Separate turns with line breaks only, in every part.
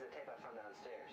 the tape I found downstairs.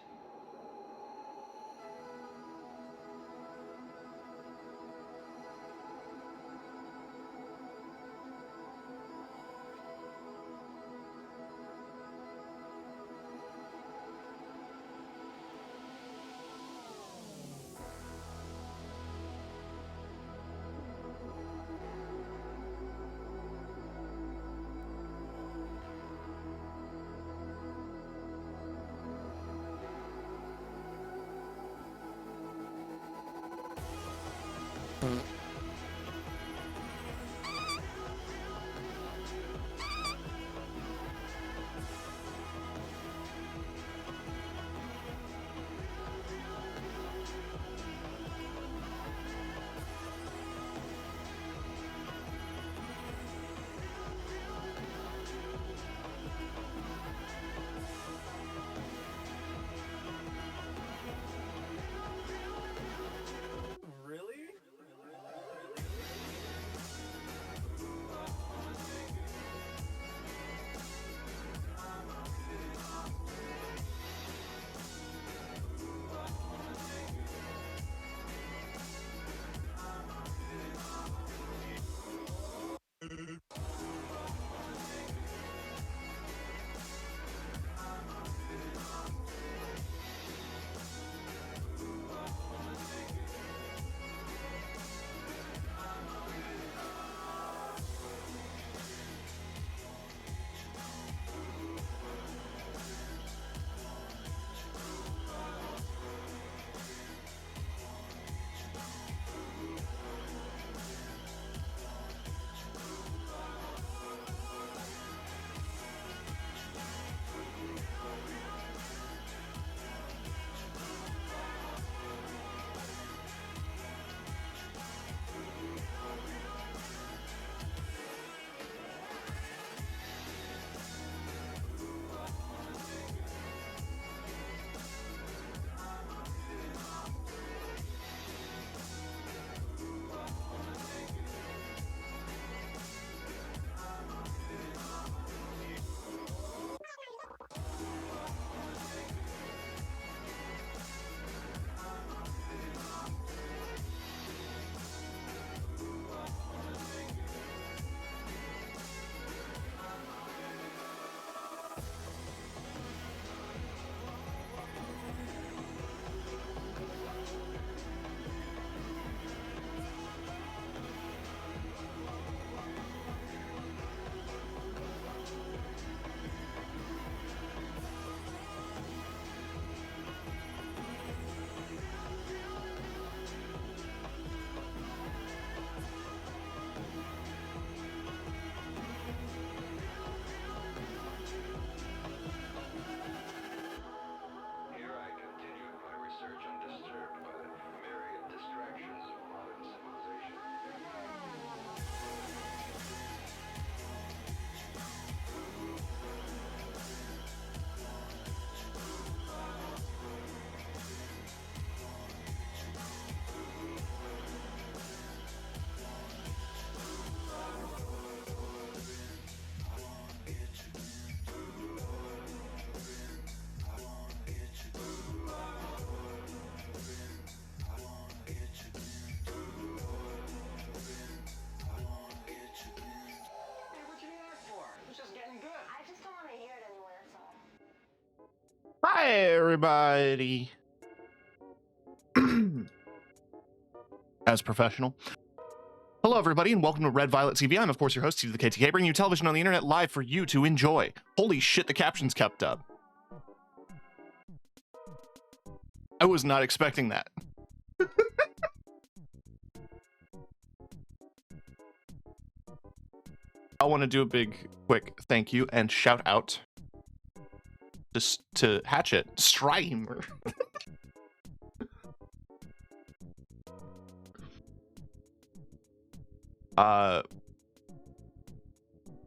Hi, everybody. As professional. Hello, everybody, and welcome to Red Violet TV. I'm, of course, your host, Steve the KTK, bringing you television on the internet live for you to enjoy. Holy shit, the captions kept up. I was not expecting that. I want to do a big, quick thank you and shout out just to Hatchet Strimer.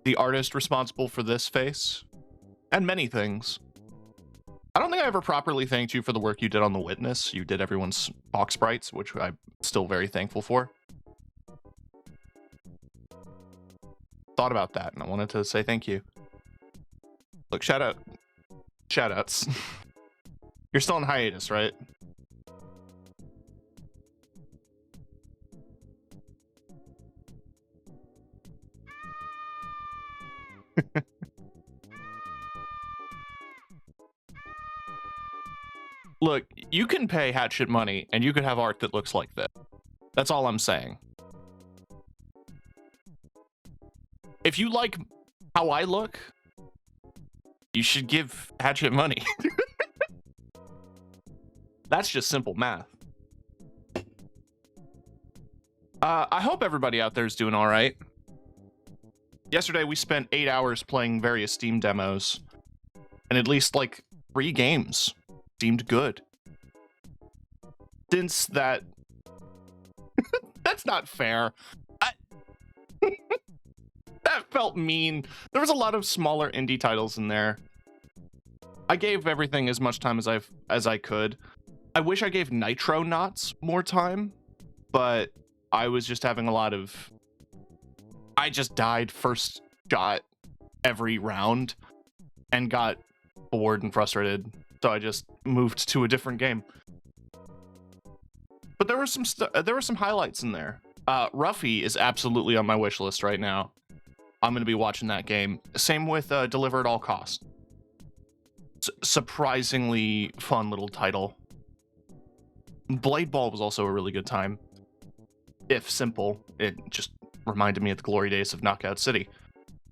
The artist responsible for this face and many things. I don't think I ever properly thanked you for the work you did on The Witness. You did everyone's box sprites, which I'm still very thankful for. Thought about that, and I wanted to say thank you. Look, shout outs. You're still on hiatus, right? Look, you can pay Hatchet money and you can have art that looks like this. That's all I'm saying. If you like how I look, you should give Hatchet money. That's just simple math. I hope everybody out there is doing all right. Yesterday, we spent 8 hours playing various Steam demos, and at least, like, 3 games seemed good. Since that... That's not fair. That felt mean. There was a lot of smaller indie titles in there. I gave everything as much time as I could. I wish I gave Nitronauts more time, but I was just having a lot of... I just died first shot every round and got bored and frustrated, so I just moved to a different game. But there were some highlights in there. Ruffy is absolutely on my wish list right now. I'm going to be watching that game. Same with Deliver at All Costs. Surprisingly fun little title. Blade Ball was also a really good time. If simple, it just reminded me of the glory days of Knockout City.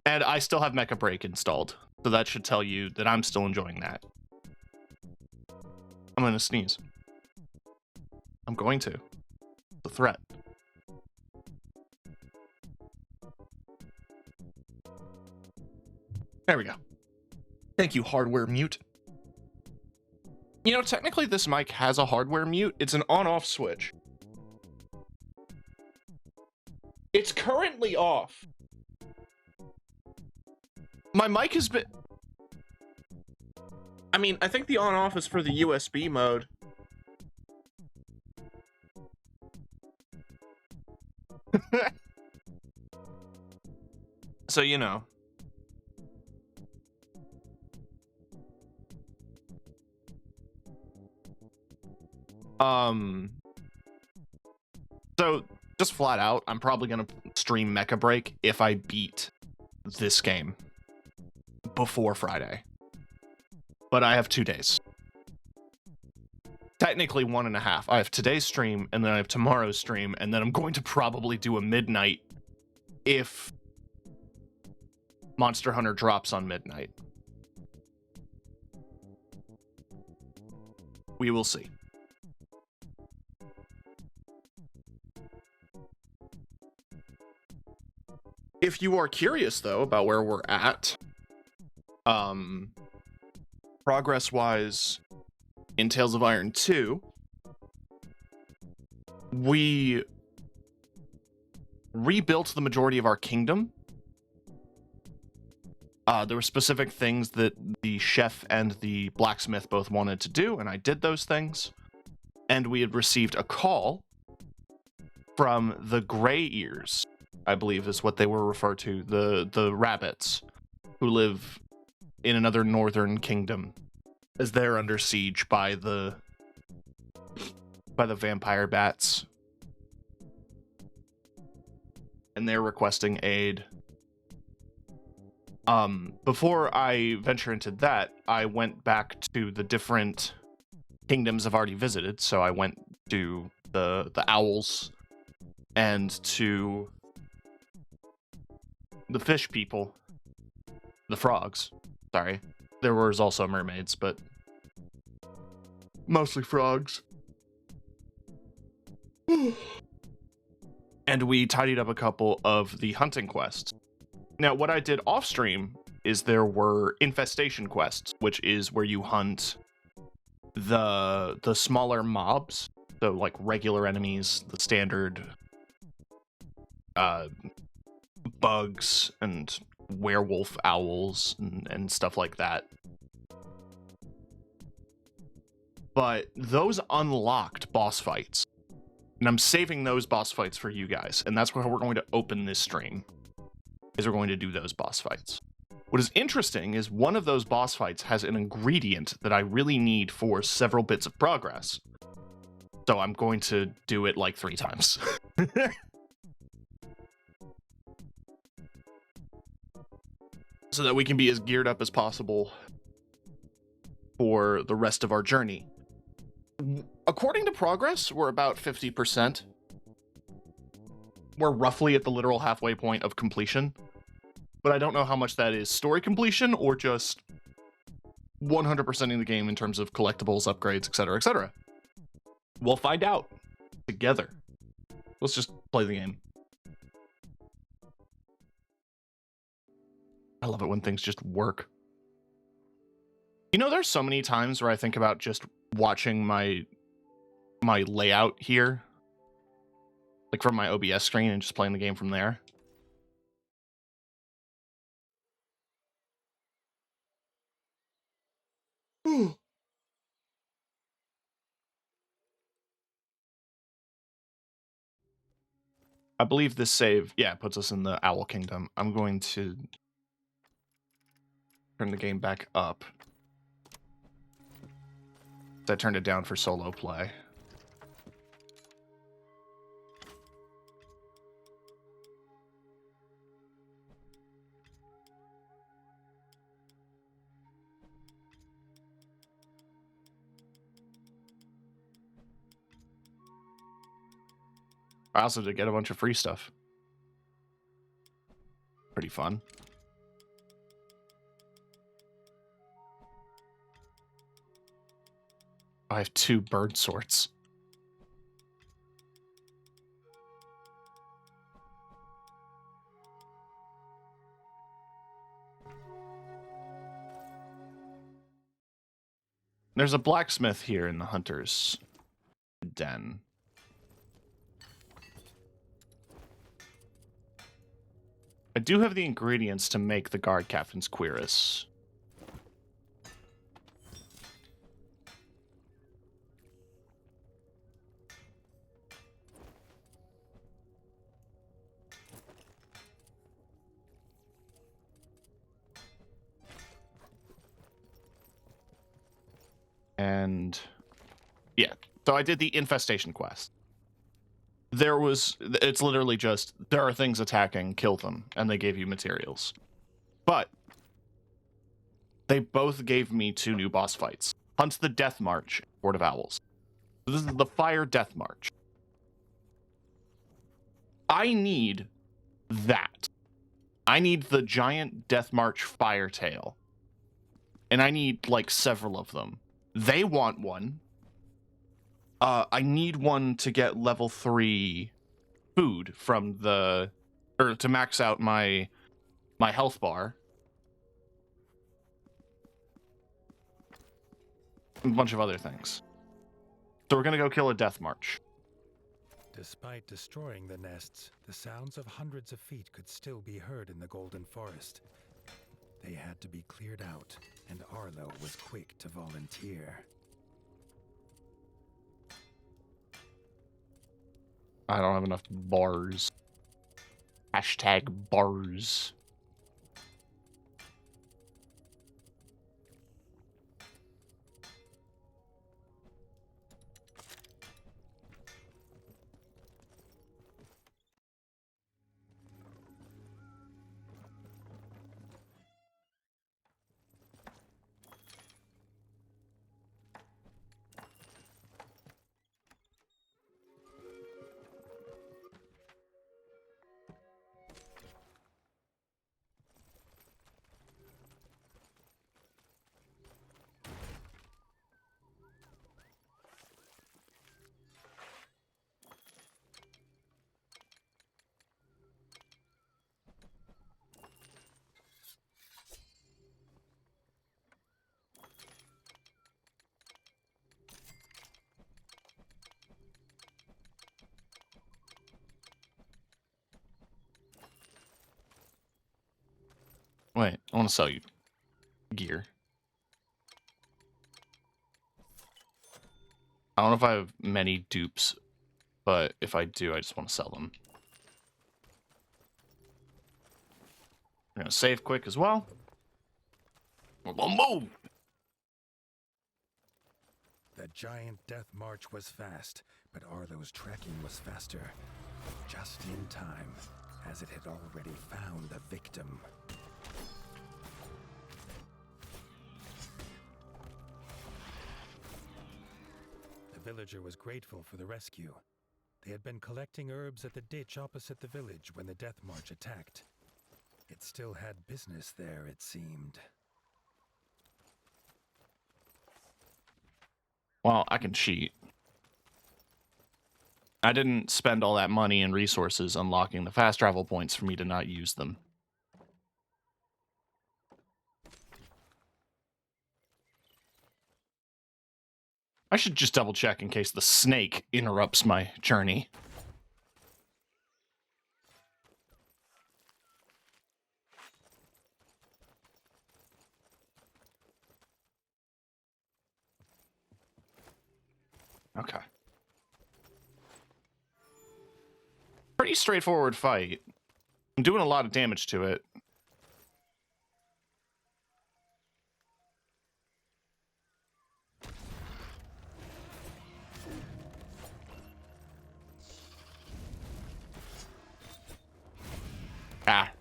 And I still have Mecha Break installed, so that should tell you that I'm still enjoying that. I'm going to sneeze. I'm going to. It's a threat. There we go. Thank you, hardware mute. You know, technically this mic has a hardware mute. It's an on-off switch. It's currently off. My mic has been... I mean, I think the on-off is for the USB mode. So, you know. So, just flat out, I'm probably gonna stream Mecha Break if I beat this game before Friday. But I have 2 days. Technically 1.5. I have today's stream, and then I have tomorrow's stream, and then I'm going to probably do a midnight if Monster Hunter drops on midnight. We will see. If you are curious, though, about where we're at, progress-wise, in Tales of Iron 2, we rebuilt the majority of our kingdom. There were specific things that the chef and the blacksmith both wanted to do, and I did those things. And we had received a call from the Grey Ears, I believe is what they were referred to, the rabbits who live in another northern kingdom, as they're under siege by the vampire bats. And they're requesting aid. Before I venture into that, I went back to the different kingdoms I've already visited. So I went to the owls and to the fish people, the frogs. Sorry, there was also mermaids, but mostly frogs. And we tidied up a couple of the hunting quests. Now, what I did off stream is there were infestation quests, which is where you hunt the smaller mobs, so like regular enemies, the standard bugs and werewolf owls and stuff like that. But those unlocked boss fights, and I'm saving those boss fights for you guys, and that's where we're going to open this stream, is we're going to do those boss fights. What is interesting is one of those boss fights has an ingredient that I really need for several bits of progress. So I'm going to do it like 3 times. So that we can be as geared up as possible for the rest of our journey. According to progress, we're about 50%. We're roughly at the literal halfway point of completion. But I don't know how much that is story completion or just 100%ing the game in terms of collectibles, upgrades, etc., etc. We'll find out together. Let's just play the game. I love it when things just work. You know, there's so many times where I think about just watching my layout here, like from my OBS screen, and just playing the game from there. I believe this save, yeah, puts us in the Owl Kingdom. I'm going to turn the game back up. I turned it down for solo play. I also did get a bunch of free stuff. Pretty fun. I have 2 bird sorts. There's a blacksmith here in the hunter's den. I do have the ingredients to make the guard captain's cuirass. And yeah, so I did the infestation quest. It's literally just, there are things attacking, kill them, and they gave you materials. But they both gave me 2 new boss fights. Hunt the Death March, Horde of Owls. This is the Fire Death March. I need that. I need the giant Death March Firetail. And I need, like, several of them. They want one. I need one to get level 3 food from the... or to max out my health bar. And a bunch of other things. So we're gonna go kill a Death March.
Despite destroying the nests, the sounds of hundreds of feet could still be heard in the Golden Forest. They had to be cleared out, and Arlo was quick to volunteer.
I don't have enough bars. Hashtag bars. Wait, I want to sell you gear. I don't know if I have many dupes, but if I do, I just want to sell them. I'm going to save quick as well. Move!
The giant death march was fast, but Arlo's tracking was faster. Just in time, as it had already found a victim. The villager was grateful for the rescue. They had been collecting herbs at the ditch opposite the village when the death march attacked. It still had business there, it seemed.
Well, I can cheat. I didn't spend all that money and resources unlocking the fast travel points for me to not use them. I should just double check in case the snake interrupts my journey. Okay. Pretty straightforward fight. I'm doing a lot of damage to it. Ah.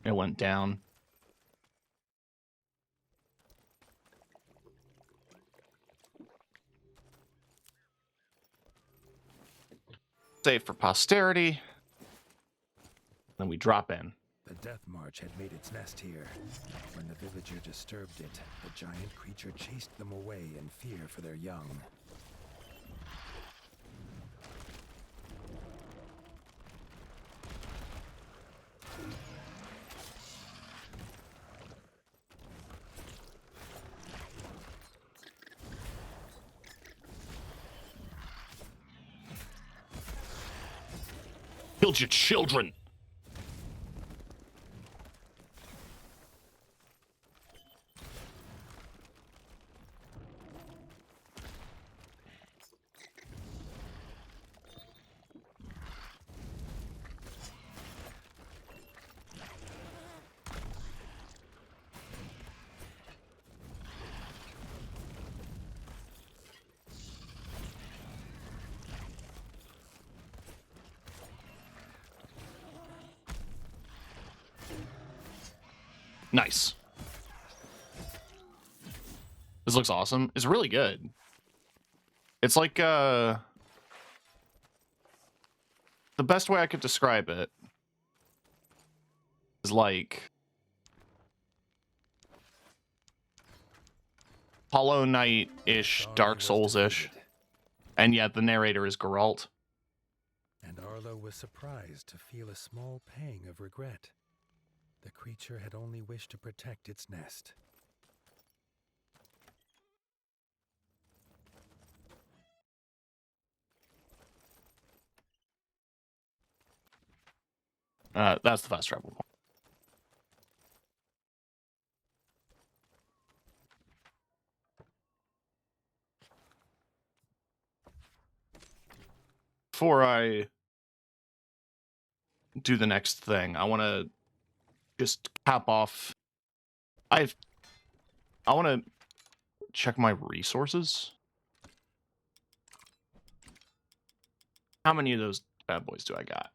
It went down. Save for posterity. Then we drop in.
The death march had made its nest here. When the villager disturbed it, the giant creature chased them away in fear for their young.
Killed your children. Nice. This looks awesome. It's really good. It's like, the best way I could describe it is like Hollow Knight-ish, Dark Souls-ish. And yet the narrator is Geralt.
And Arlo was surprised to feel a small pang of regret. The creature had only wished to protect its nest.
That's the fast travel point. Before I do the next thing, I want to just cap off. I want to check my resources. How many of those bad boys do I got?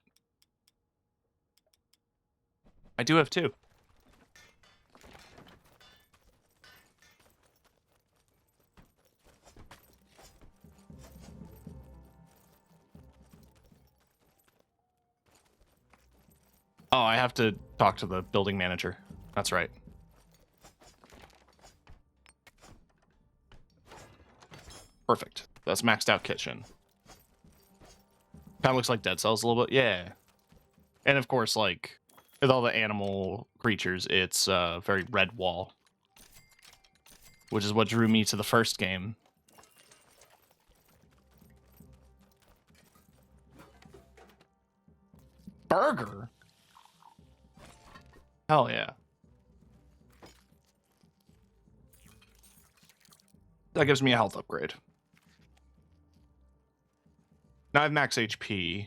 I do have 2. Oh, I have to talk to the building manager. That's right. Perfect. That's maxed out kitchen. Kind of looks like Dead Cells a little bit. Yeah. And of course, like, with all the animal creatures, it's a very red wall. Which is what drew me to the first game. Burger? Hell yeah. That gives me a health upgrade. Now I have max HP.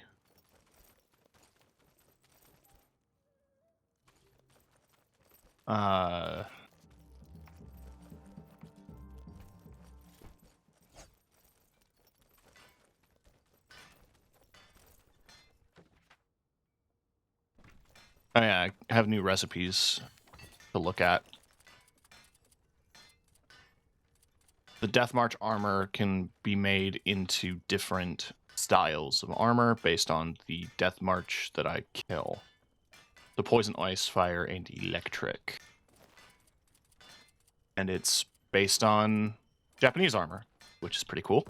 Oh yeah, I have new recipes to look at. The Death March armor can be made into different styles of armor based on the Death March that I kill. The poison, ice, fire, and electric. And it's based on Japanese armor, which is pretty cool.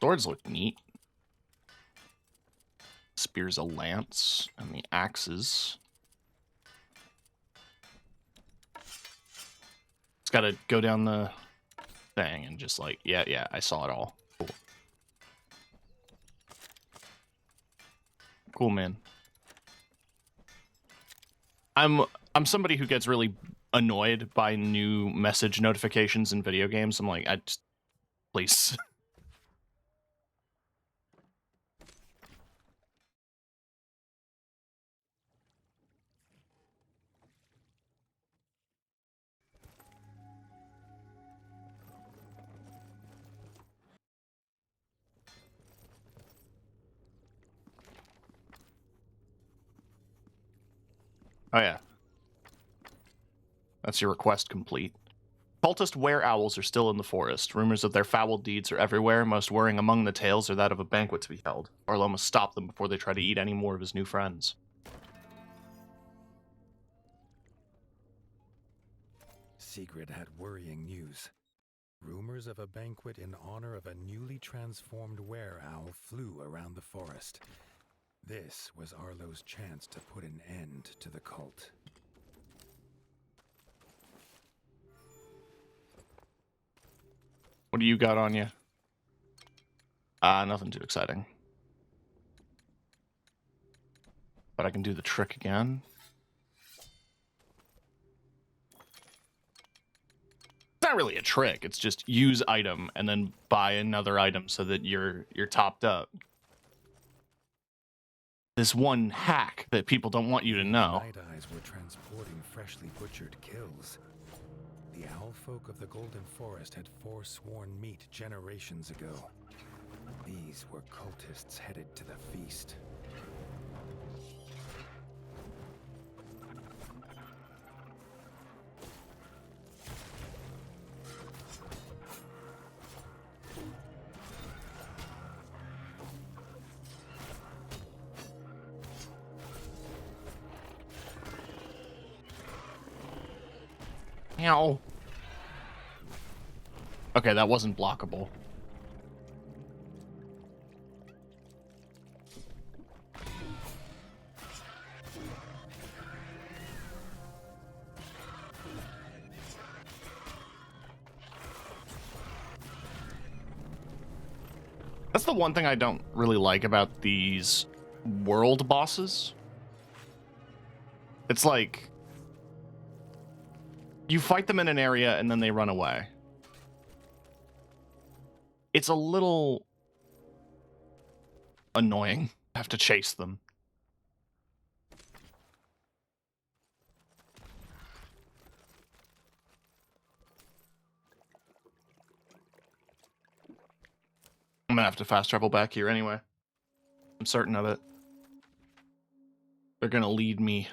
Swords look neat. Spear's a lance, and the axes. It's gotta go down the thing and just like, yeah, I saw it all. Cool. Cool, man. I'm somebody who gets really annoyed by new message notifications in video games. I'm like, please. Oh yeah. That's your request complete. Cultist were-owls are still in the forest. Rumors of their foul deeds are everywhere. Most worrying among the tales are that of a banquet to be held. Arlo must stop them before they try to eat any more of his new friends.
Sigrid had worrying news. Rumors of a banquet in honor of a newly transformed were-owl flew around the forest. This was Arlo's chance to put an end to the cult.
What do you got on you? Nothing too exciting. But I can do the trick again. It's not really a trick. It's just use item and then buy another item so that you're topped up. This one hack that people don't want you to know.
Night Eyes were transporting freshly butchered kills. The owl folk of the Golden Forest had forsworn meat generations ago. These were cultists headed to the feast.
Ow. Okay, that wasn't blockable. That's the one thing I don't really like about these world bosses. It's like you fight them in an area and then they run away. It's a little annoying to have to chase them. I'm gonna have to fast travel back here anyway. I'm certain of it. They're gonna lead me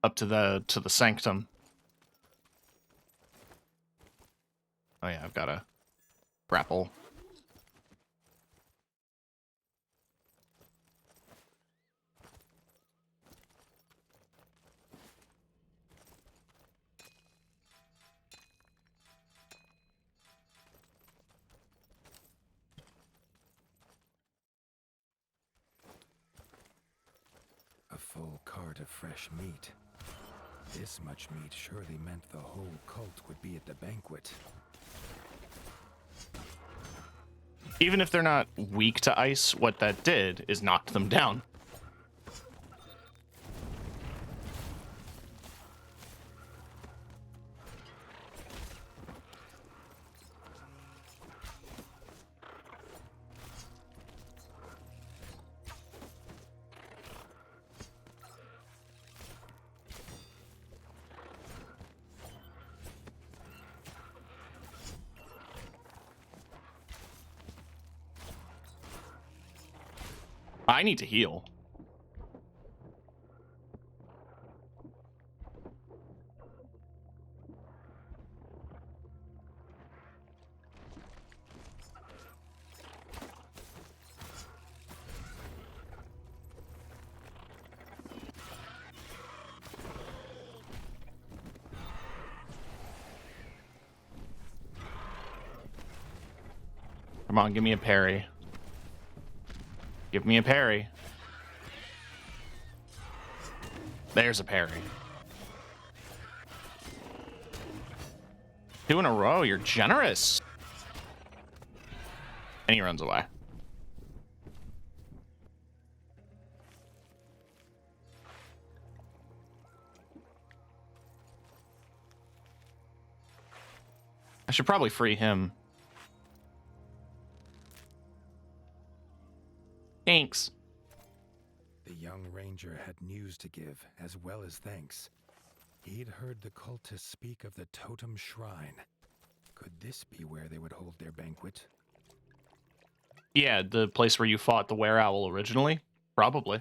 up to the sanctum. Oh yeah, I've got a grapple.
A full cart of fresh meat. This much meat surely meant the whole cult would be at the banquet.
Even if they're not weak to ice, what that did is knocked them down. I need to heal. Come on, give me a parry. Give me a parry. There's a parry. 2 in a row. You're generous. And he runs away. I should probably free him. Thanks.
The young ranger had news to give, as well as thanks. He'd heard the cultists speak of the Totem Shrine. Could this be where they would hold their banquet?
Yeah, the place where you fought the were-owl originally? Probably.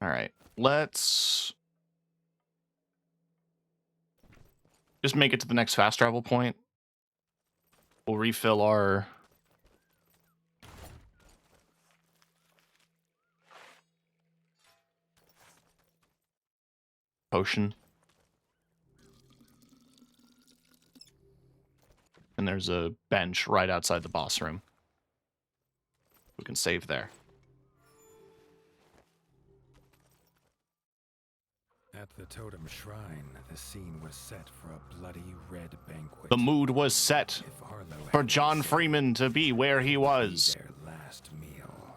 Alright, let's just make it to the next fast travel point. We'll refill our potion. And there's a bench right outside the boss room. We can save there.
At the Totem Shrine, the scene was set for a bloody red banquet.
The mood was set
If Arlo
for
had
John
said
Freeman to be where he
be
was.
their last meal.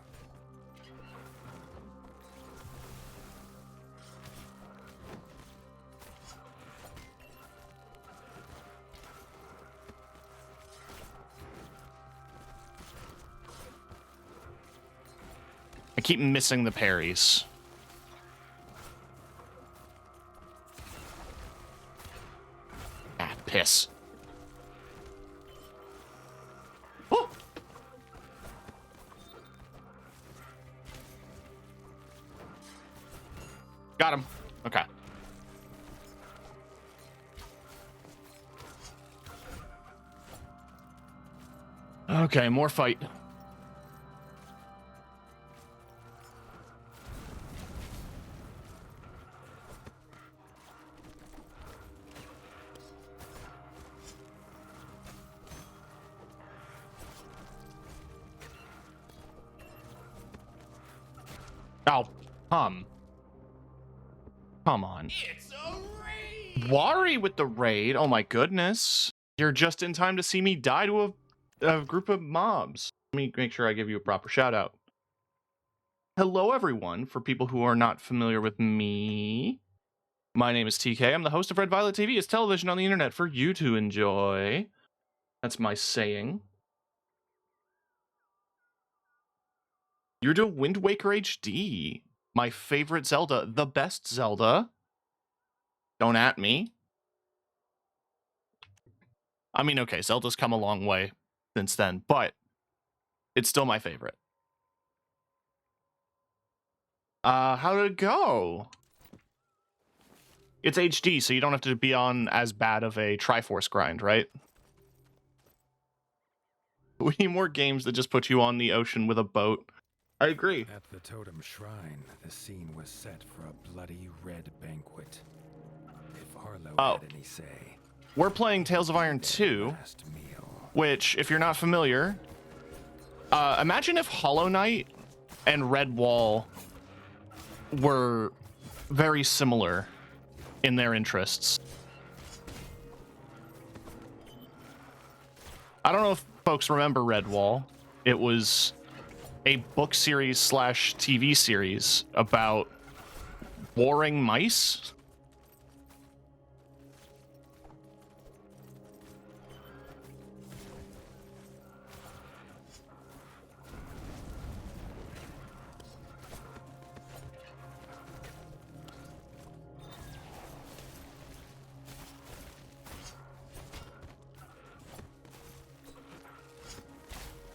I keep missing the parries. Ah, piss. Oh! Got him. Okay. Okay, more fight. Oh, come on.
It's a raid!
Wari with the raid. Oh my goodness. You're just in time to see me die to a group of mobs. Let me make sure I give you a proper shout out. Hello, everyone. For people who are not familiar with me, my name is TK. I'm the host of Red Violet TV. It's television on the internet for you to enjoy. That's my saying. You're doing Wind Waker HD. My favorite Zelda. The best Zelda. Don't at me. I mean, okay, Zelda's come a long way since then, but it's still my favorite. How did it go? It's HD, so you don't have to be on as bad of a Triforce grind, right? We need more games that just put you on the ocean with a boat. I agree.
At the Totem Shrine, the scene was set for a bloody red banquet. If Arlo had any say,
We're playing Tales of Iron 2,
last meal.
which, if you're not familiar, imagine if Hollow Knight and Red Wall were very similar in their interests. I don't know if folks remember Redwall. It was a book series / TV series about warring mice.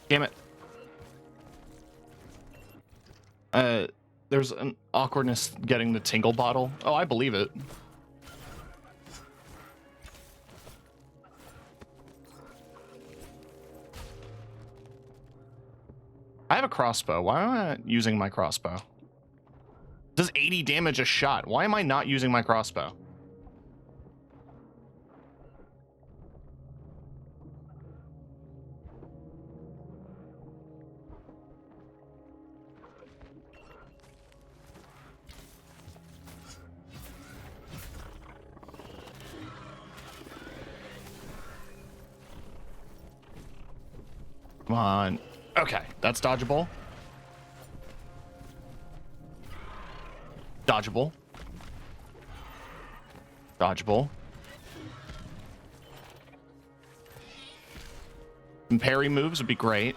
Damn it. There's an awkwardness getting the tingle bottle. Oh, I believe it. I have a crossbow. Why am I not using my crossbow? Does 80 damage a shot? Why am I not using my crossbow? Come on. Okay, that's dodgeable. Dodgeable. Dodgeable. Some parry moves would be great.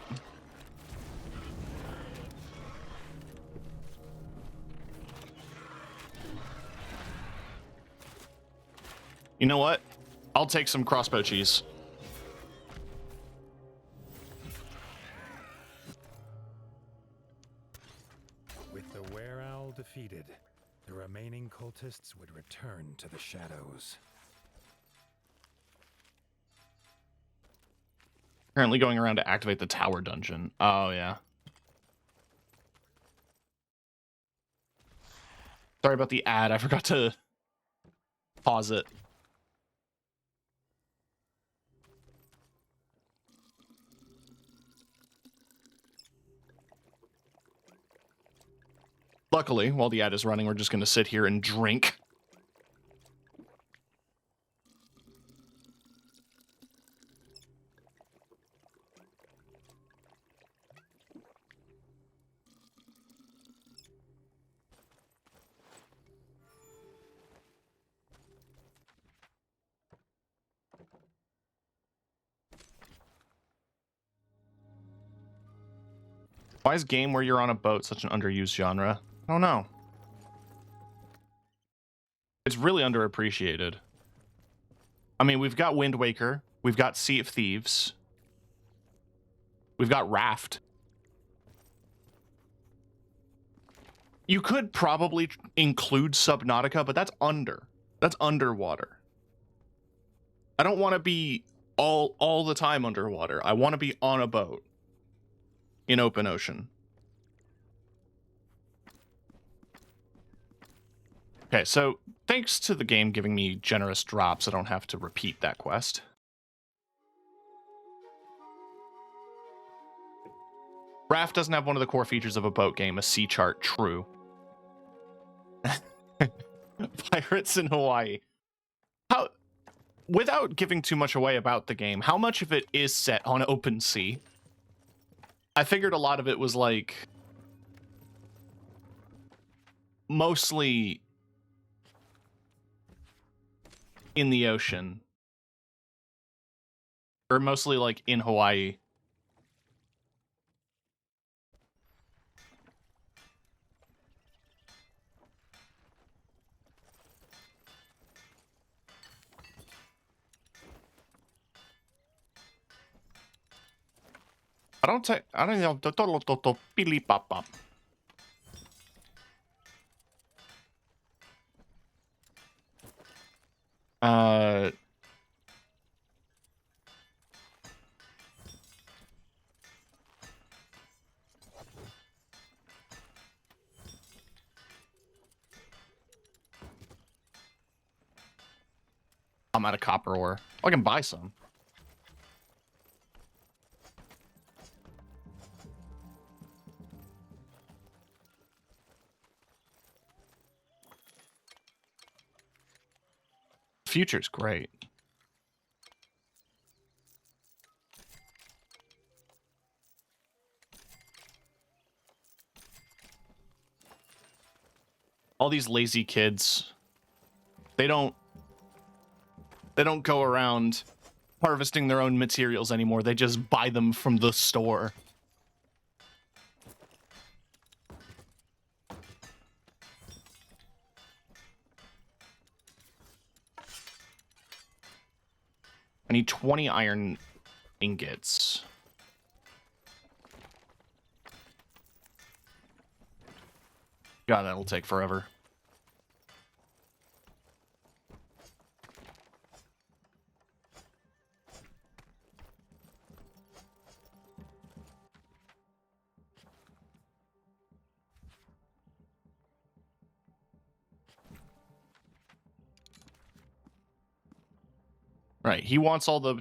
You know what? I'll take some crossbow cheese.
Defeated, the remaining cultists would return to the shadows.
Currently going around to activate the tower dungeon. Oh, yeah. Sorry about the ad. I forgot to pause it. Luckily, while the ad is running, we're just going to sit here and drink. Why is game where you're on a boat such an underused genre? I don't know. It's really underappreciated. I mean, we've got Wind Waker. We've got Sea of Thieves. We've got Raft. You could probably include Subnautica, but that's underwater. I don't want to be all the time underwater. I want to be on a boat in open ocean. Okay, so thanks to the game giving me generous drops, I don't have to repeat that quest. Raft doesn't have one of the core features of a boat game, a sea chart. True. Pirates in Hawaii. How, without giving too much away about the game, how much of it is set on open sea? I figured a lot of it was like mostly in the ocean, or mostly like in Hawaii. I don't know. Pili pop pop. I'm out of copper ore. I can buy some. Future's great. All these lazy kids, they don't go around harvesting their own materials anymore. They just buy them from the store. I need 20 iron ingots. God, that'll take forever. Right, he wants all the...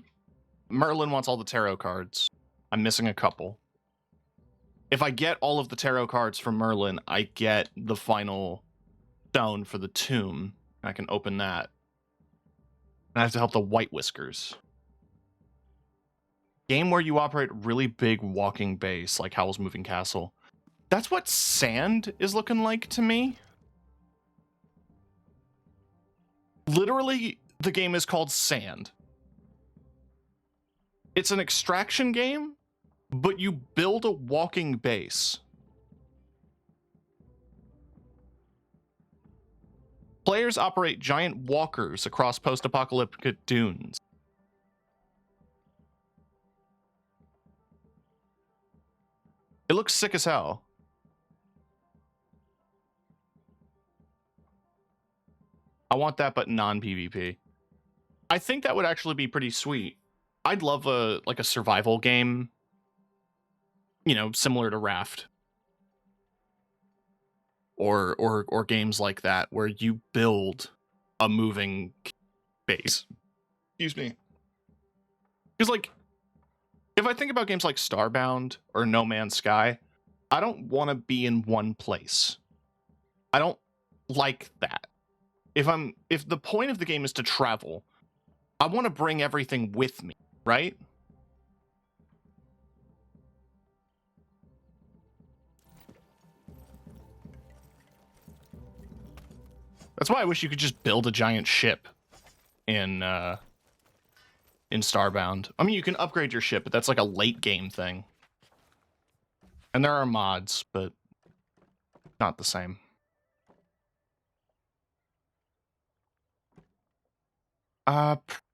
Merlin wants all the tarot cards. I'm missing a couple. If I get all of the tarot cards from Merlin, I get the final stone for the tomb. I can open that. And I have to help the White Whiskers. Game where you operate really big walking base, like Howl's Moving Castle. That's what Sand is looking like to me. Literally, the game is called Sand. It's an extraction game, but you build a walking base. Players operate giant walkers across post-apocalyptic dunes. It looks sick as hell. I want that, but non-PvP. I think that would actually be pretty sweet. I'd love a survival game, you know, similar to Raft. Or games like that where you build a moving base. Excuse me. Because, like, if I think about games like Starbound or No Man's Sky, I don't want to be in one place. I don't like that. If the point of the game is to travel, I want to bring everything with me, right? That's why I wish you could just build a giant ship in Starbound. I mean, you can upgrade your ship, but that's like a late game thing. And there are mods, but not the same.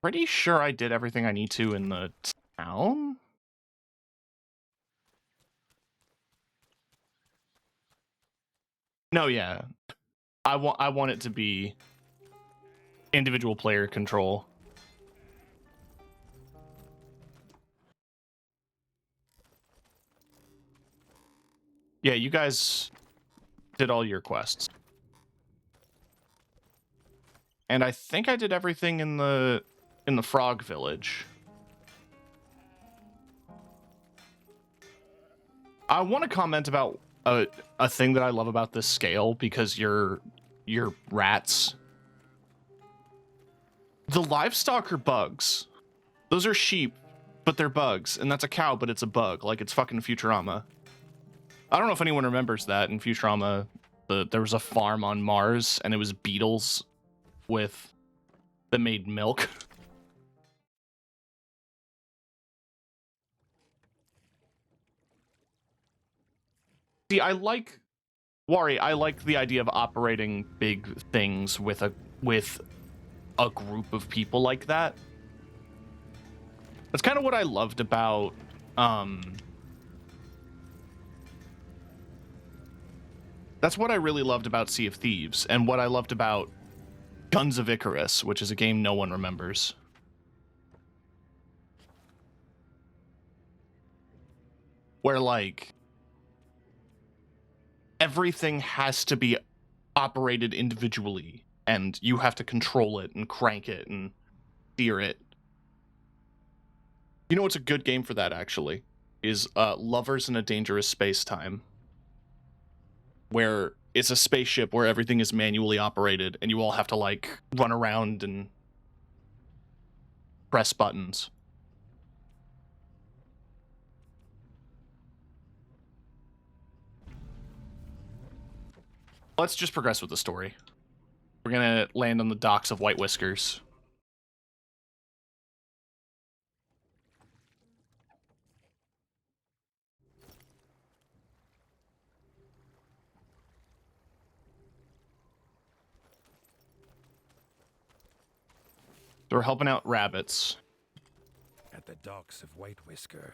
Pretty sure I did everything I need to in the town. No, yeah. I want it to be individual player control. Yeah, you guys did all your quests. And I think I did everything in the Frog Village. I want to comment about a thing that I love about this scale, because you're rats. The livestock are bugs. Those are sheep, but they're bugs. And that's a cow, but it's a bug. Like, it's fucking Futurama. I don't know if anyone remembers that in Futurama. There was a farm on Mars, and it was beetles that made milk. See, Wari, I like the idea of operating big things with a group of people like that. That's kind of what I loved about that's what I really loved about Sea of Thieves, and what I loved about Guns of Icarus, which is a game no one remembers. Where, like, everything has to be operated individually, and you have to control it and crank it and steer it. You know what's a good game for that, actually? Is Lovers in a Dangerous Space-Time. Where it's a spaceship where everything is manually operated, and you all have to, like, run around and press buttons. Let's just progress with the story. We're gonna land on the docks of White Whiskers. So we're helping out rabbits.
At the docks of White Whisker,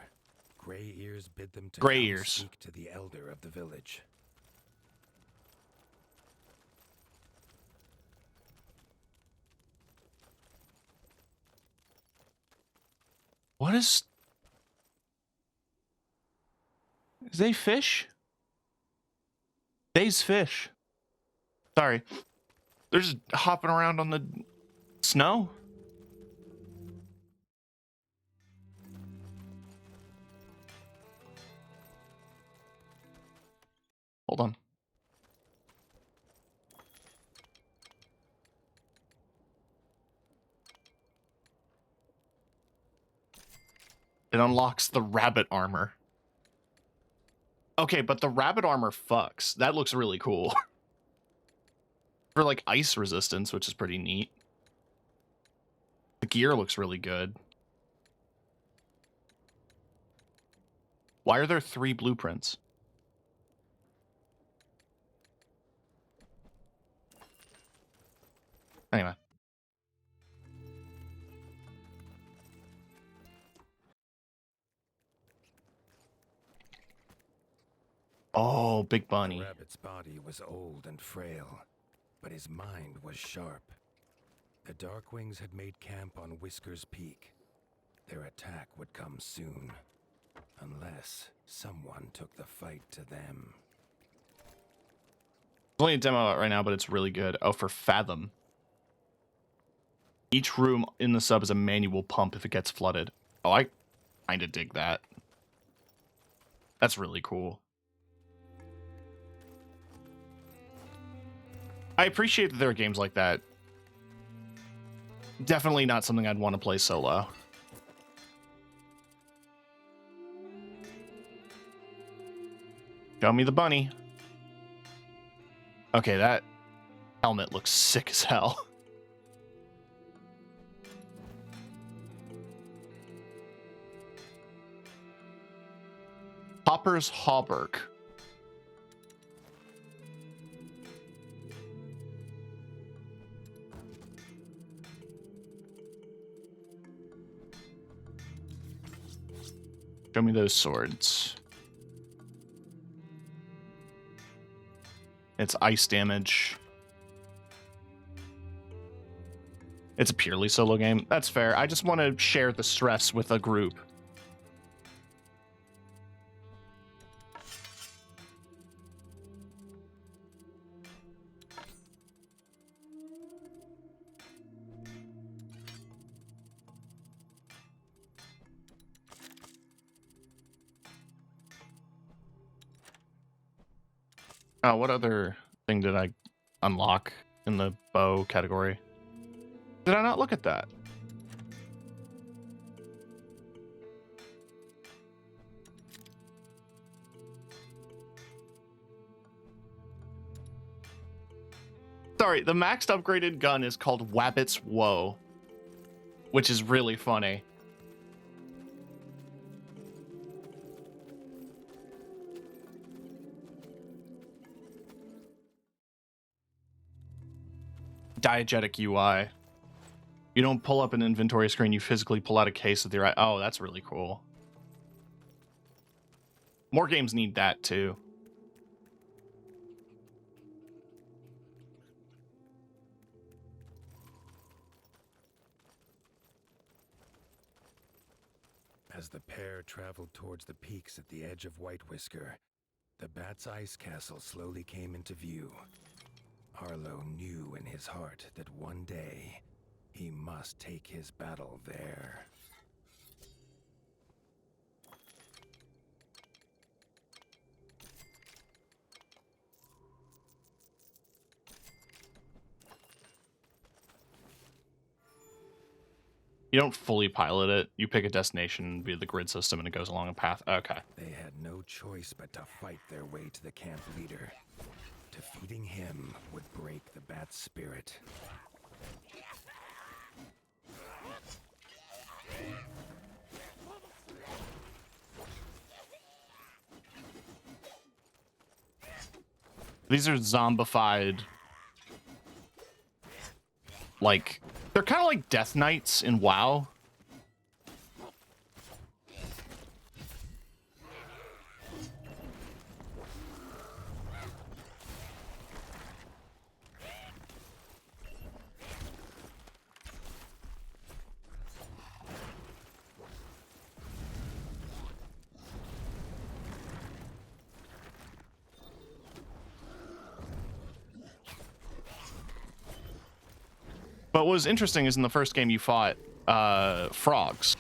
Gray Ears bid them to
Gray
come
Ears.
speak to the elder of the village.
What is they fish? They's fish. Sorry. They're just hopping around on the snow. Hold on. It unlocks the rabbit armor. Okay, but the rabbit armor fucks. That looks really cool. For like ice resistance, which is pretty neat. The gear looks really good. Why are there 3 blueprints? Anyway. Oh, Big
The
Bunny.
rabbit's body was old and frail, but his mind was sharp. The Darkwings had made camp on Whiskers Peak. Their attack would come soon, unless someone took the fight to them.
There's only a demo out right now, but it's really good. Oh, for Fathom. Each room in the sub is a manual pump if it gets flooded. Oh, I kind of dig that. That's really cool. I appreciate that there are games like that. Definitely not something I'd want to play solo. Show me the bunny. Okay, that helmet looks sick as hell. Hopper's Hauberk. Show me those swords. It's ice damage. It's a purely solo game. That's fair. I just want to share the stress with a group. Oh, what other thing did I unlock in the bow category? Did I not look at that? Sorry, the maxed upgraded gun is called Wabbit's Woe, which is really funny. Diegetic UI. You don't pull up an inventory screen, you physically pull out a case with your... Oh, that's really cool. More games need that, too.
As the pair traveled towards the peaks at the edge of White Whisker, the Bat's ice castle slowly came into view. Arlo knew in his heart that one day he must take his battle there.
You don't fully pilot it. You pick a destination via the grid system and it goes along a path. Okay.
They had no choice but to fight their way to the camp leader. Defeating him would break the bat's spirit.
These are zombified, like, they're kind of like Death Knights in WoW. But what was interesting is in the first game you fought frogs.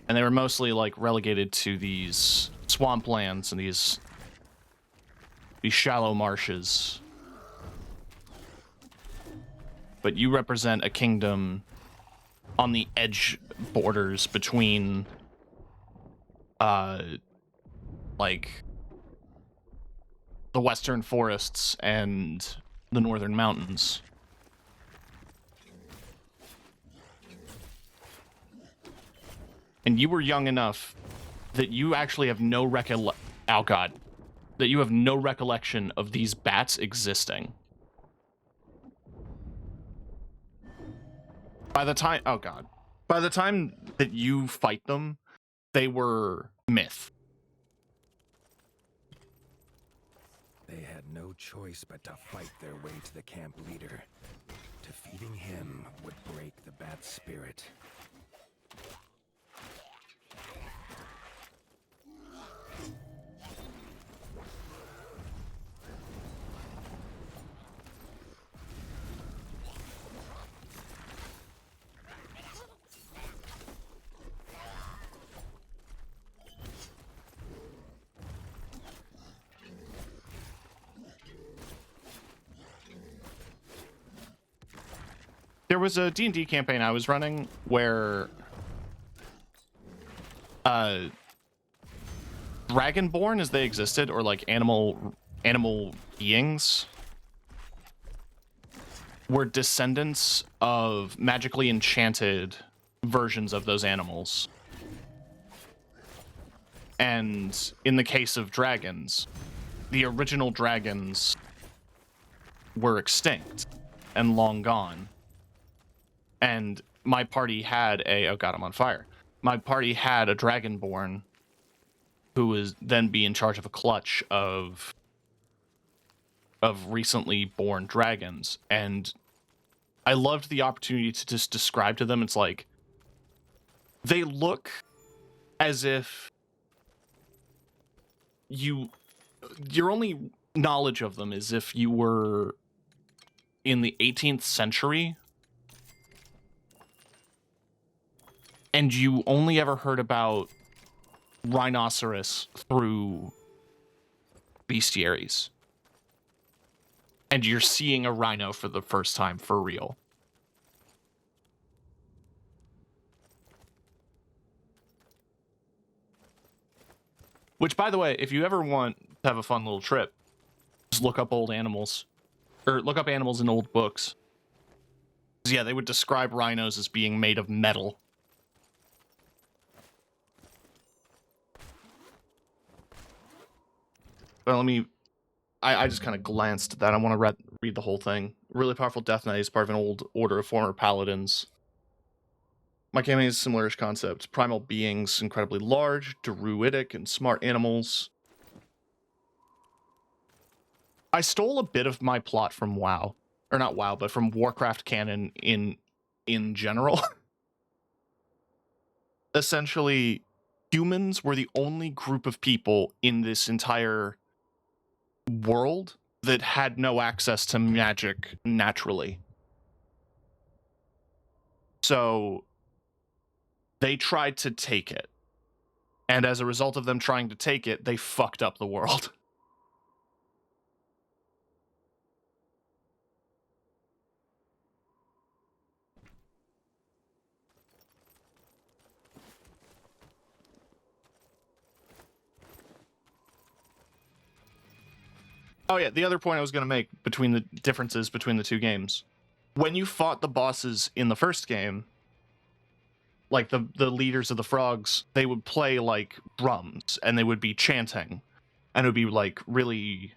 And they were mostly like relegated to these swamplands and these shallow marshes. But you represent a kingdom on the edge borders between like the western forests and the northern mountains. And you were young enough that you actually have no that you have no recollection of these bats existing. By the time that you fight them, they were myth.
They had no choice but to fight their way to the camp leader. Defeating him would break the bat's spirit.
There was a D&D campaign I was running where Dragonborn, as they existed, or like animal beings, were descendants of magically enchanted versions of those animals. And in the case of dragons, the original dragons were extinct and long gone. And my party had oh god, I'm on fire. My party had a Dragonborn who was then be in charge of a clutch of recently born dragons. And I loved the opportunity to just describe to them, it's like, they look as if your only knowledge of them is if you were in the 18th century and you only ever heard about rhinoceros through bestiaries. And you're seeing a rhino for the first time for real. Which, by the way, if you ever want to have a fun little trip, just look up old animals. Or look up animals in old books. 'Cause, yeah, they would describe rhinos as being made of metal. But I just kind of glanced at that. I want to read the whole thing. Really powerful Death Knight is part of an old order of former paladins. My campaign is a similar-ish concept. Primal beings, incredibly large, druidic, and smart animals. I stole a bit of my plot from WoW. Or not WoW, but from Warcraft canon in general. Essentially, humans were the only group of people in this entire world that had no access to magic naturally. So they tried to take it. And as a result of them trying to take it, they fucked up the world. Oh yeah, the other point I was going to make between the differences between the two games. When you fought the bosses in the first game, like the leaders of the frogs, they would play like drums and they would be chanting, and it would be like really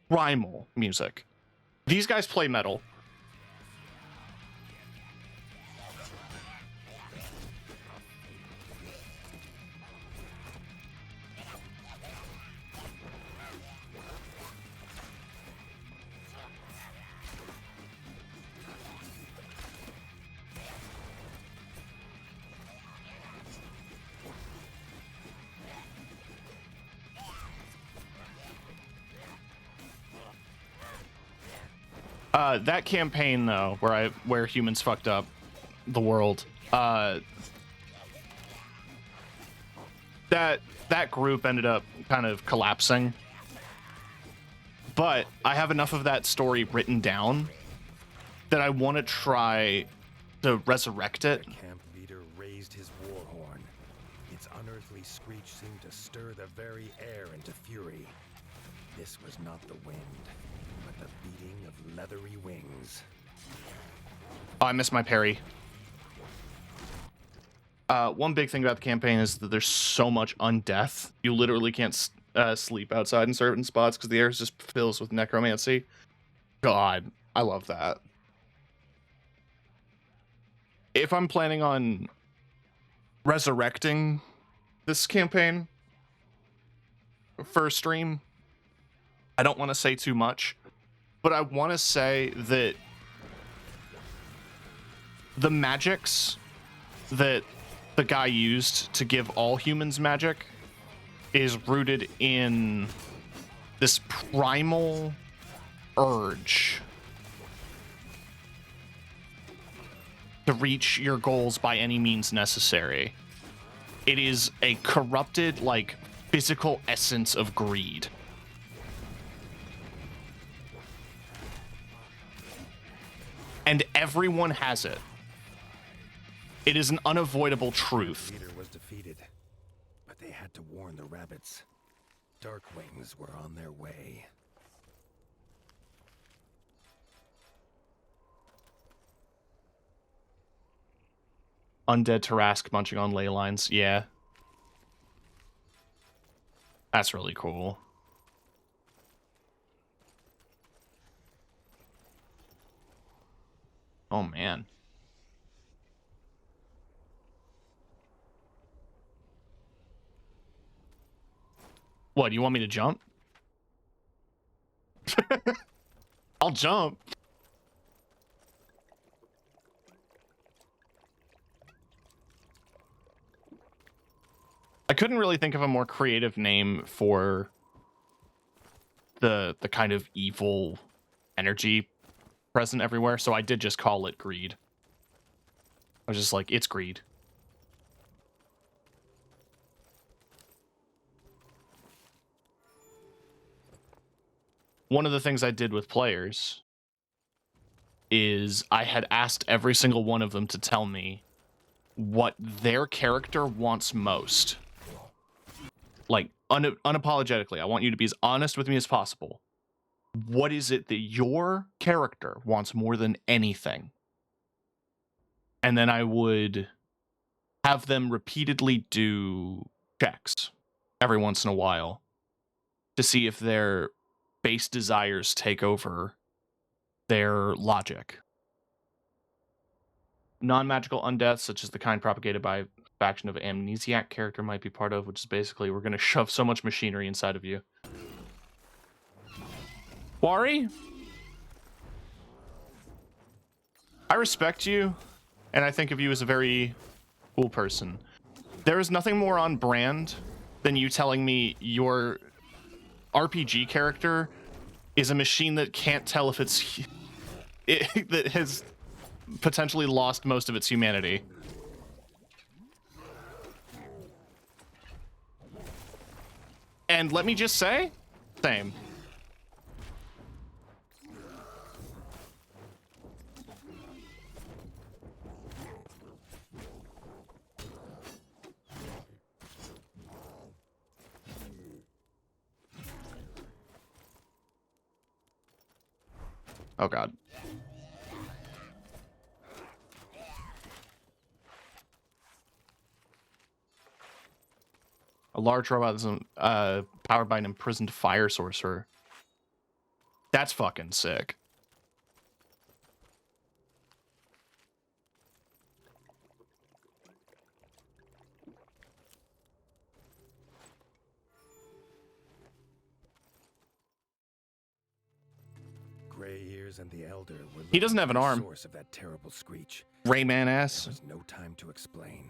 primal music. These guys play metal. That campaign though, where humans fucked up the world, that group ended up kind of collapsing. But I have enough of that story written down that I want to try to resurrect it.
The camp leader raised his war horn. Its unearthly screech seemed to stir the very air into fury. This was not the wind, but the beating of leathery wings.
Oh, I missed my parry. One big thing about the campaign is that there's so much undeath. You literally can't sleep outside in certain spots because the air just fills with necromancy. God, I love that. If I'm planning on resurrecting this campaign for a stream, I don't want to say too much, but I want to say that the magics that the guy used to give all humans magic is rooted in this primal urge to reach your goals by any means necessary. It is a corrupted, like, physical essence of greed. And everyone has it. It is an unavoidable truth.
The leader was defeated, but they had to warn the rabbits. Darkwings were on their way.
Undead Tarask munching on ley lines. Yeah. That's really cool. Oh, man. What, you want me to jump? I'll jump. I couldn't really think of a more creative name for the kind of evil energy present everywhere, so I did just call it greed. I was just like, it's greed. One of the things I did with players is I had asked every single one of them to tell me what their character wants most. Like, unapologetically, I want you to be as honest with me as possible. What is it that your character wants more than anything? And then I would have them repeatedly do checks every once in a while to see if their base desires take over their logic. Non-magical undeath, such as the kind propagated by a faction of amnesiac character might be part of, which is basically we're going to shove so much machinery inside of you. Wari? I respect you, and I think of you as a very cool person. There is nothing more on brand than you telling me your RPG character is a machine that can't tell if that has potentially lost most of its humanity. And let me just say, same. Oh god. A large robot is powered by an imprisoned fire sorcerer. That's fucking sick.
Gray Ears and the Elder were
He doesn't have an
looking for
arm.
the source of that terrible screech.
Rayman
There
ass.
was no time to explain.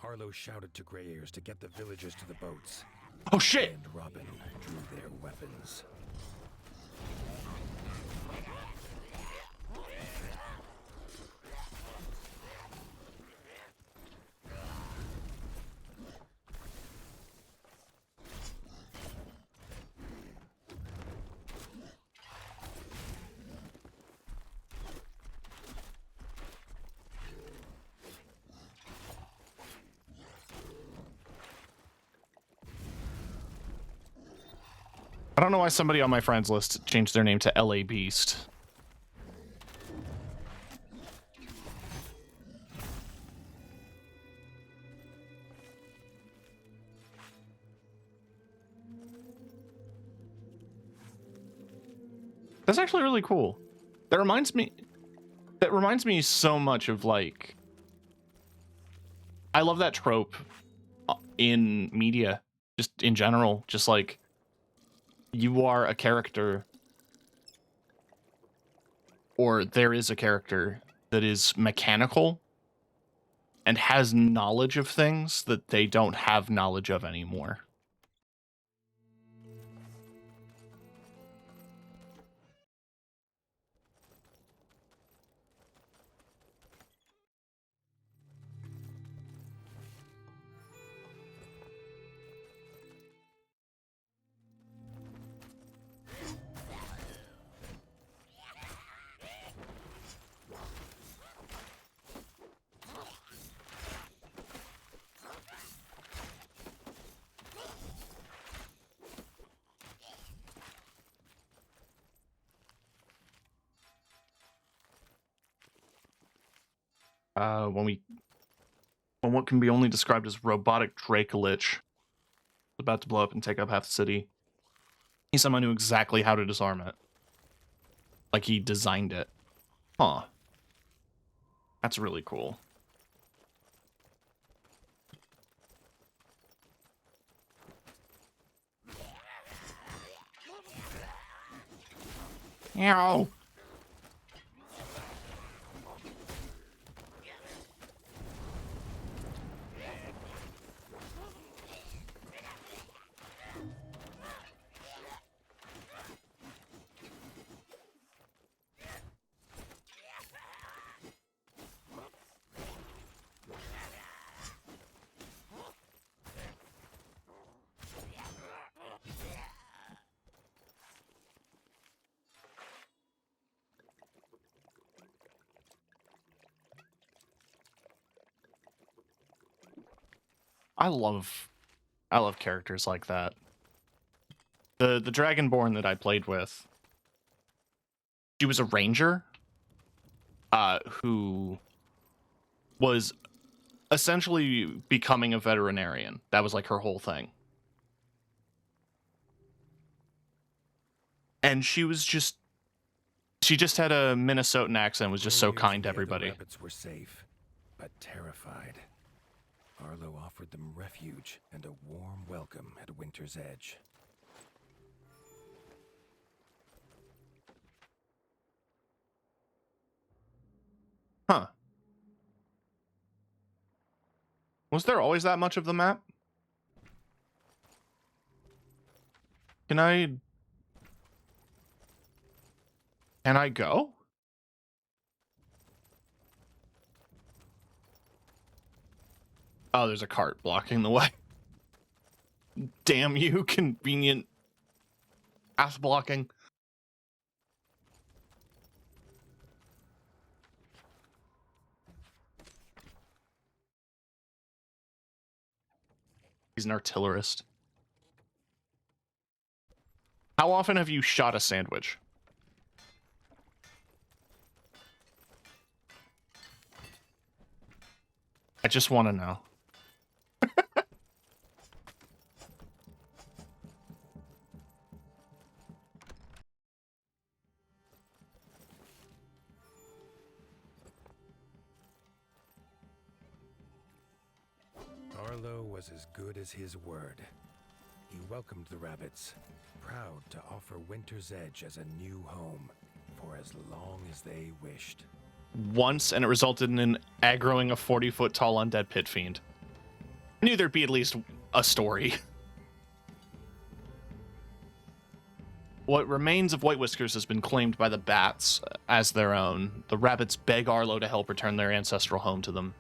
Arlo shouted to Gray Ears to get the villagers to the boats,
Oh shit!
and Robin drew their weapons.
I don't know why somebody on my friends list changed their name to LA Beast. That's actually really cool. That reminds me so much of, like, I love that trope in media, just in general, just like you are a character, or there is a character that is mechanical and has knowledge of things that they don't have knowledge of anymore. When what can be only described as robotic Dracolich was about to blow up and take up half the city, he somehow knew exactly how to disarm it. Like he designed it. Huh. That's really cool. Ow! I love characters like that. The Dragonborn that I played with, she was a ranger, who was essentially becoming a veterinarian. That was like her whole thing. And she just had a Minnesotan accent, was just so
Gray Ears
kind
and
to
the other
everybody.
rabbits were safe, but terrified. Arlo offered them refuge and a warm welcome at Winter's Edge.
Huh. Was there always that much of the map? Can I go? Oh, there's a cart blocking the way. Damn you, convenient ass blocking. He's an artillerist. How often have you shot a sandwich? I just want to know.
Arlo was as good as his word. He welcomed the rabbits, proud to offer Winter's Edge as a new home for as long as they wished.
Once, and it resulted in aggroing a 40-foot-tall undead pit fiend. I knew there'd be at least a story. What remains of White Whiskers has been claimed by the bats as their own. The rabbits beg Arlo to help return their ancestral home to them.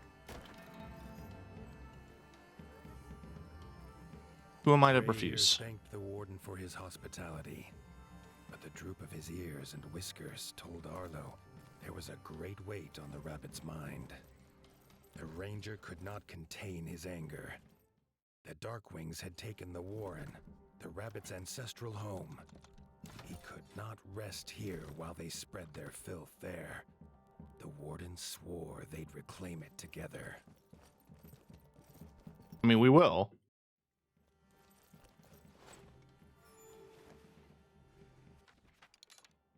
Who am I to refuse?
Thanked the warden for his hospitality, but the droop of his ears and whiskers told Arlo there was a great weight on the rabbit's mind. The ranger could not contain his anger. The Darkwings had taken the warren, the rabbit's ancestral home. He could not rest here while they spread their filth there. The warden swore they'd reclaim it together.
I mean, we will.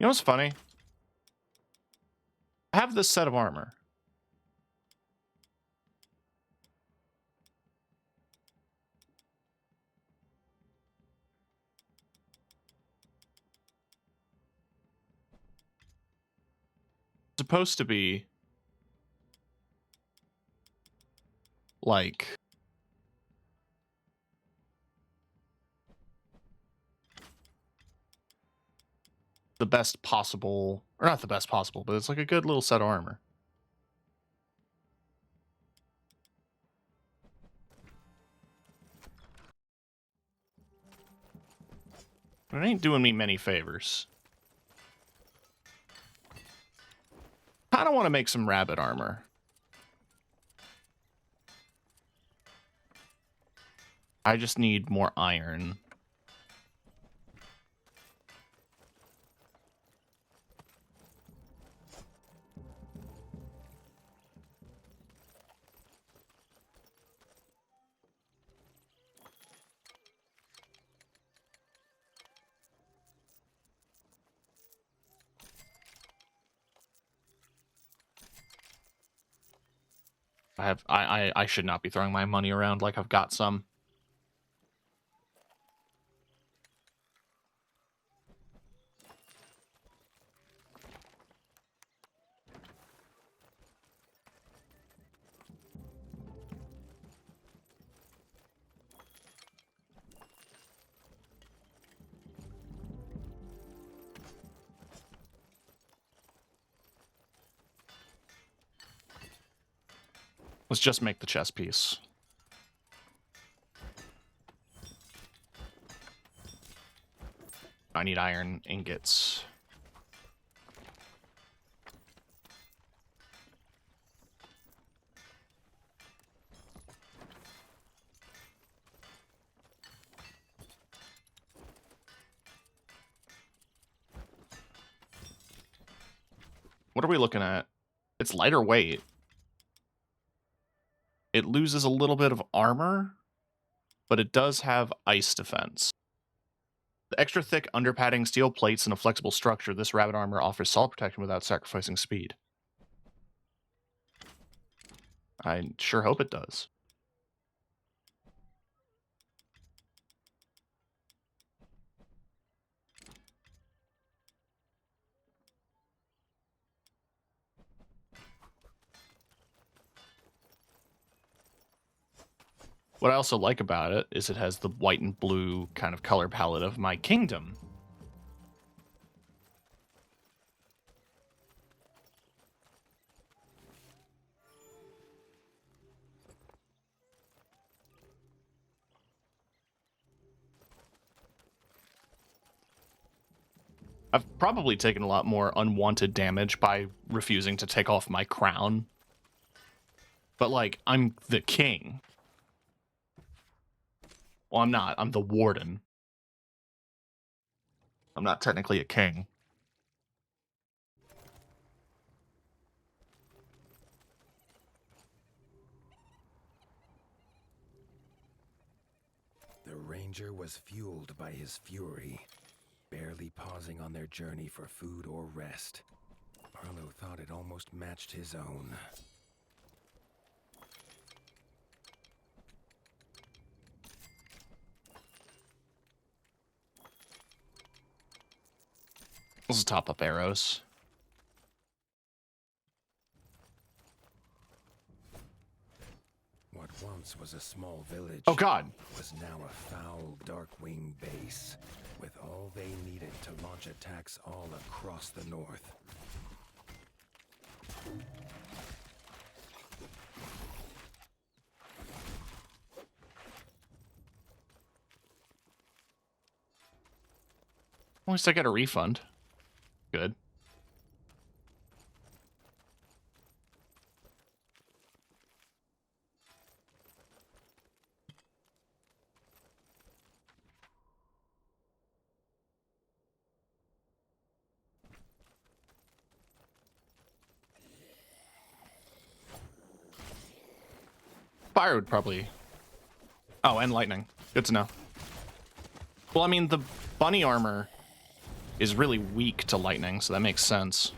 You know what's funny? I have this set of armor. It's supposed to be like the best possible, or not the best possible, but it's like a good little set of armor. But it ain't doing me many favors. I don't want to make some rabbit armor. I just need more iron. I should not be throwing my money around like I've got some. Let's just make the chess piece. I need iron ingots. What are we looking at? It's lighter weight. It loses a little bit of armor, but it does have ice defense. The extra thick underpadding, steel plates, and a flexible structure, this rabbit armor offers solid protection without sacrificing speed. I sure hope it does. What I also like about it is it has the white and blue kind of color palette of my kingdom. I've probably taken a lot more unwanted damage by refusing to take off my crown. But, like, I'm the king. Well, I'm not. I'm the warden. I'm not technically a king.
The ranger was fueled by his fury, barely pausing on their journey for food or rest. Arlo thought it almost matched his own.
Let's top up arrows.
What once was a small village
Oh god!
was now a foul Darkwing base, with all they needed to launch attacks all across the north.
At least I get a refund. Good. Fire would probably... Oh, and lightning. Good to know. Well, I mean, the bunny armor is really weak to lightning, so that makes sense.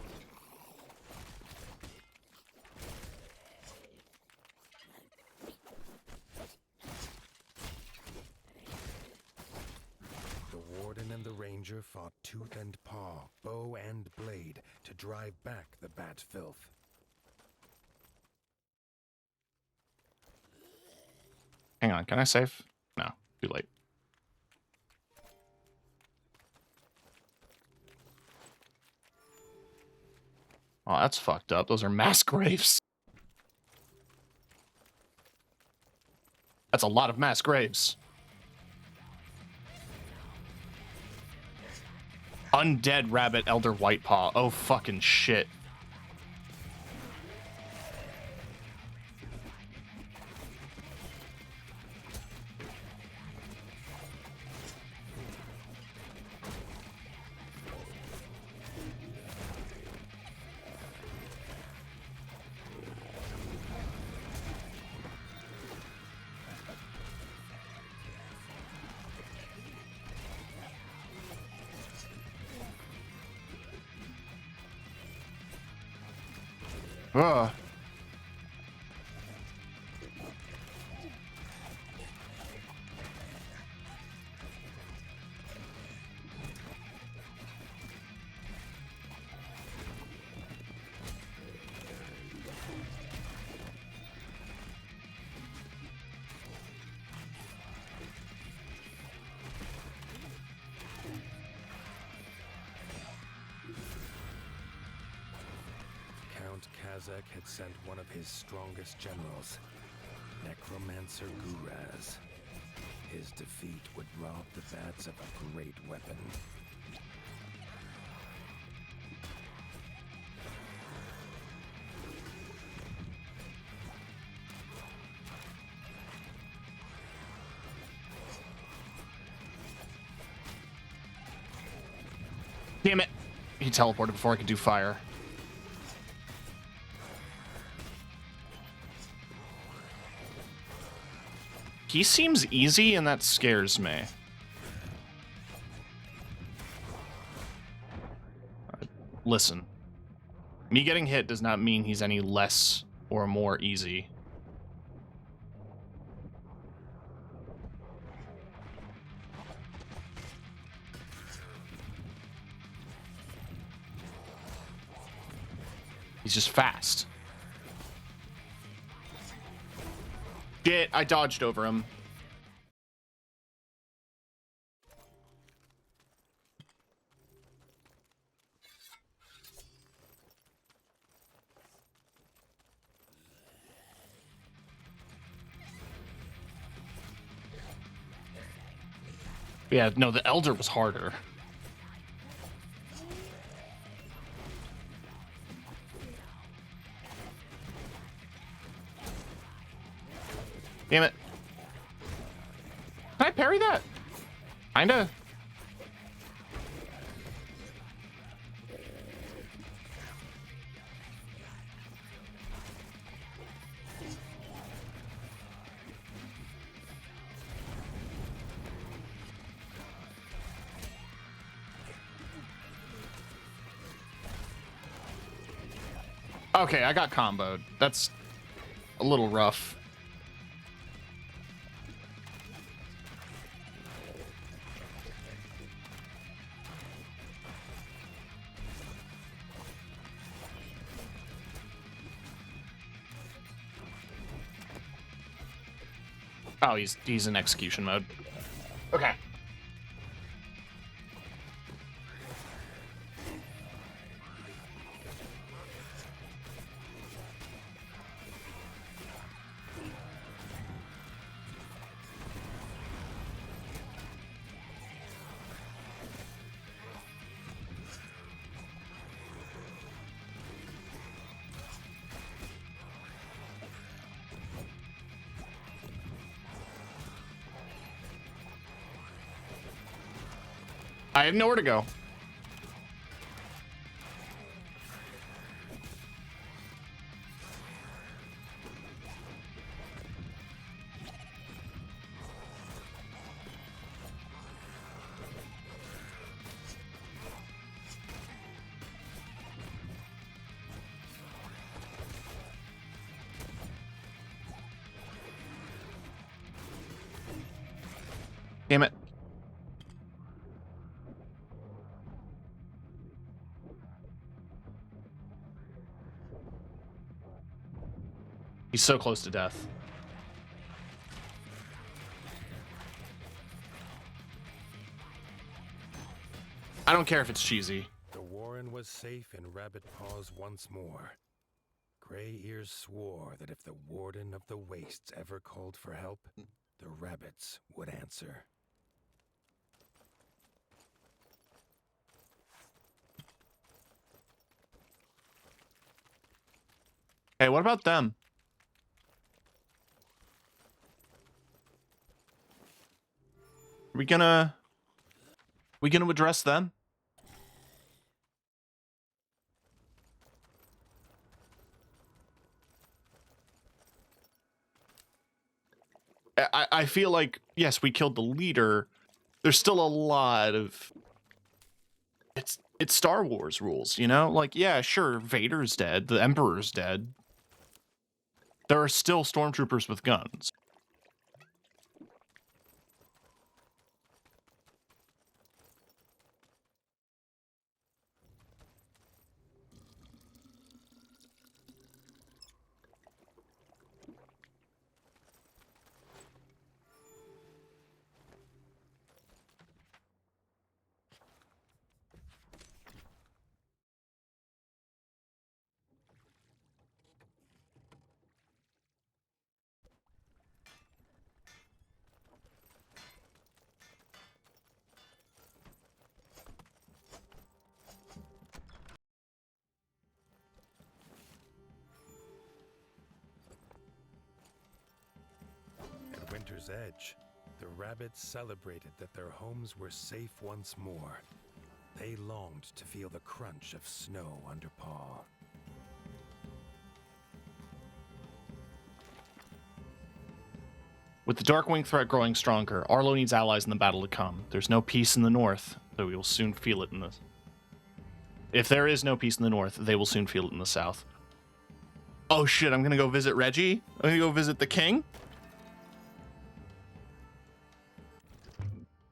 The warden and the ranger fought tooth and paw, bow and blade, to drive back the bat filth.
Hang on, can I save? No, too late. Oh, that's fucked up. Those are mass graves. That's a lot of mass graves. Undead rabbit elder whitepaw. Oh fucking shit. Ugh.
Count Kazak had sent one of his strongest generals, Necromancer Guraz. His defeat would rob the bats of a great weapon.
Damn it. He teleported before I could do fire. He seems easy, and that scares me. Listen. Me getting hit does not mean he's any less or more easy. He's just fast. Shit, I dodged over him. Yeah, no, the Elder was harder. Damn it. Can I parry that? Kinda. Okay, I got comboed. That's a little rough. Oh, he's in execution mode. Okay. I have nowhere to go. Damn it. He's so close to death. I don't care if it's cheesy.
The warren was safe in Rabbit Paws once more. Gray Ears swore that if the Warden of the Wastes ever called for help, the rabbits would answer.
Hey, what about them? We gonna address them? I feel like, yes, we killed the leader. There's still a lot of... It's Star Wars rules, you know? Like, yeah, sure, Vader's dead. The Emperor's dead. There are still stormtroopers with guns.
At Winter's Edge, the rabbits celebrated that their homes were safe once more. They longed to feel the crunch of snow under paw.
With the Darkwing threat growing stronger, Arlo needs allies in the battle to come. There's no peace in the north, though we will soon feel it in the... If there is no peace in the north, they will soon feel it in the south. Oh shit, I'm gonna go visit Reggie? I'm gonna go visit the king?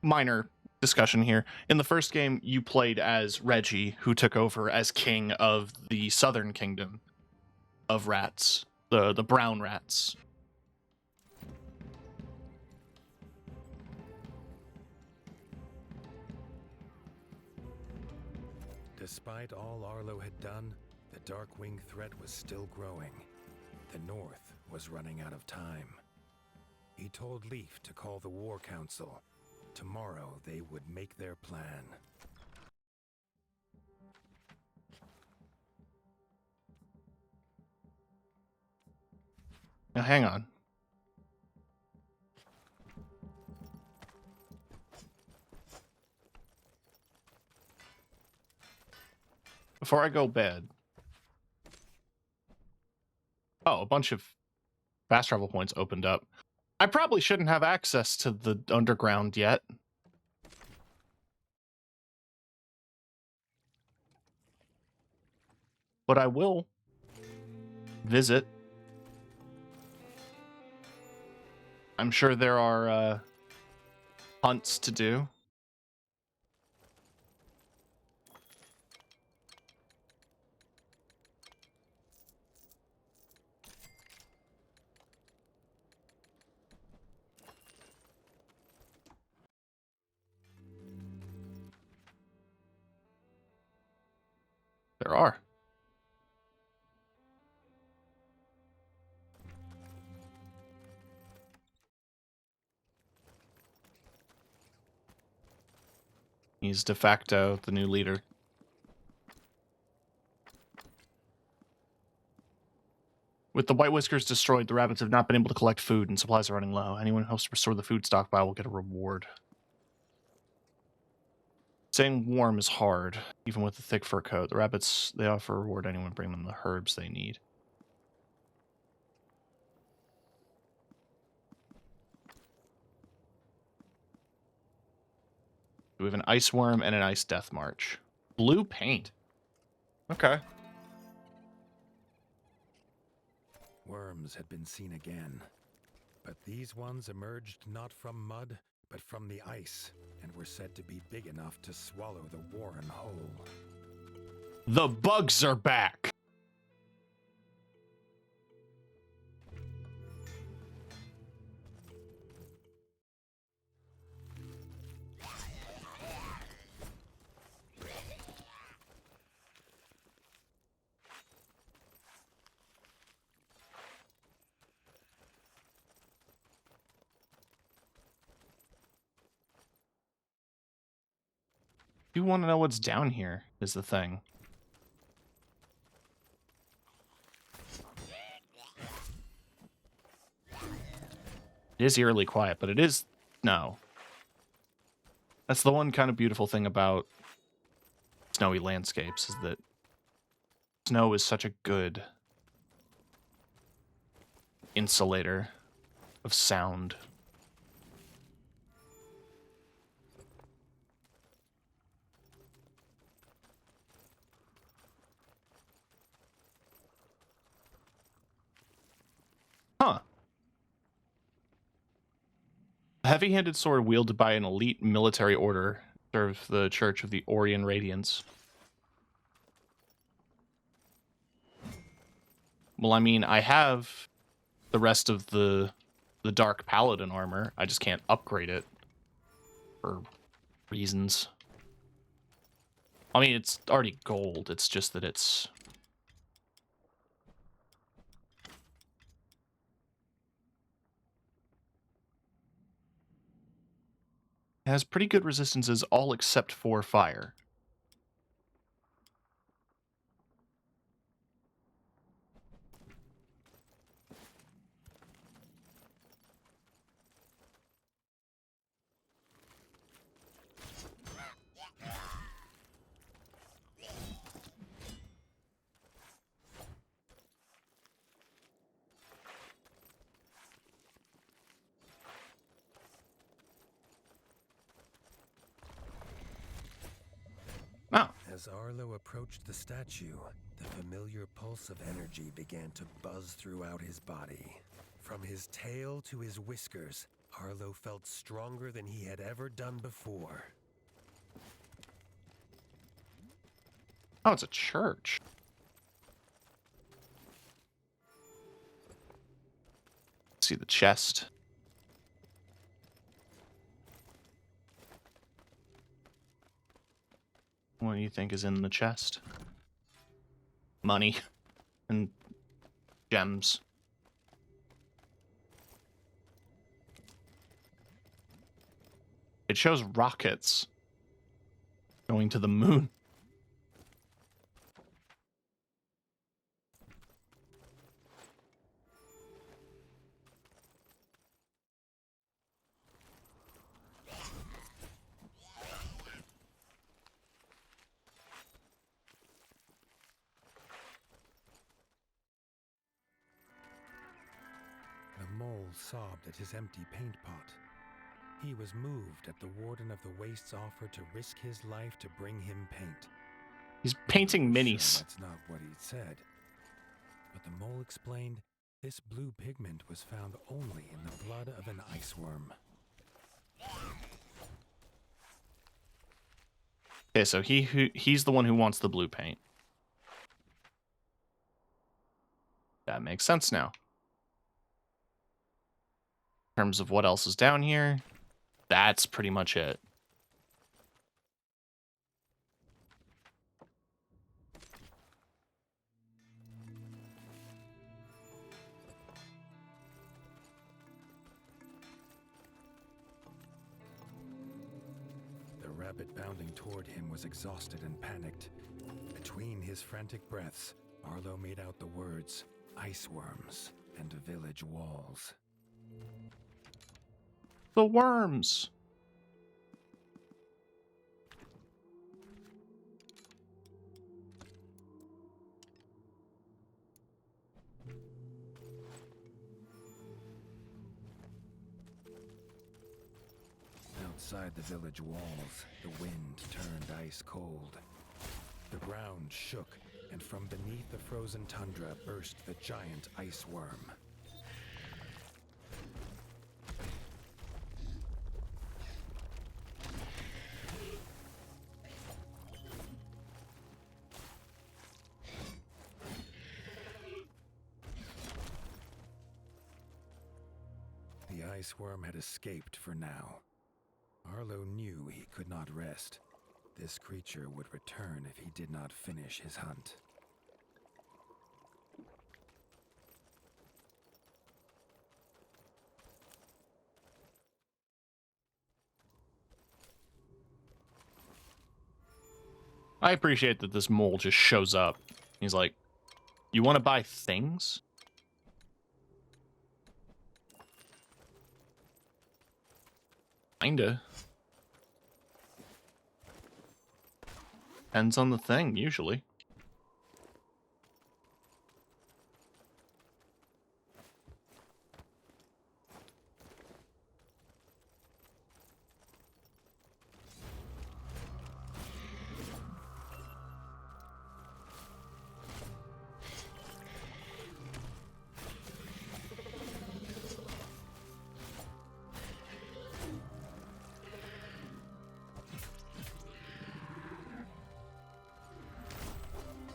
Minor discussion here. In the first game, you played as Reggie, who took over as king of the southern kingdom of rats. The brown rats.
Despite all Arlo had done, the Darkwing threat was still growing. The North was running out of time. He told Leaf to call the War Council. Tomorrow they would make their plan.
Now hang on. Before I go bed. Oh, a bunch of fast travel points opened up. I probably shouldn't have access to the underground yet. But I will. visit. I'm sure there are hunts to do. There are. He's de facto the new leader. With the White Whiskers destroyed, the rabbits have not been able to collect food and supplies are running low. Anyone who helps to restore the food stockpile will get a reward. Staying warm is hard, even with the thick fur coat. The rabbits, they offer a reward to anyone bring them the herbs they need. We have an ice worm and an ice death march. Blue paint. Okay.
Worms had been seen again, but these ones emerged not from mud, but from the ice, and were said to be big enough to swallow the Warren whole.
The bugs are back. You want to know what's down here is the thing. It is eerily quiet, but it is snow. That's the one kind of beautiful thing about snowy landscapes, is that snow is such a good insulator of sound. Huh. A heavy-handed sword wielded by an elite military order serves the Church of the Orion Radiance. Well, I mean, I have the rest of the Dark Paladin armor. I just can't upgrade it for reasons. I mean, it's already gold. It's just that it's... It has pretty good resistances, all except for fire. Oh.
As Arlo approached the statue, the familiar pulse of energy began to buzz throughout his body. From his tail to his whiskers, Arlo felt stronger than he had ever done before.
Oh, it's a church. See the chest. What do you think is in the chest? Money and gems. It shows rockets going to the moon.
The mole sobbed at his empty paint pot. He was moved at the Warden of the Waste's offer to risk his life to bring him paint.
He's painting
Sure,
minis.
that's not what he said. but the mole explained this blue pigment was found only in the blood of an ice worm.
Okay, so he's the one who wants the blue paint. That makes sense now. In terms of what else is down here, that's pretty much it.
The rabbit bounding toward him was exhausted and panicked. Between his frantic breaths, Arlo made out the words, ice worms and village walls.
The worms.
Outside the village walls, the wind turned ice cold. The ground shook, and from beneath the frozen tundra burst the giant ice worm. The ice worm had escaped for now. Arlo knew he could not rest. This creature would return if he did not finish his hunt.
I appreciate that this mole just shows up. He's like, you want to buy things? Kinda. Depends on the thing, usually.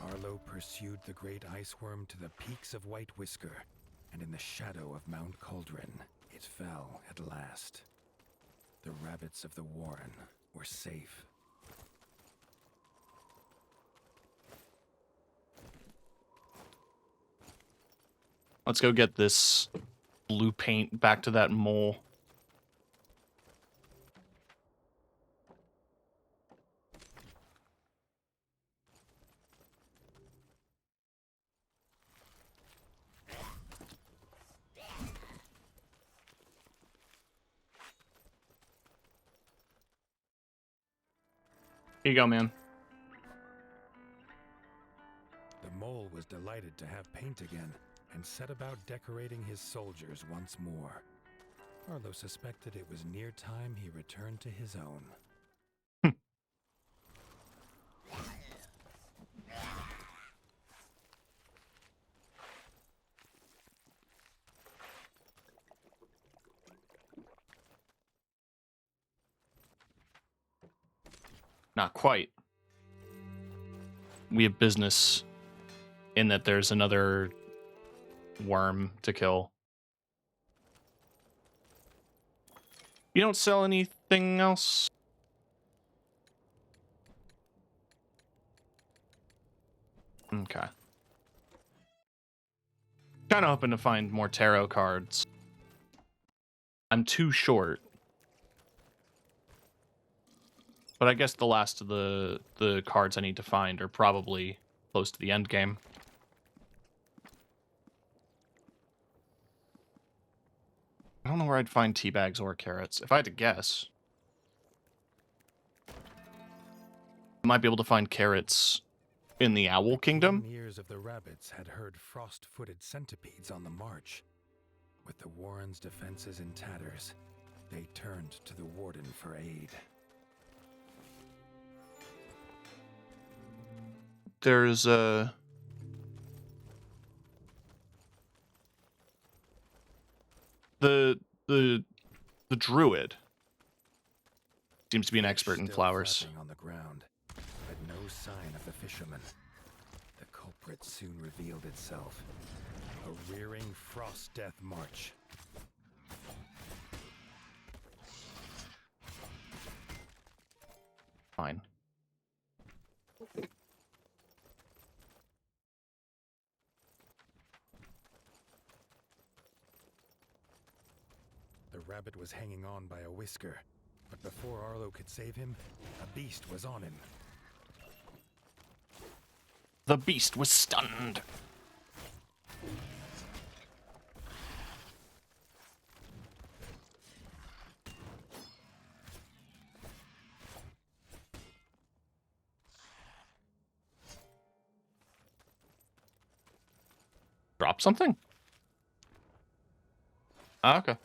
Arlo pursued the great ice worm to the peaks of White Whisker, and in the shadow of Mount Cauldron, it fell at last. The rabbits of the warren were safe.
Let's go get this blue paint back to that mole. Here you go, man.
The mole was delighted to have paint again, and set about decorating his soldiers once more. Arlo suspected it was near time he returned to his own.
Not quite. We have business in that there's another worm to kill. You don't sell anything else? Okay. Kind of hoping to find more tarot cards. I'm too short. But I guess the last of the cards I need to find are probably close to the end game. I don't know where I'd find tea bags or carrots. If I had to guess, I might be able to find carrots in the Owl Kingdom.
The ears of the rabbits had heard frost-footed centipedes on the march. With the warren's defenses in tatters, they turned to the warden for aid.
There's a the druid seems to be an expert in
Still
flowers.
flapping on the ground, but no sign of the fisherman. The culprit soon revealed itself. A rearing frost death march.
Fine.
The rabbit was hanging on by a whisker, but before Arlo could save him, a beast was on him.
The beast was stunned. Drop something? Ah, okay.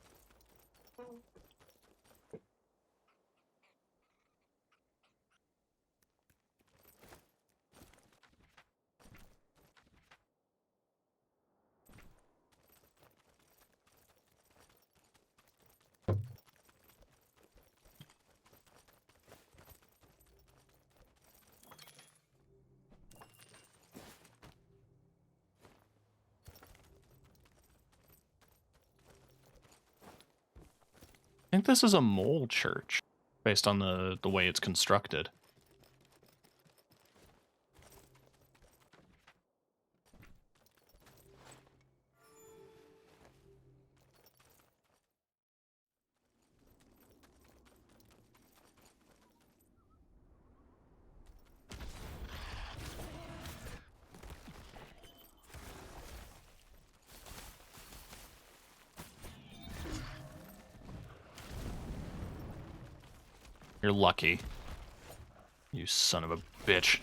I think this is a mole church, based on the way it's constructed. You're lucky. You son of a bitch.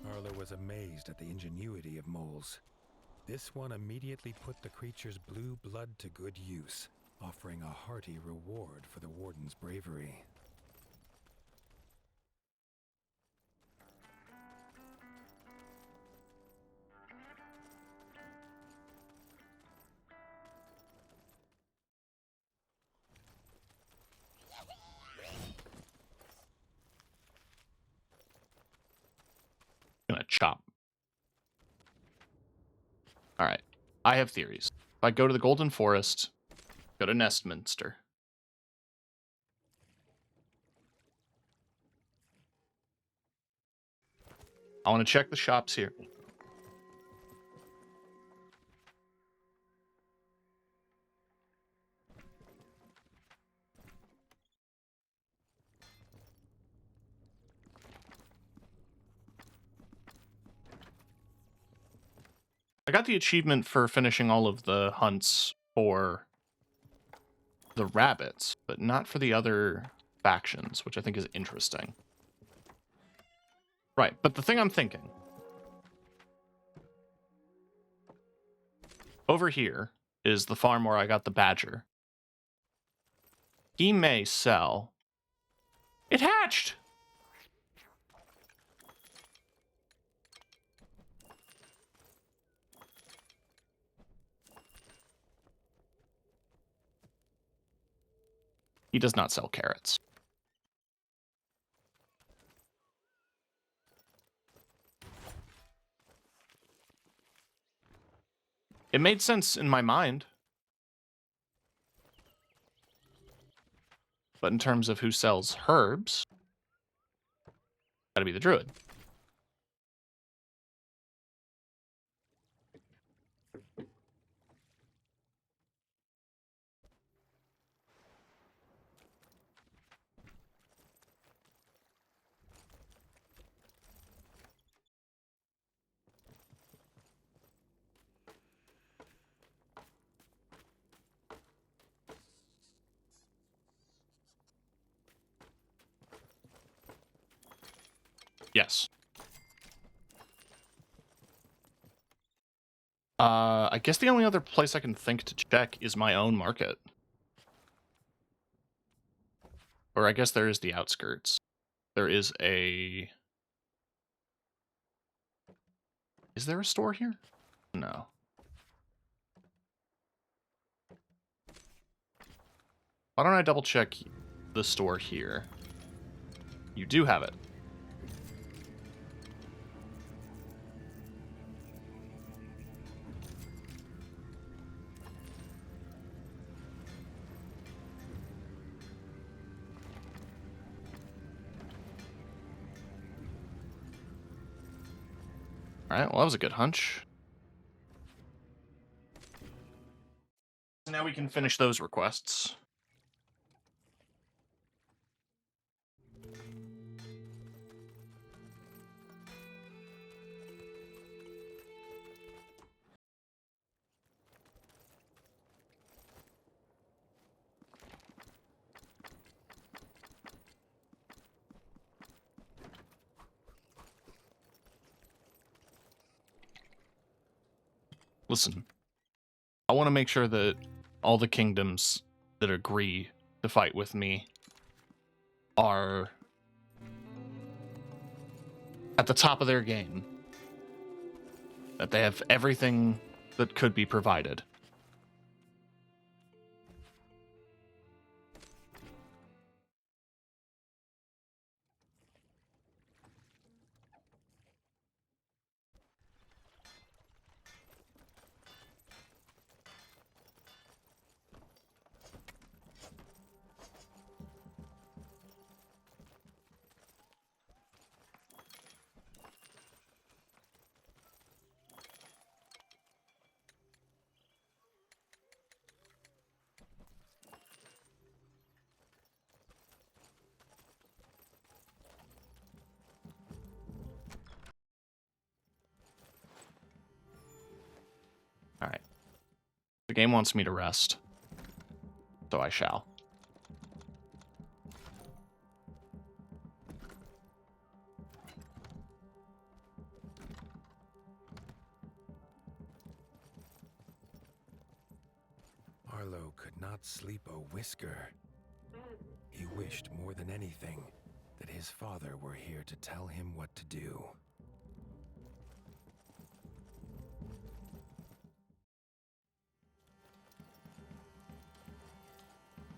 Arlo was amazed at the ingenuity of moles. This one immediately put the creature's blue blood to good use, offering a hearty reward for the warden's bravery.
Gonna chop. Alright. I have theories. If I go to the Golden Forest, go to Nestminster. I want to check the shops here. I got the achievement for finishing all of the hunts for the rabbits, but not for the other factions, which I think is interesting. Right, but the thing I'm thinking... Over here is the farm where I got the badger. He may sell... It hatched! He does not sell carrots. It made sense in my mind. But in terms of who sells herbs, gotta be the druid. Yes. I guess the only other place I can think to check is my own market. Or I guess there is the outskirts. There is a... Is there a store here? No. Why don't I double check the store here? You do have it. Alright, well that was a good hunch. So now we can finish those requests. Listen, I want to make sure that all the kingdoms that agree to fight with me are at the top of their game. That they have everything that could be provided. Alright. The game wants me to rest. So I shall.
Arlo could not sleep a whisker. He wished more than anything that his father were here to tell him what to do.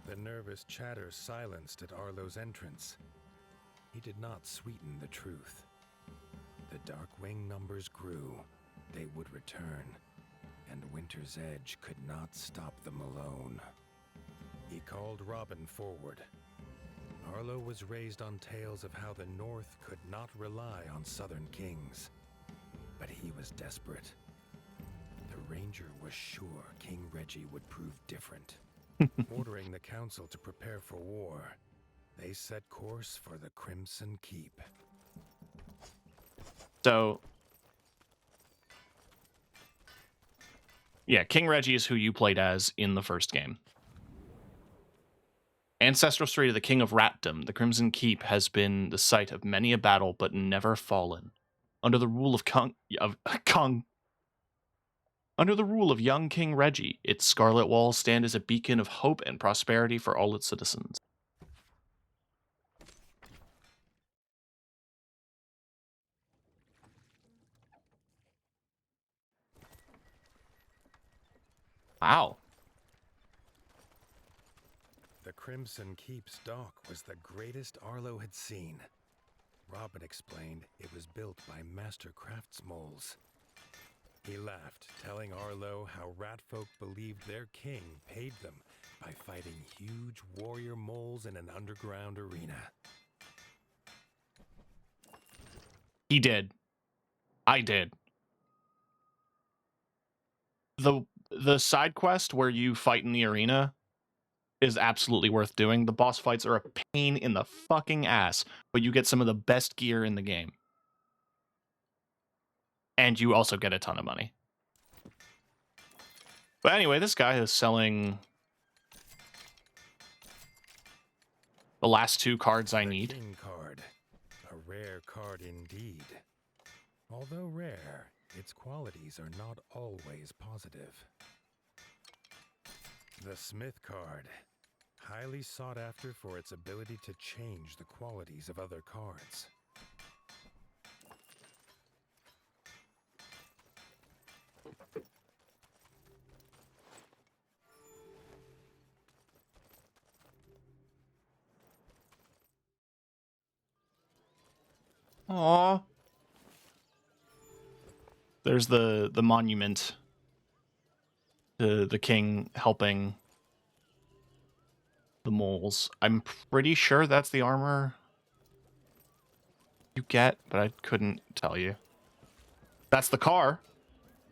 The nervous chatter silenced at Arlo's entrance. He did not sweeten the truth. The Darkwing numbers grew. They would return, and Winter's Edge could not stop them alone. He called Robin forward. Arlo was raised on tales of how the North could not rely on Southern kings. But he was desperate. The Ranger was sure King Reggie would prove different. Ordering the council to prepare for war, they set course for the Crimson Keep.
So... yeah, King Reggie is who you played as in the first game. Ancestral story to the King of Ratdom, the Crimson Keep has been the site of many a battle, but never fallen. Under the rule of Under the rule of young King Reggie, its scarlet walls stand as a beacon of hope and prosperity for all its citizens. Wow.
The Crimson Keep's dock was the greatest Arlo had seen. Robin explained it was built by master craftsmoles. He laughed, telling Arlo how ratfolk believed their king paid them by fighting huge warrior moles in an underground arena.
He did. I did. The side quest where you fight in the arena is absolutely worth doing. The boss fights are a pain in the fucking ass, but you get some of the best gear in the game. And you also get a ton of money. But anyway, this guy is selling the last two cards I need.
King card. A rare card indeed. Although rare, its qualities are not always positive. The Smith card. highly sought after for its ability to change the qualities of other cards.
Aww. There's the monument to the king helping the moles. I'm pretty sure that's the armor you get, but I couldn't tell you. That's the car.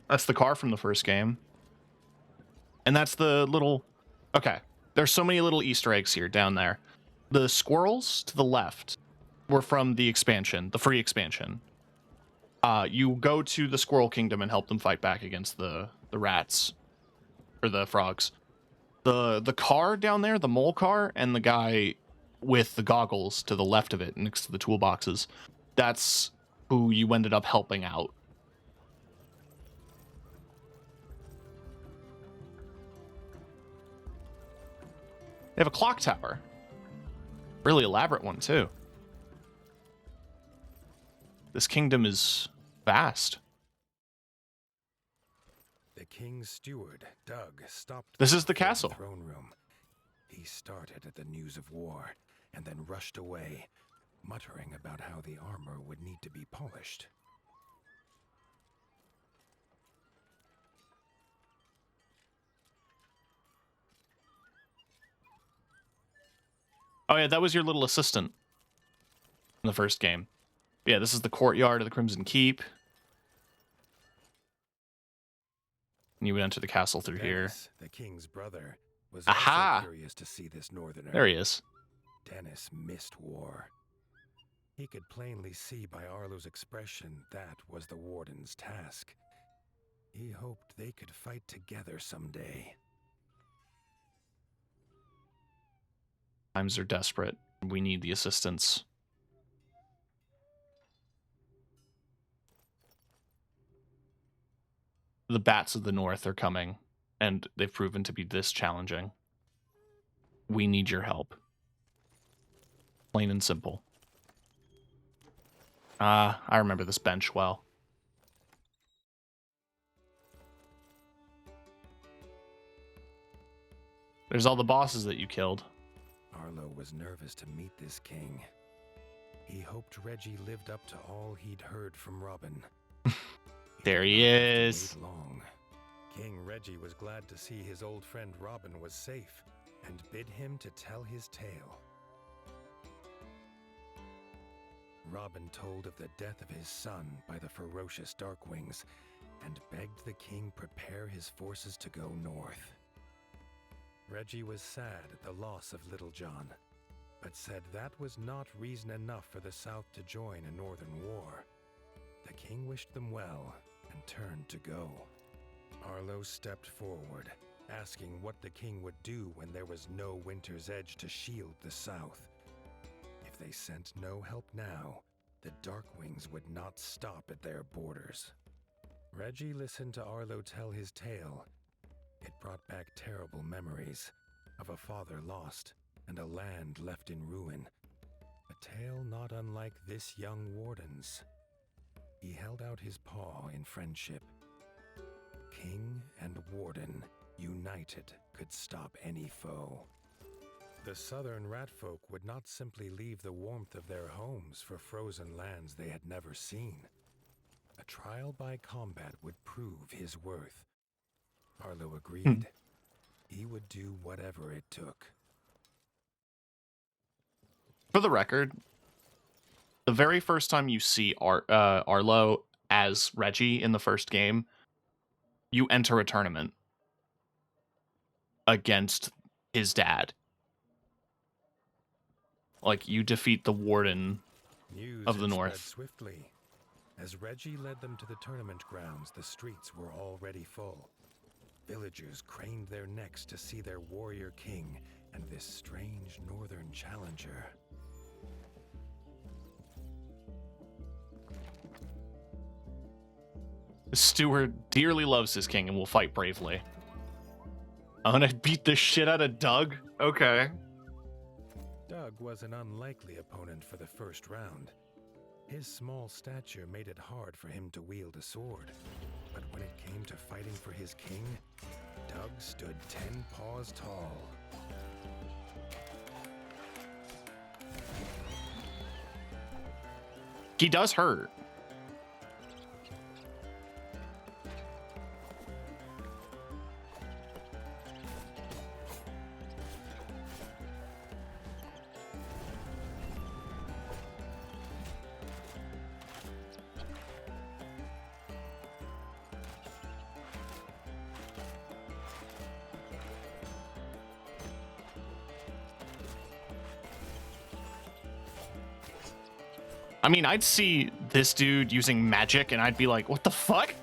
That's the car from the first game. And that's the little... Okay, there's so many little Easter eggs here down there. The squirrels to the left were from the expansion, the free expansion. You go to the Squirrel Kingdom and help them fight back against the rats. Or the frogs. The car down there, the mole car, and the guy with the goggles to the left of it next to the toolboxes, that's who you ended up helping out. They have a clock tower. Really elaborate one, too. This kingdom is vast.
The king's steward, Doug, stopped.
This is the castle.
Throne room. He started at the news of war and then rushed away, muttering about how the armor would need to be polished.
Oh yeah, that was your little assistant in the first game. Yeah, this is the courtyard of the Crimson Keep. And you would enter the castle through
Dennis,
here.
the king's brother, was
Aha!
also curious to see this northerner.
There he is.
Dennis missed war. He could plainly see by Arlo's expression that was the warden's task. He hoped they could fight together someday.
Times are desperate. We need the assistance. The bats of the north are coming, and they've proven to be this challenging. We need your help. Plain and simple. I remember this bench well. There's all the bosses that you killed.
Arlo was nervous to meet this king. He hoped Reggie lived up to all he'd heard from Robin.
There he is.
Long. King Reggie was glad to see his old friend Robin was safe and bid him to tell his tale. Robin told of the death of his son by the ferocious Darkwings and begged the king prepare his forces to go north. Reggie was sad at the loss of Little John, but said that was not reason enough for the South to join a northern war. The king wished them well and turned to go. Arlo stepped forward, asking what the king would do when there was no Winter's Edge to shield the South. If they sent no help now, the Darkwings would not stop at their borders. Reggie listened to Arlo tell his tale. It brought back terrible memories of a father lost and a land left in ruin. A tale not unlike this young warden's. He held out his paw in friendship. King and warden, united, could stop any foe. The southern ratfolk would not simply leave the warmth of their homes for frozen lands they had never seen. A trial by combat would prove his worth. Arlo agreed. He would do whatever it took.
For the record, the very first time you see Arlo as Reggie in the first game, you enter a tournament against his dad. Like, you defeat the warden
News
of the
had
North.
spread swiftly. As Reggie led them to the tournament grounds, the streets were already full. Villagers craned their necks to see their warrior king and this strange northern challenger.
The steward dearly loves his king and will fight bravely. I'm gonna beat the shit out of Doug? Okay.
Doug was an unlikely opponent for the first round. His small stature made it hard for him to wield a sword. But when it came to fighting for his king, Doug stood 10 paws tall.
He does hurt. I mean, I'd see this dude using magic and I'd be like, what the fuck?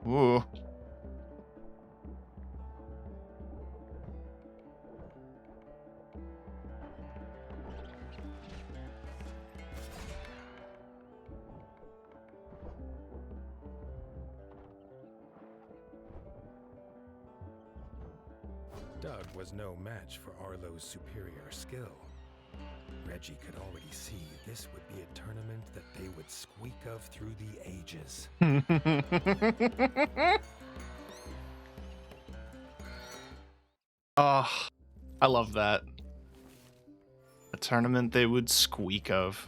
Ooh.
Doug was no match for Arlo's superior skill. Reggie could already see this would be a tournament that they would squeak of through the ages.
Oh, I love that. A tournament they would squeak of.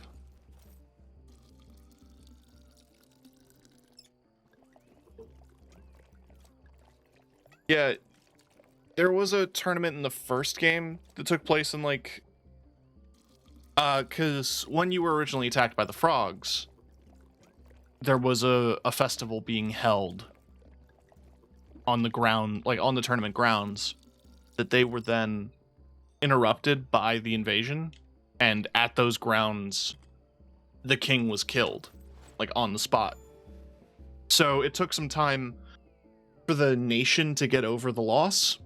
Yeah, there was a tournament in the first game that took place in like because when you were originally attacked by the frogs, there was a festival being held on the ground, like on the tournament grounds, that they were then interrupted by the invasion, and at those grounds the king was killed, like on the spot. So it took some time for the nation to get over the loss,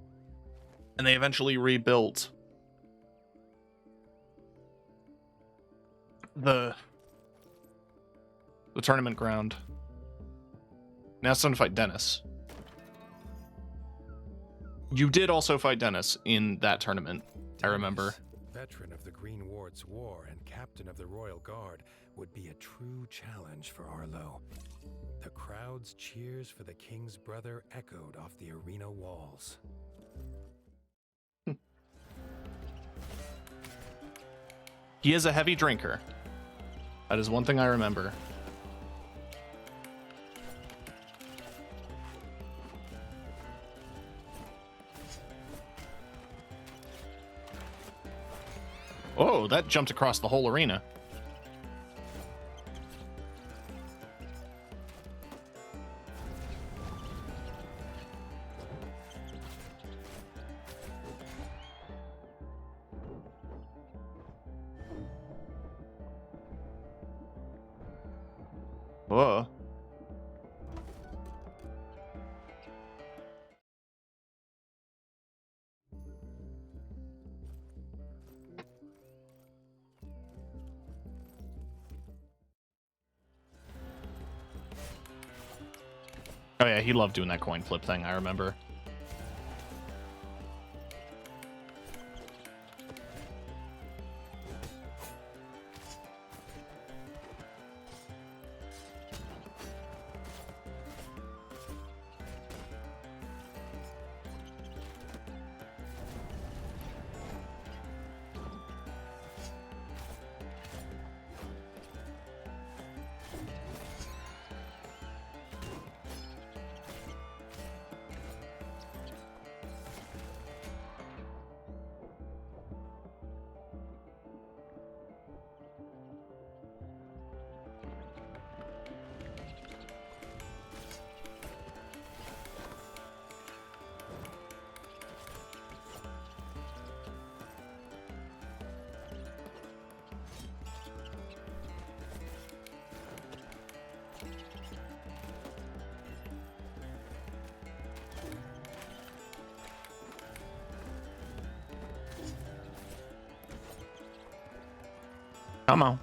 and they eventually rebuilt the tournament ground. Now it's time to fight Dennis. You did also fight Dennis in that tournament, I remember.
Dennis, veteran of the Green Ward's War and captain of the Royal Guard, would be a true challenge for Arlo. The crowd's cheers for the king's brother echoed off the arena walls.
He is a heavy drinker. That is one thing I remember. Oh, that jumped across the whole arena. Whoa. Oh yeah, he loved doing that coin flip thing, I remember. Come on.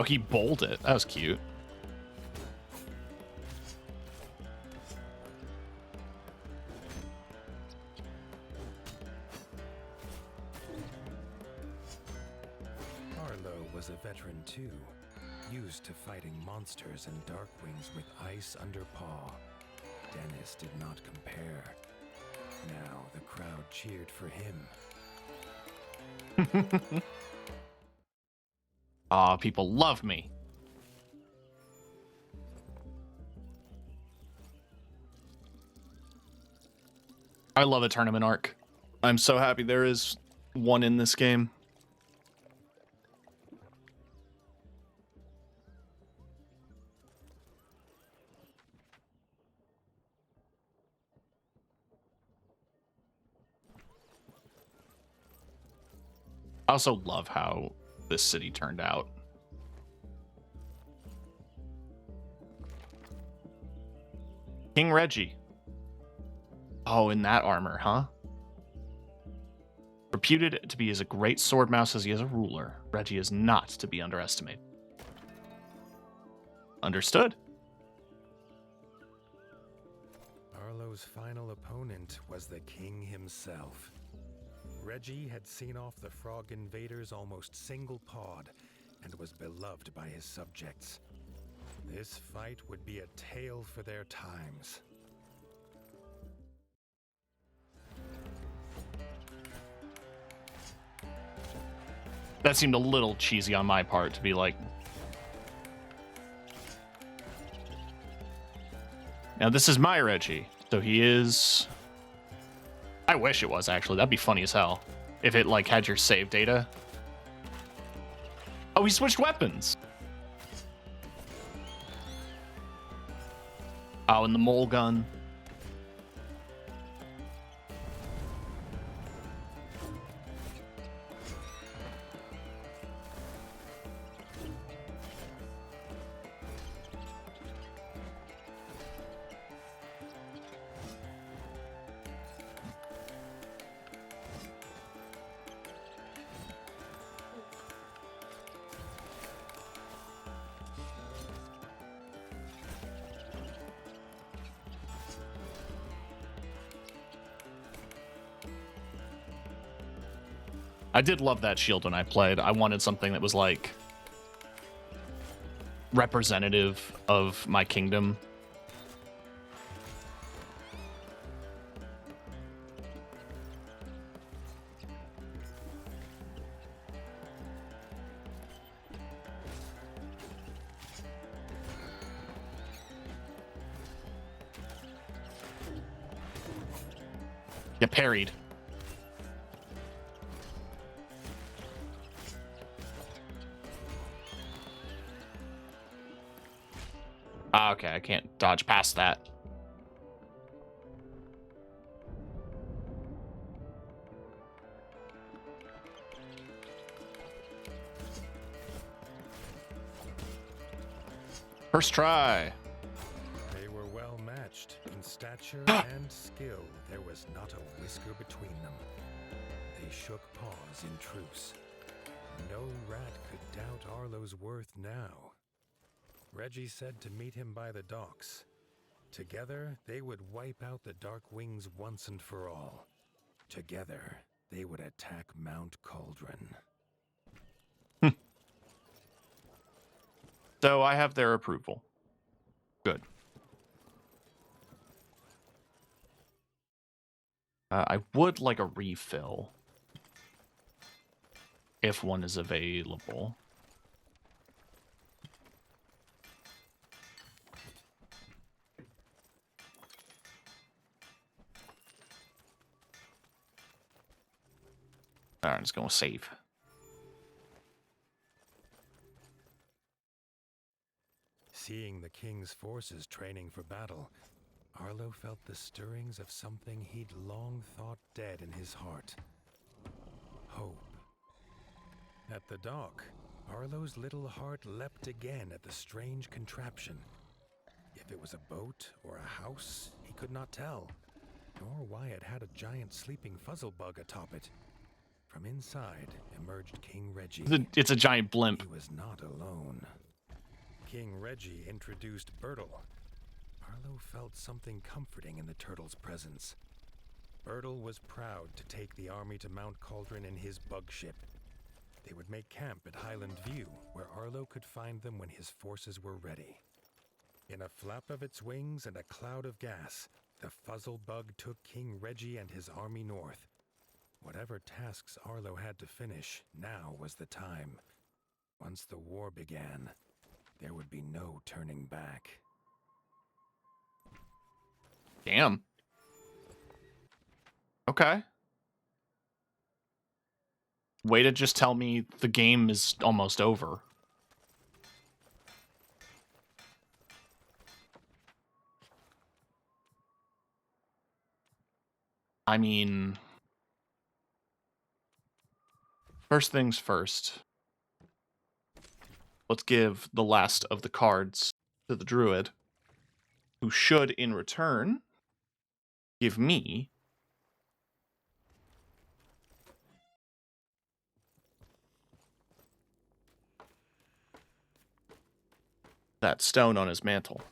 Oh, he bowled it. That was cute.
Arlo was a veteran too, used to fighting monsters and Darkwings with ice under paw. Dennis did not compare. Now the crowd cheered for him.
Aw, people love me. I love a tournament arc. I'm so happy there is one in this game. I also love how this city turned out. King Reggie. Oh, in that armor, huh? Reputed to be as a great sword mouse as he is a ruler, Reggie is not to be underestimated. Understood.
Arlo's final opponent was the king himself. Reggie had seen off the frog invaders almost single-pawed and was beloved by his subjects. This fight would be a tale for their times.
That seemed a little cheesy on my part to be like... Now, this is my Reggie, so he is... I wish it was, actually. That'd be funny as hell. If it, like, had your save data. Oh, he switched weapons! Oh, and the mole gun. I did love that shield when I played. I wanted something that was like representative of my kingdom. Get parried. Ah, okay, I can't dodge past that. First try.
They were well matched in stature and skill. There was not a whisker between them. They shook paws in truce. No rat could doubt Arlo's worth now. Reggie said to meet him by the docks. Together, they would wipe out the Darkwings once and for all. Together, they would attack Mount Cauldron.
So I have their approval. Good. I would like a refill. If one is available. Alright, I'm just gonna save.
Seeing the king's forces training for battle, Arlo felt the stirrings of something he'd long thought dead in his heart. Hope. At the dock, Arlo's little heart leapt again at the strange contraption. If it was a boat or a house, he could not tell, nor why it had a giant sleeping fuzzlebug atop it. From inside emerged King Reggie.
It's a giant blimp.
He was not alone. King Reggie introduced Bertle. Arlo felt something comforting in the turtle's presence. Bertle was proud to take the army to Mount Cauldron in his bug ship. They would make camp at Highland View, where Arlo could find them when his forces were ready. In a flap of its wings and a cloud of gas, the Fuzzle Bug took King Reggie and his army north. Whatever tasks Arlo had to finish, now was the time. Once the war began, there would be no turning back.
Damn. Okay. Way to just tell me the game is almost over. I mean, first things first. Let's give the last of the cards to the druid, who should, in return, give me that stone on his mantle.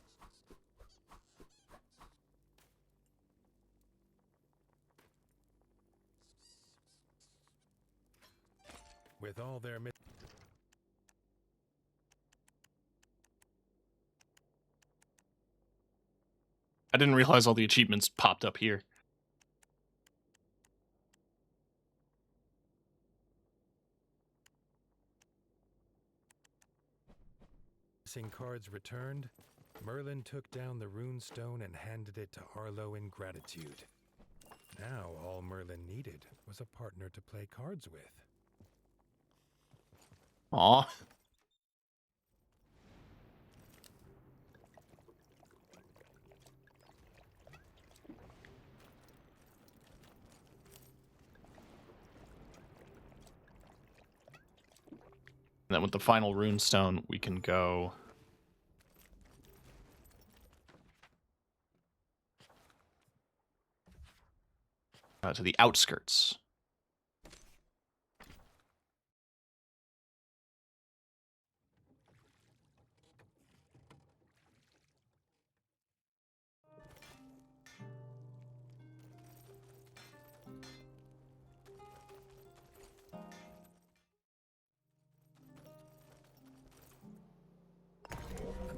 With all their
I didn't realize all the achievements popped up here.
missing cards returned, Merlin took down the rune stone and handed it to Arlo in gratitude. Now all Merlin needed was a partner to play cards with.
Aw. And then with the final rune stone, we can go to the outskirts.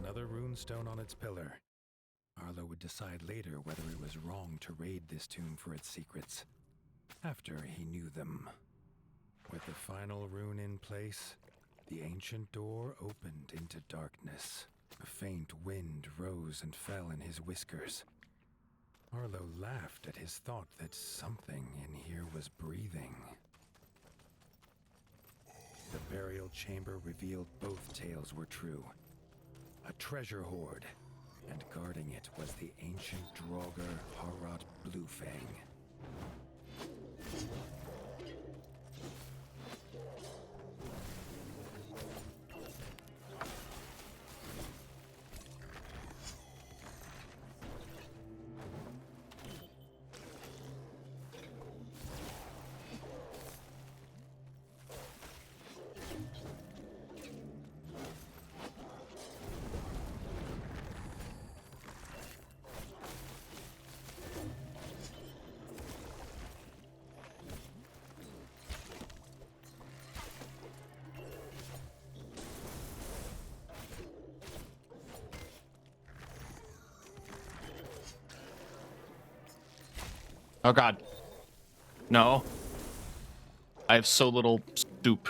Another rune stone on its pillar. Arlo would decide later whether it was wrong to raid this tomb for its secrets, after he knew them. With the final rune in place, the ancient door opened into darkness. A faint wind rose and fell in his whiskers. Arlo laughed at his thought that something in here was breathing. The burial chamber revealed both tales were true. A treasure hoard, and guarding it was the ancient Draugr Harrod Bluefang.
Oh god. No. I have so little stoop.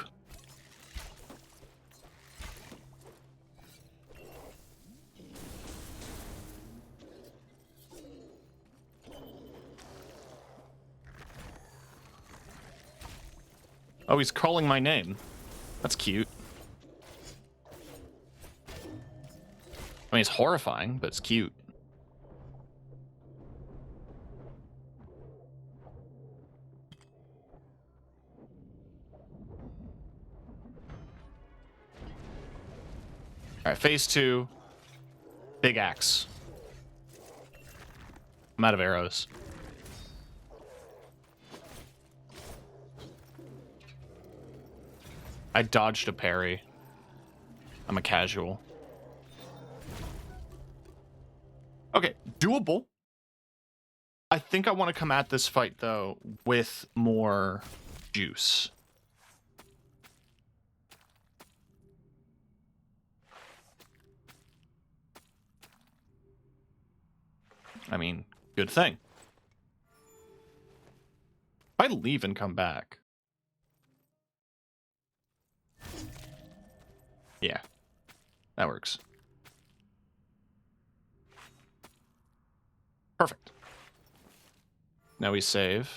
Oh, he's calling my name. That's cute. I mean, it's horrifying, but it's cute. All right, phase 2. Big axe. I'm out of arrows. I dodged a parry. I'm a casual. Okay, doable. I think I want to come at this fight, though, with more juice. I mean, good thing. If I leave and come back. Yeah, that works. Perfect. Now we save.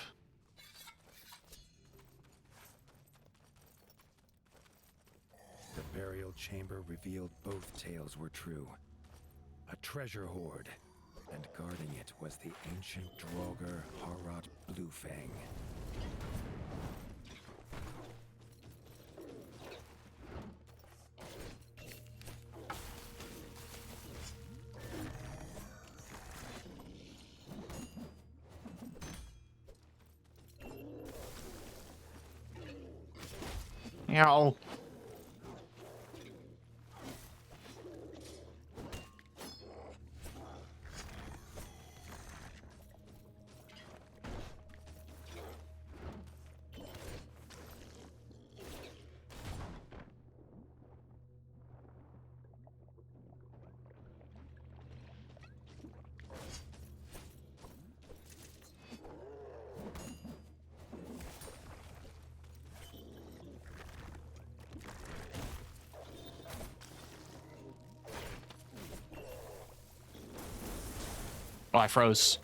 The burial chamber revealed both tales were true. A treasure hoard, and guarding it was the ancient Draugr Harrot Bluefang.
Meow. Oh, I froze.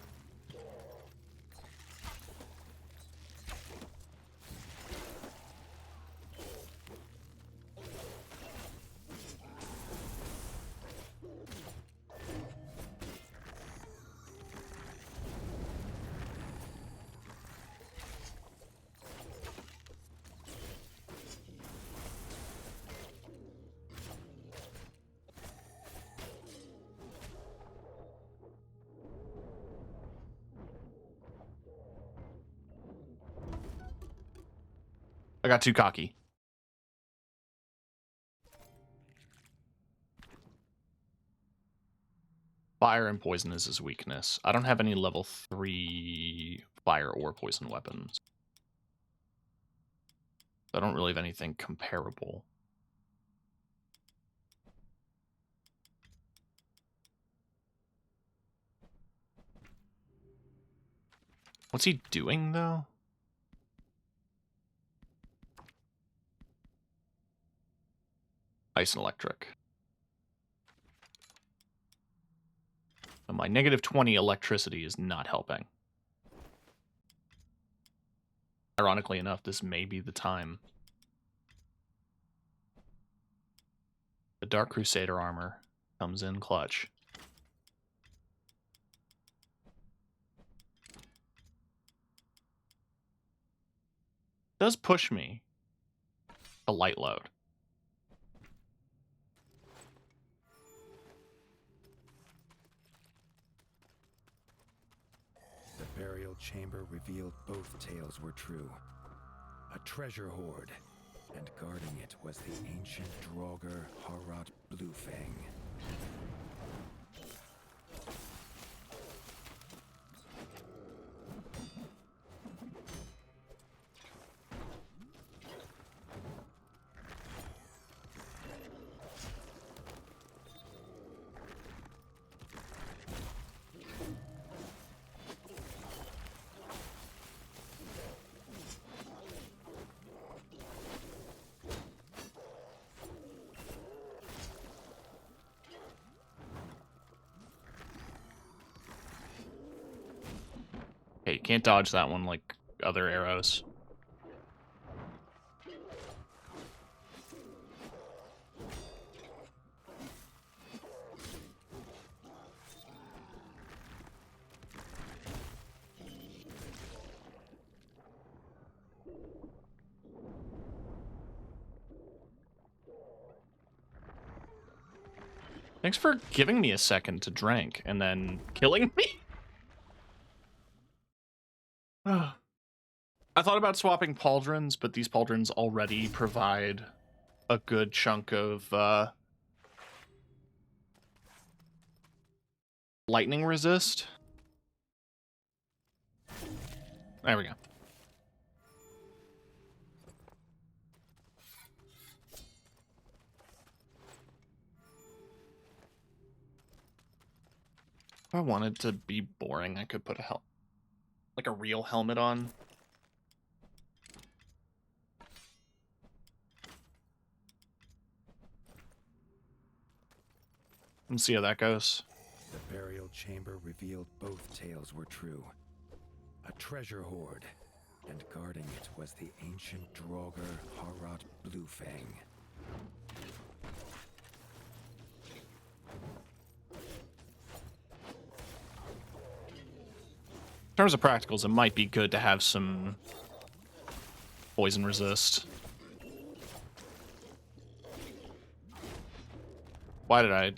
I got too cocky. Fire and poison is his weakness. I don't have any level 3 fire or poison weapons. I don't really have anything comparable. What's he doing, though? Ice and electric. And my negative 20 electricity is not helping. Ironically enough, this may be the time. The Dark Crusader armor comes in clutch. Does push me a light load.
The burial chamber revealed both tales were true. A treasure hoard, and guarding it was the ancient Draugr Harrot Bluefang.
Okay, you can't dodge that one like other arrows. Thanks for giving me a second to drink and then killing me. I thought about swapping pauldrons, but these pauldrons already provide a good chunk of lightning resist. There we go. If I wanted to be boring, I could put a real helmet on. And see how that goes.
The burial chamber revealed both tales were true. A treasure hoard, and guarding it was the ancient Draugr Harrod Bluefang.
In terms of practicals, it might be good to have some poison resist. Why did I...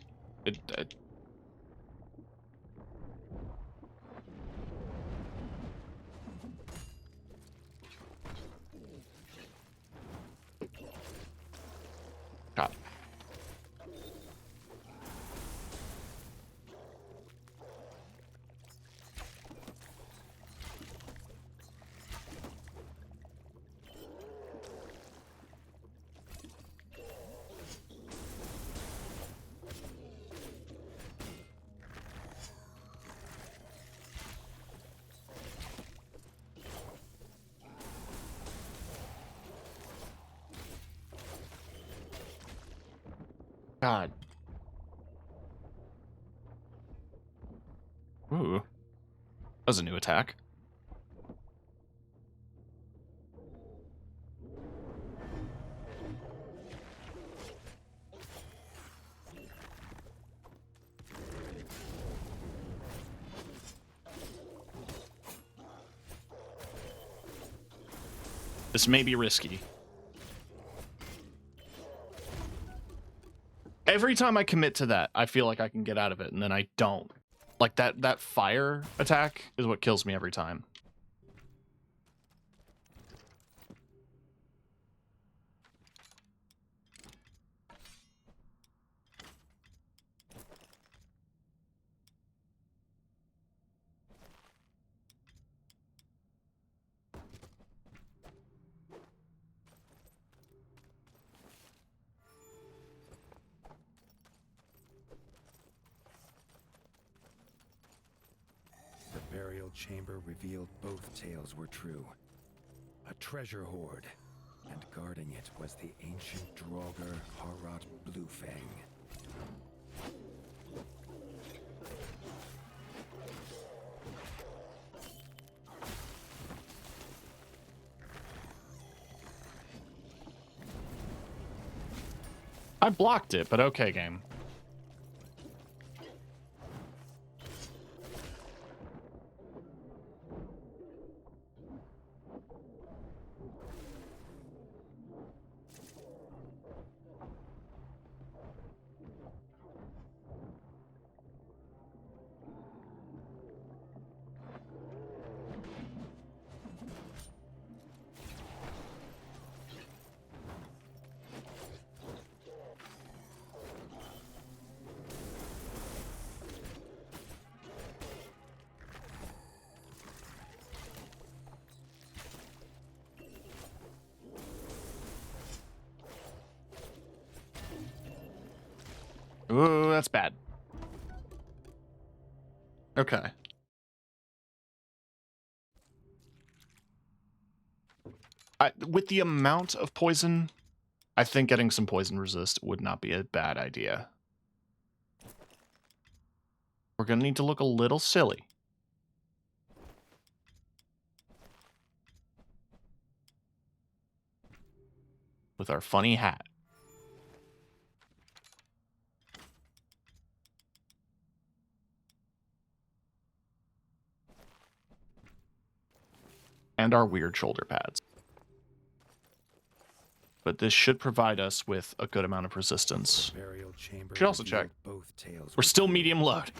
God. God. Ooh. That was a new attack. This may be risky. Every time I commit to that, I feel like I can get out of it, and then I don't. Like, that fire attack is what kills me every time.
The burial chamber revealed both tales were true. A treasure hoard, and guarding it was the ancient Draugr Harrod Bluefang.
I blocked it, but okay, game. Ooh, that's bad. Okay. With the amount of poison, I think getting some poison resist would not be a bad idea. We're gonna need to look a little silly. With our funny hat. And our weird shoulder pads. But this should provide us with a good amount of resistance. Should also check. We're still medium load.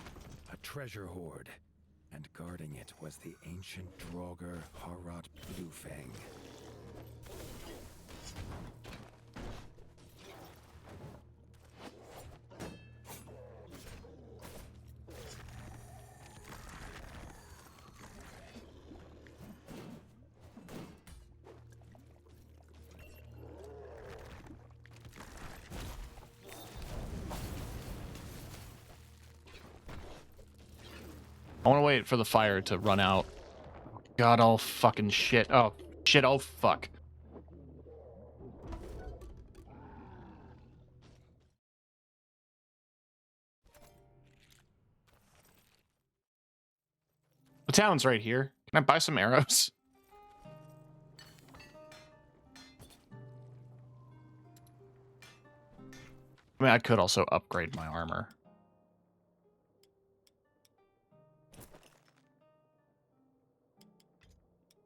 A treasure hoard, and guarding it was the ancient Draugr Harrod Bluefang.
I want to wait for the fire to run out. God, all fucking shit. Oh, shit, oh, fuck. The town's right here. Can I buy some arrows? I mean, I could also upgrade my armor.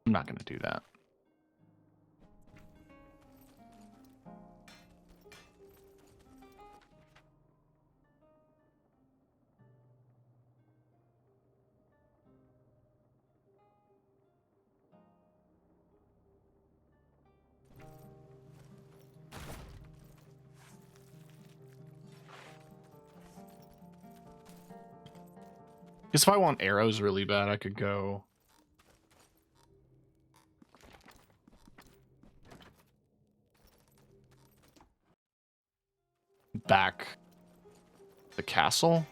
I'm not going to do that. Guess if I want arrows really bad, I could go back the castle.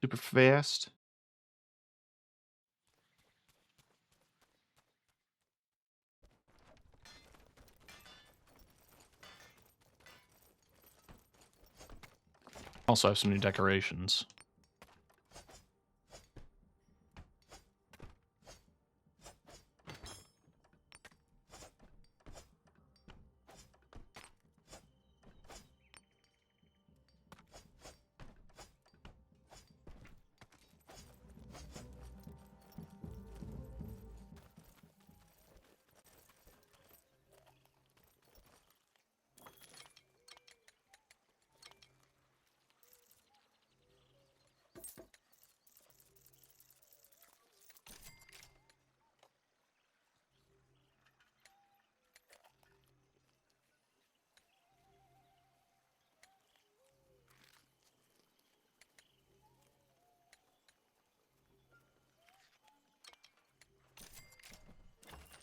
Super fast. Also have some new decorations.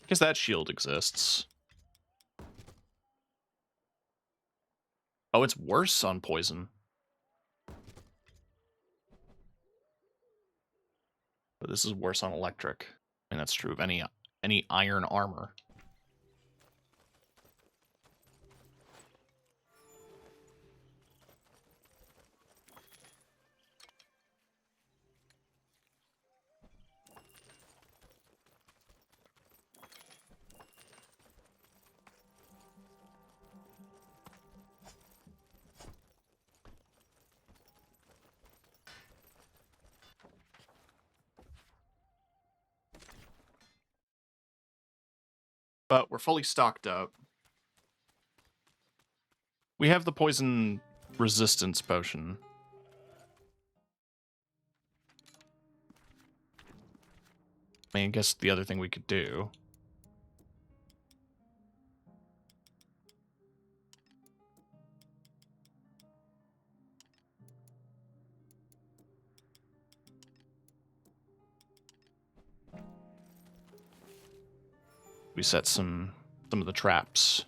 Guess that shield exists. Oh, it's worse on poison. But this is worse on electric. And that's true of any iron armor. But we're fully stocked up. We have the poison resistance potion. I mean, I guess the other thing we could do. We set some of the traps.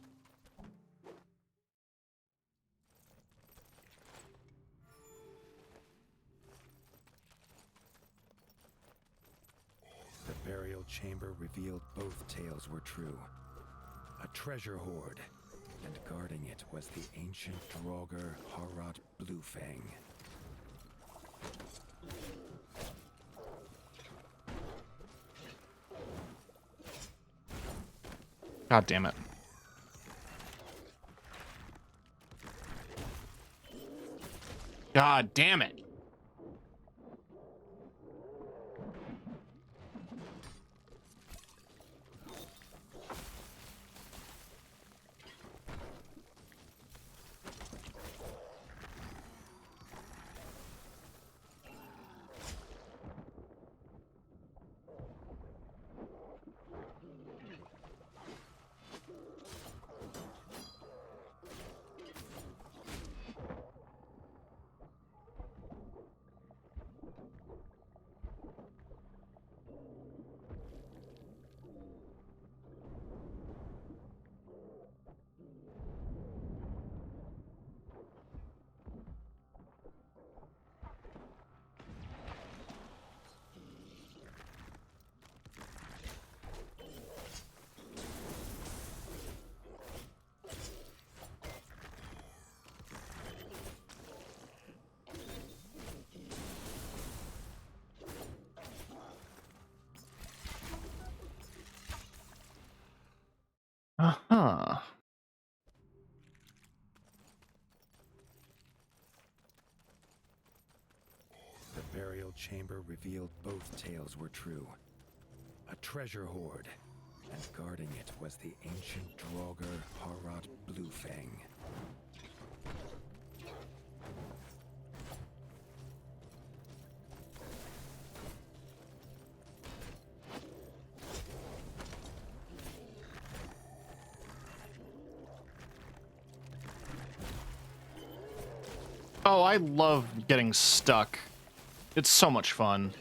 The burial chamber revealed both tales were true. A treasure hoard, and guarding it was the ancient Draugr Harrod Bluefang.
God damn it. God damn it.
The burial chamber revealed both tales were true. A treasure hoard, and guarding it was the ancient Draugr Harrod Bluefang.
Oh, I love getting stuck. It's so much fun.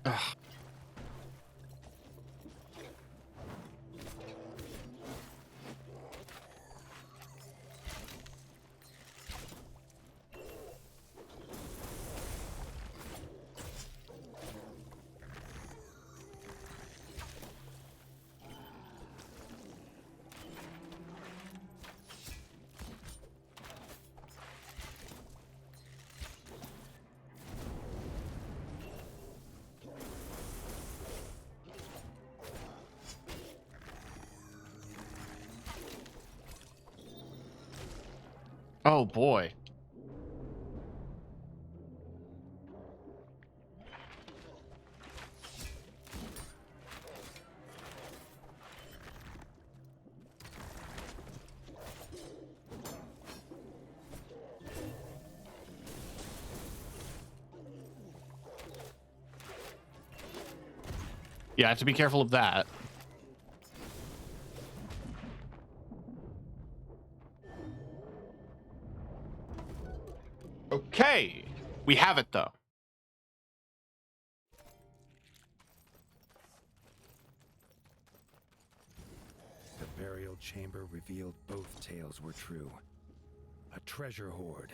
Ugh. Oh boy. Yeah, I have to be careful of that. Okay, we have it though.
The burial chamber revealed both tales were true. A treasure hoard,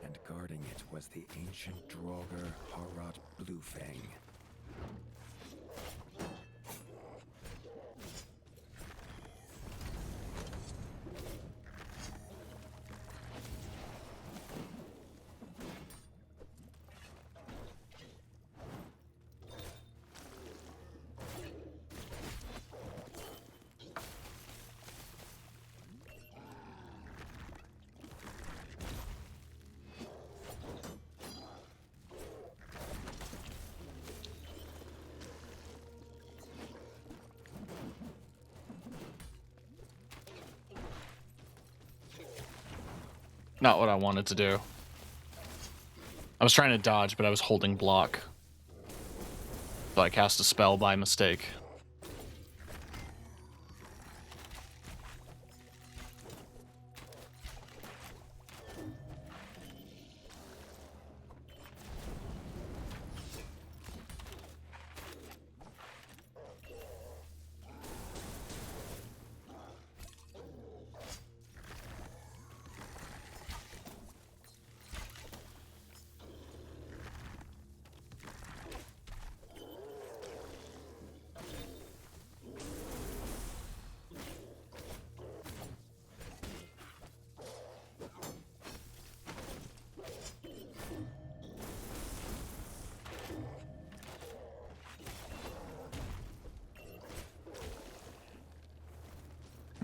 and guarding it was the ancient Draugr Harrod Bluefang.
Not what I wanted to do. I was trying to dodge, but I was holding block. So I cast a spell by mistake.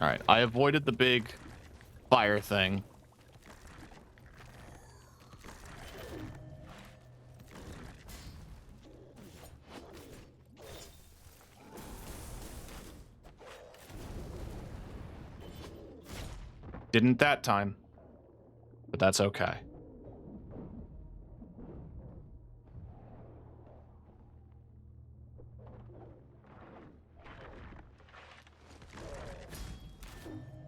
Alright, I avoided the big fire thing. Didn't that time, but that's okay.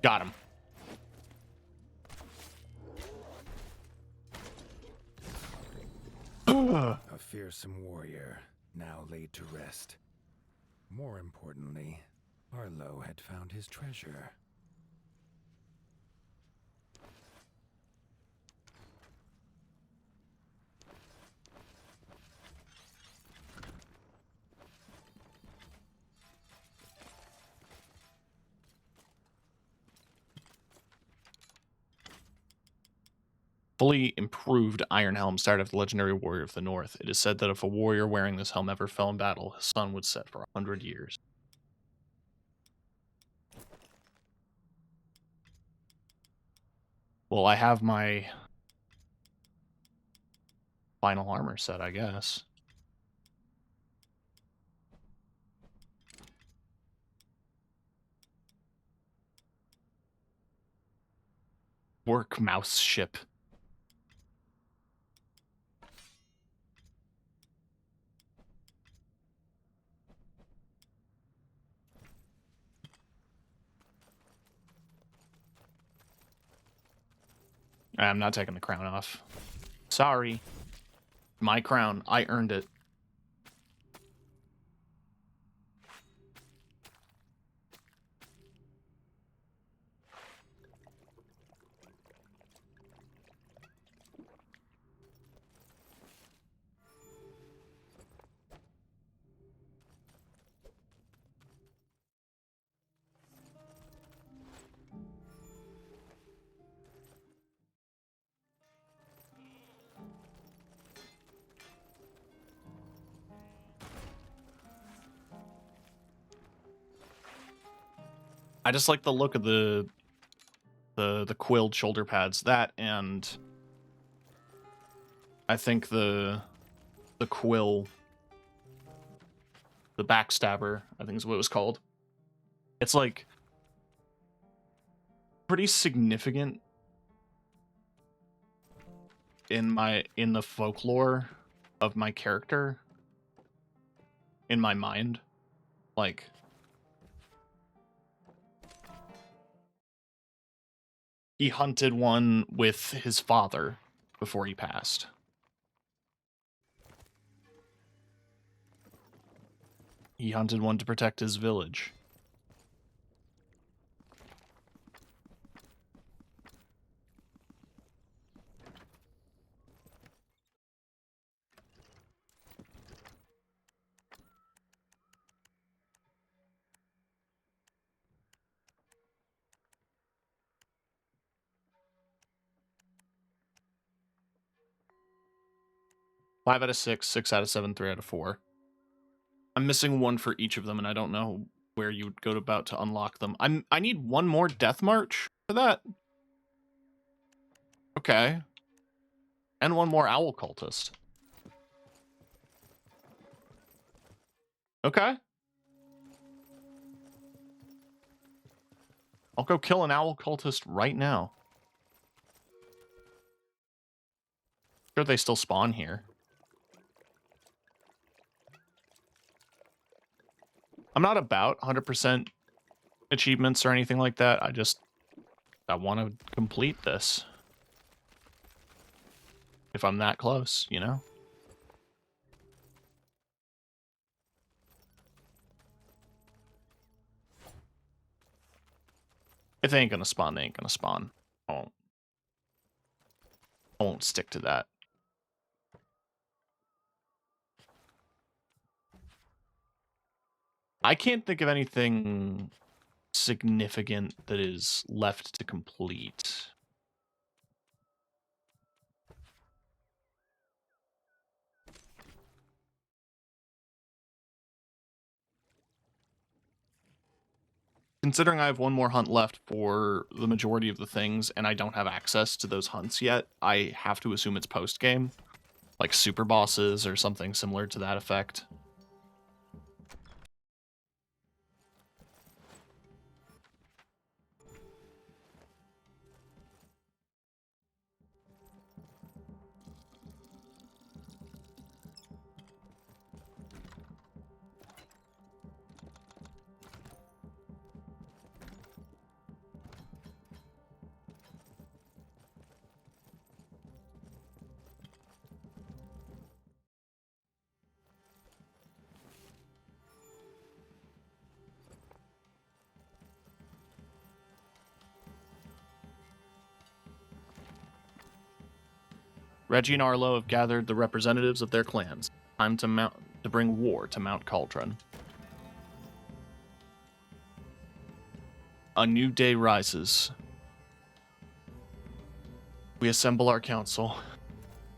Got him.
A fearsome warrior, now laid to rest. More importantly, Arlo had found his treasure.
fully improved iron helm started of the legendary warrior of the north. It is said that if a warrior wearing this helm ever fell in battle, his sun would set for 100 years. Well, I have my final armor set, I guess. Work mouse ship. I'm not taking the crown off. Sorry. My crown. I earned it. I just like the look of the quilled shoulder pads. That, and I think the quill, the backstabber, I think is what it was called. It's like pretty significant in the folklore of my character, in my mind. Like, he hunted one with his father before he passed. He hunted one to protect his village. Five out of 6, 6 out of 7, 3 out of 4. I'm missing one for each of them, and I don't know where you would go about to unlock them. I need one more Death March for that. Okay. And one more Owl Cultist. Okay. I'll go kill an Owl Cultist right now. Sure, they still spawn here. I'm not about 100% achievements or anything like that. I want to complete this. If I'm that close, you know? If they ain't gonna spawn, they ain't gonna spawn. I won't stick to that. I can't think of anything significant that is left to complete. Considering I have one more hunt left for the majority of the things, and I don't have access to those hunts yet, I have to assume it's post-game. Like super bosses or something similar to that effect. Reggie and Arlo have gathered the representatives of their clans. Time to bring war to Mount Cauldron. A new day rises. We assemble our council.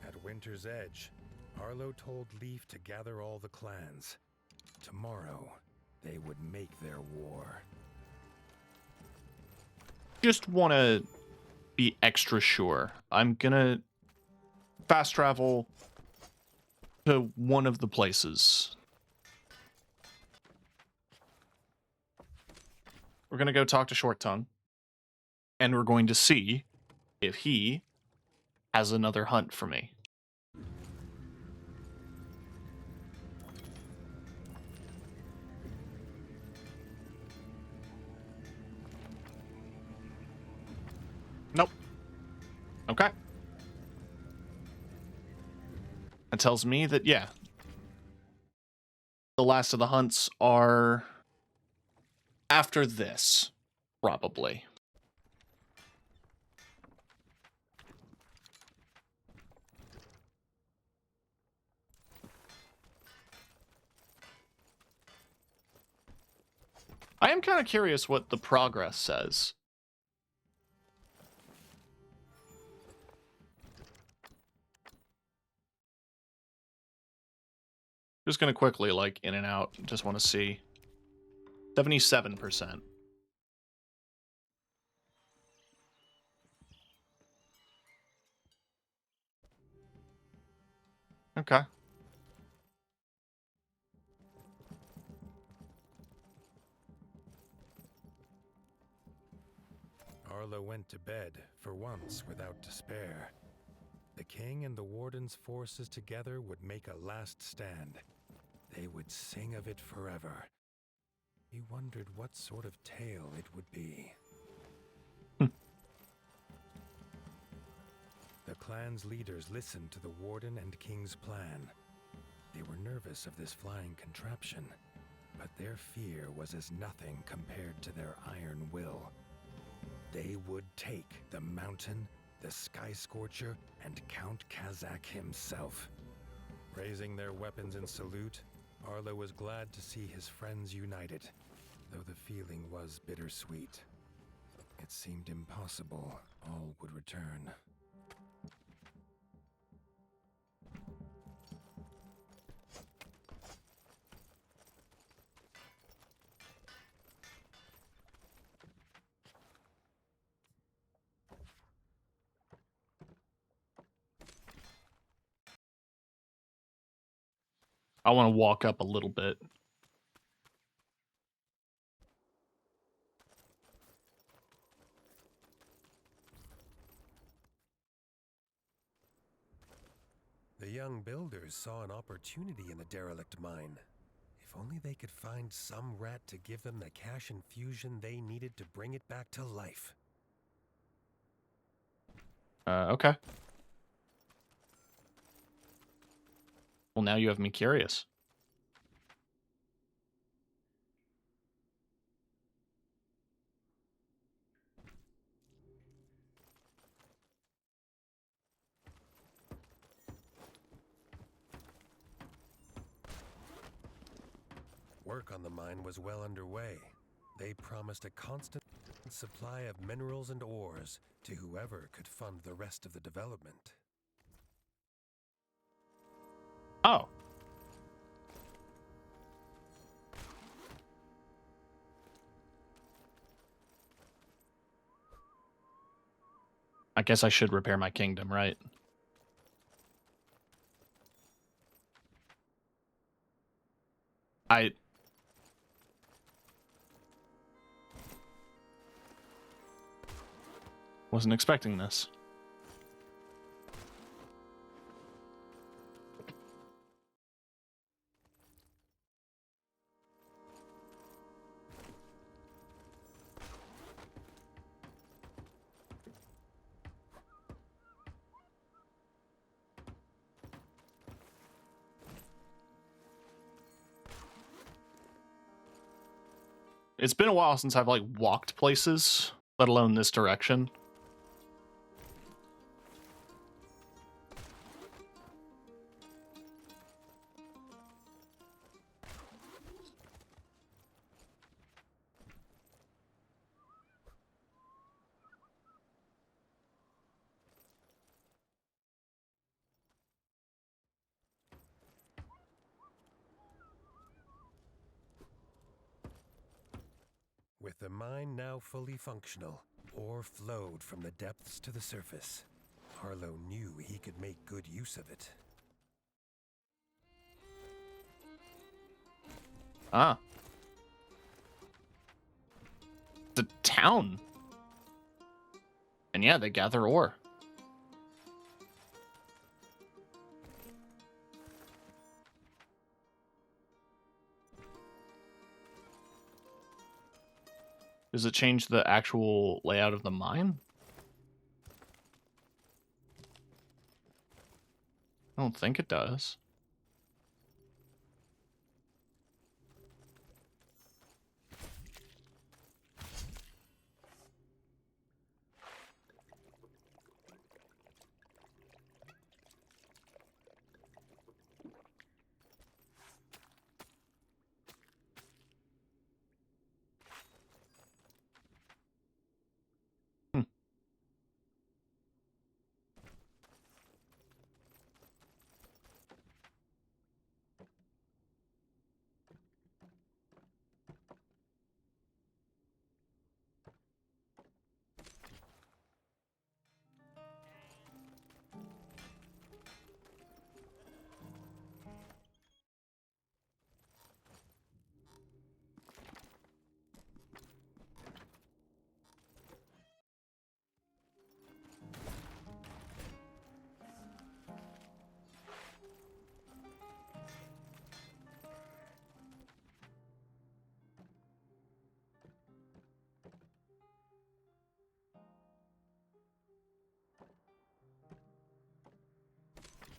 At Winter's Edge, Arlo told Leaf to gather all the clans. Tomorrow, they would make their war.
Just want to be extra sure. I'm gonna fast travel to one of the places. We're gonna go talk to Short Tongue, and we're going to see if he has another hunt for me. Nope. Okay. That tells me that, yeah, the last of the hunts are after this, probably. I am kind of curious what the progress says. Just gonna quickly, like, in and out. Just want to see. 77%. Okay.
Arlo went to bed, for once, without despair. The king and the warden's forces together would make a last stand. They would sing of it forever. He wondered what sort of tale it would be. The clan's leaders listened to the warden and king's plan. They were nervous of this flying contraption, but their fear was as nothing compared to their iron will. They would take the mountain, the Sky Scorcher, and Count Kazak himself. Raising their weapons in salute, Arlo was glad to see his friends united, though the feeling was bittersweet. It seemed impossible all would return.
I want to walk up a little bit.
The young builders saw an opportunity in the derelict mine. If only they could find some rat to give them the cash infusion they needed to bring it back to life.
Okay. Well, now you have me curious.
Work on the mine was well underway. They promised a constant supply of minerals and ores to whoever could fund the rest of the development.
Oh. I guess I should repair my kingdom, right? I wasn't expecting this. It's been a while since I've, like, walked places, let alone this direction.
With the mine now fully functional, ore flowed from the depths to the surface. Arlo knew he could make good use of it.
Ah. The town. And yeah, they gather ore. Does it change the actual layout of the mine? I don't think it does.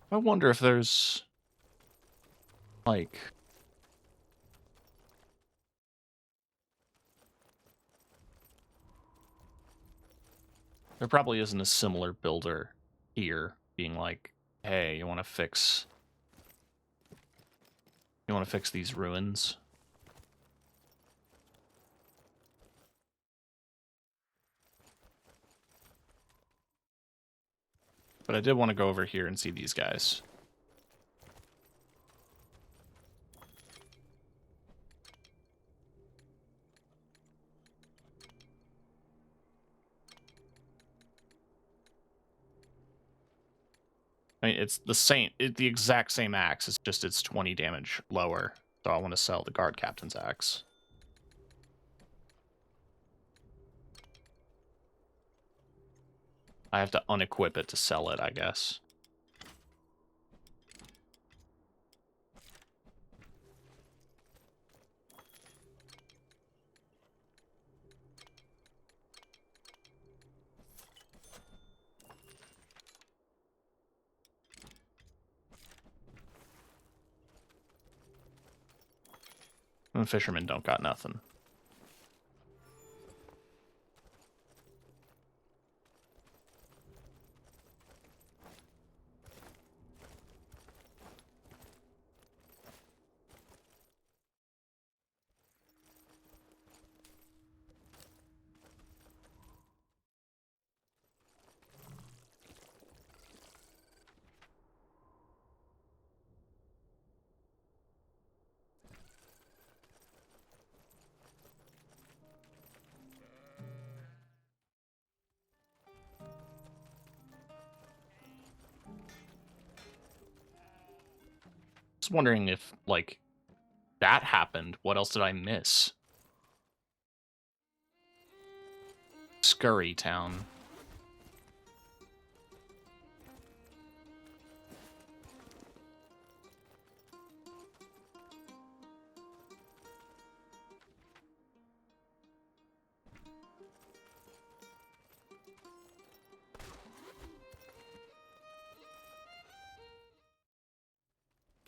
I wonder if there's like there probably isn't a similar builder here being like, hey, you want to fix these ruins? But I did want to go over here and see these guys. I mean, it's the exact same axe. It's just it's 20 damage lower. So I want to sell the guard captain's axe. I have to unequip it to sell it, I guess. And fishermen don't got nothing. Just wondering if, like, that happened. What else did I miss? Scurry Town.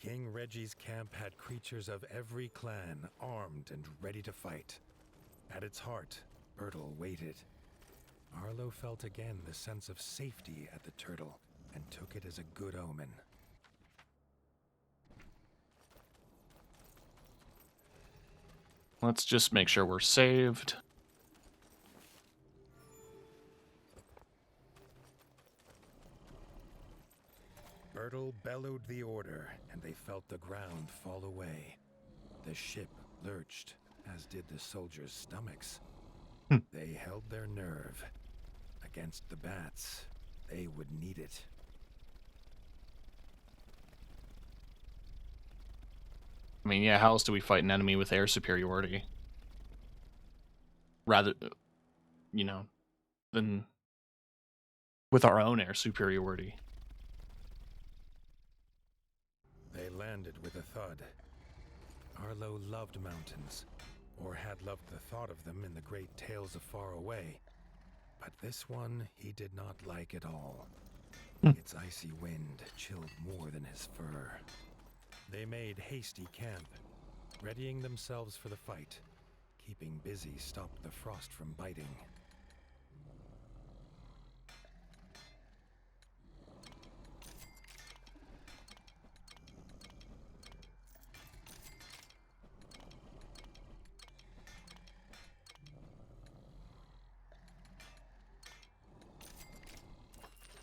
King Reggie's camp had creatures of every clan, armed and ready to fight. At its heart, Bertel waited. Arlo felt again the sense of safety at the turtle, and took it as a good omen.
Let's just make sure we're saved.
Bertel bellowed the order, and they felt the ground fall away. The ship lurched, as did the soldiers' stomachs. They held their nerve. Against the bats, they would need it.
I mean, yeah, how else do we fight an enemy with air superiority? Rather, you know, than with our own air superiority.
They landed with a thud. Arlo loved mountains, or had loved the thought of them in the great tales of far away. But this one he did not like at all. Its icy wind chilled more than his fur. They made hasty camp, readying themselves for the fight. Keeping busy stopped the frost from biting.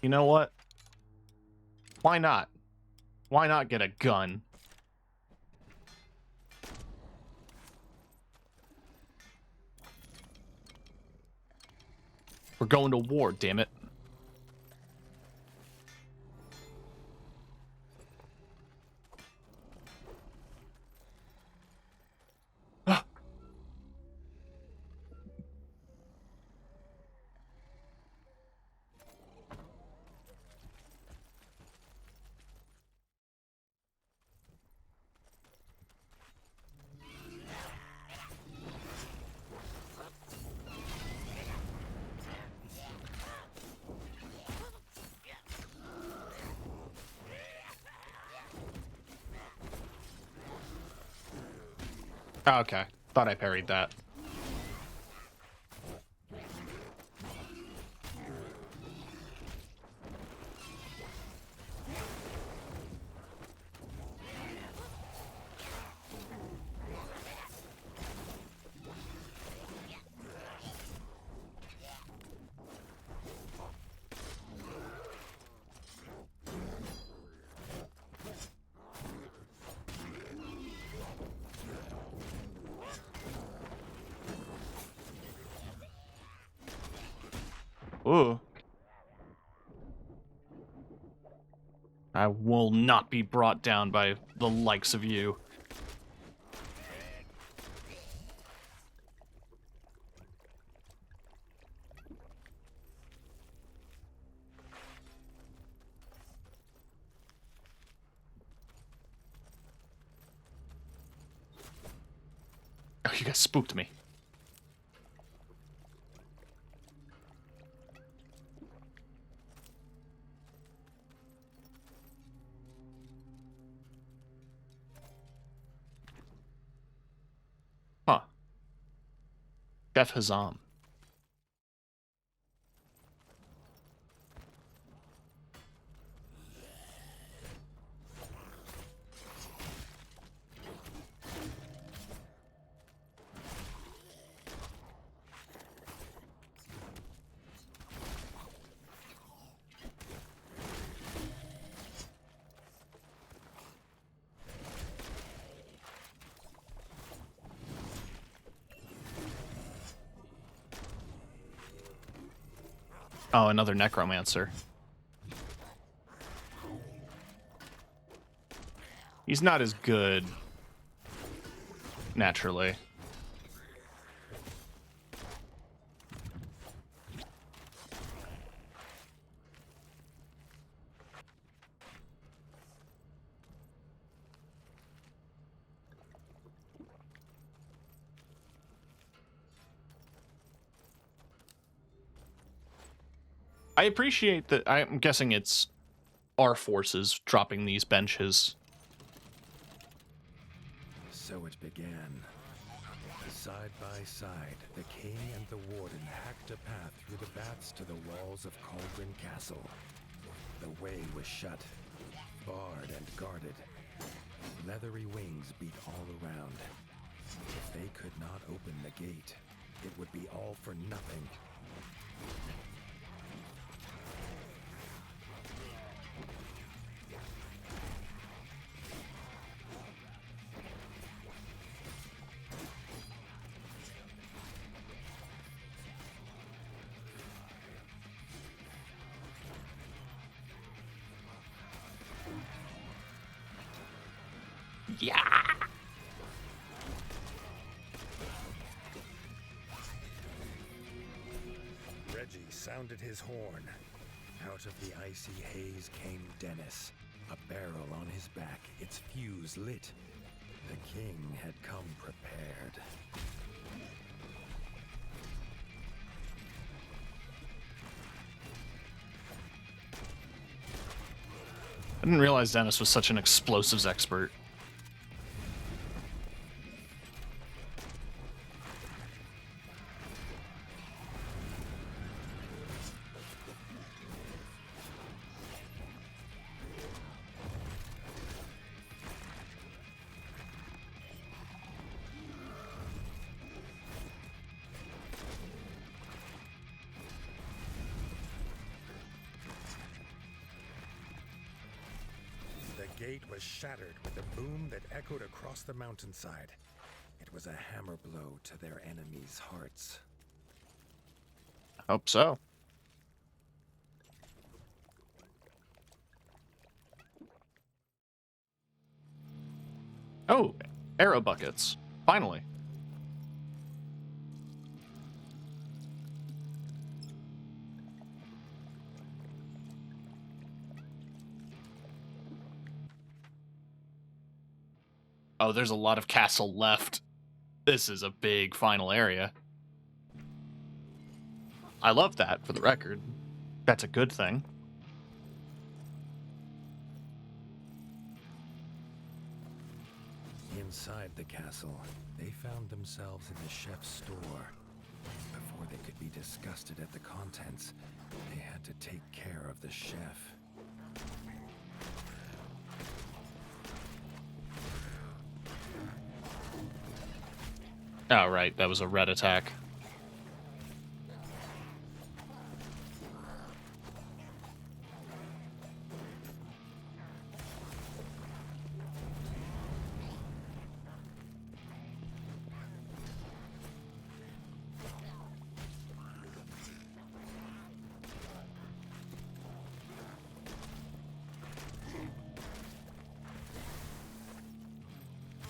You know what? Why not? Why not get a gun? We're going to war, damn it. Okay, thought I parried that. Ooh. I will not be brought down by the likes of you. Oh, you guys spooked me. Huh. Chef Hazam. Oh, another necromancer. He's not as good, naturally. I appreciate that. I'm guessing it's our forces dropping these benches.
So it began. Side by side, the king and the warden hacked a path through the bats to the walls of Cauldron Castle. The way was shut, barred and guarded. Leathery wings beat all around. If they could not open the gate, it would be all for nothing.
Yeah.
Reggie sounded his horn. Out of the icy haze came Dennis, a barrel on his back, its fuse lit. The king had come prepared.
I didn't realize Dennis was such an explosives expert.
The gate was shattered with a boom that echoed across the mountainside. It was a hammer blow to their enemies' hearts.
I hope so. Oh, arrow buckets. Finally. Oh, there's a lot of castle left. This is a big final area. I love that, for the record. That's a good thing.
Inside the castle, they found themselves in the chef's store. Before they could be disgusted at the contents, they had to take care of the chef.
Oh, right, that was a red attack.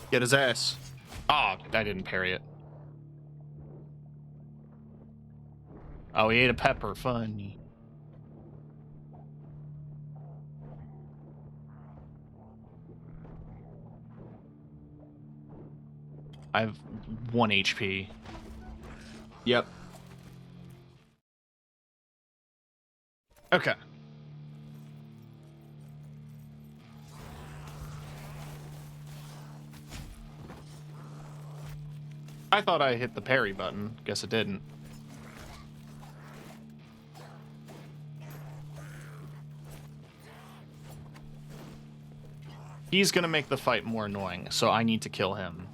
Get his ass. Oh, I didn't parry it. Oh, he ate a pepper. Funny. I have 1 HP. Yep. Okay. I thought I hit the parry button. Guess it didn't. He's gonna make the fight more annoying, so I need to kill him.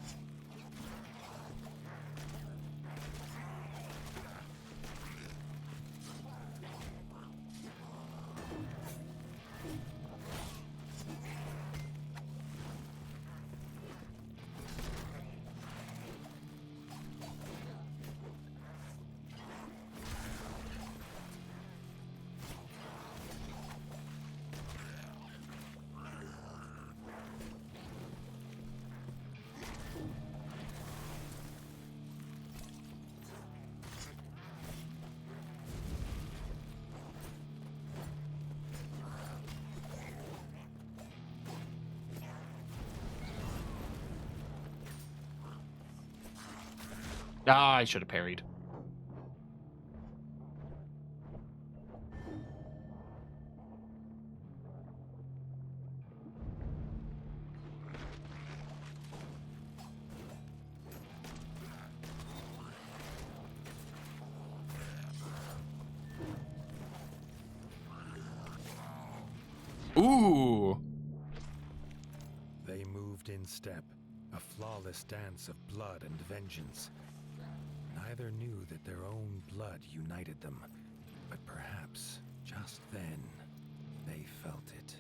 Ah, I should have parried. Ooh.
They moved in step, a flawless dance of blood and vengeance. Neither knew that their own blood united them, but perhaps, just then, they felt it.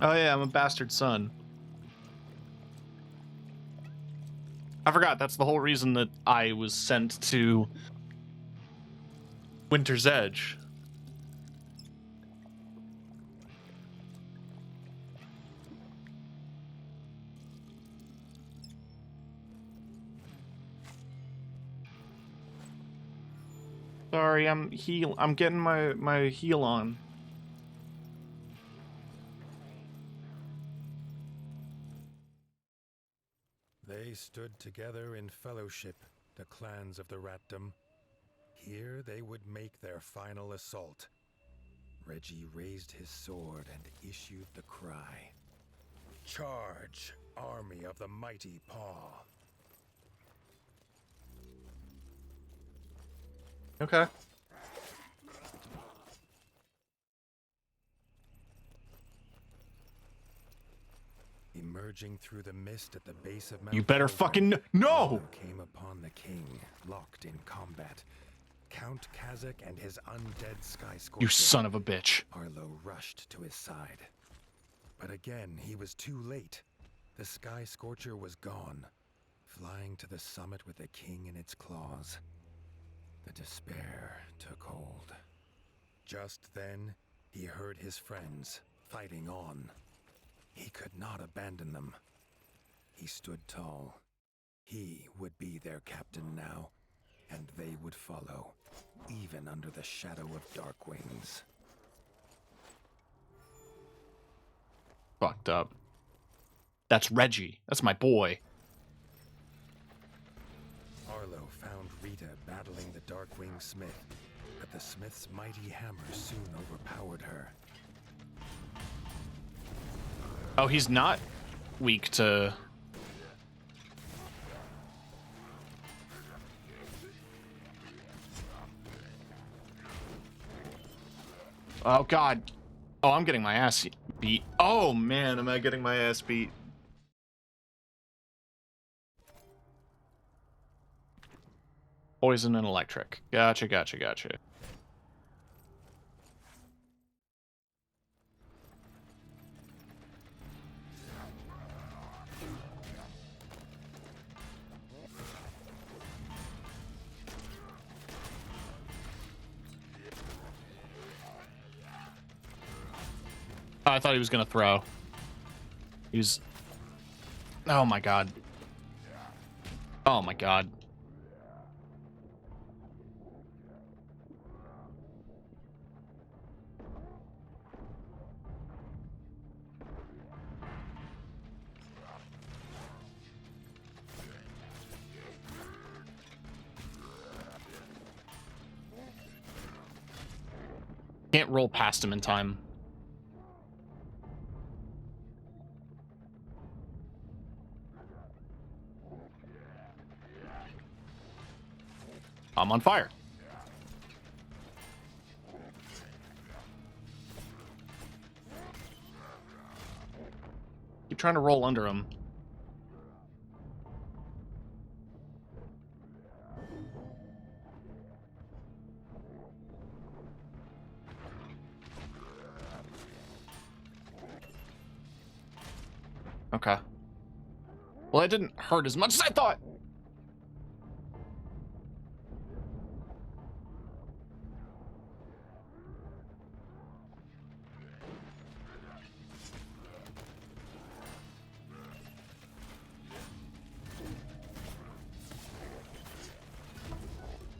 Oh yeah, I'm a bastard son. I forgot, that's the whole reason that I was sent to Winter's Edge. Sorry, I'm getting my heal on.
They stood together in fellowship, the clans of the Ratdom. Here they would make their final assault. Reggie raised his sword and issued the cry. Charge, army of the mighty Paw.
Okay.
Emerging through the mist at the base of Mount
You better
Kelvin,
fucking no!
Arlo came upon the king, locked in combat. Count Kazakh and his undead Sky Scorcher.
You son of a bitch.
Arlo rushed to his side. But again, he was too late. The Sky Scorcher was gone, flying to the summit with the king in its claws. The despair took hold. Just then, he heard his friends fighting on. He could not abandon them. He stood tall. He would be their captain now, and they would follow, even under the shadow of Dark Wings.
Fucked up. That's Reggie. That's my boy.
Arlo found Rita battling the Darkwing Smith, but the Smith's mighty hammer soon overpowered her.
Oh, he's not weak to... Oh, God. Oh, I'm getting my ass beat. Oh, man, am I getting my ass beat. Poison and electric. Gotcha, gotcha, gotcha. I thought he was gonna throw. He was... Oh my god. Oh my god. Can't roll past him in time. I'm on fire. Keep trying to roll under him. Okay. Well, it didn't hurt as much as I thought.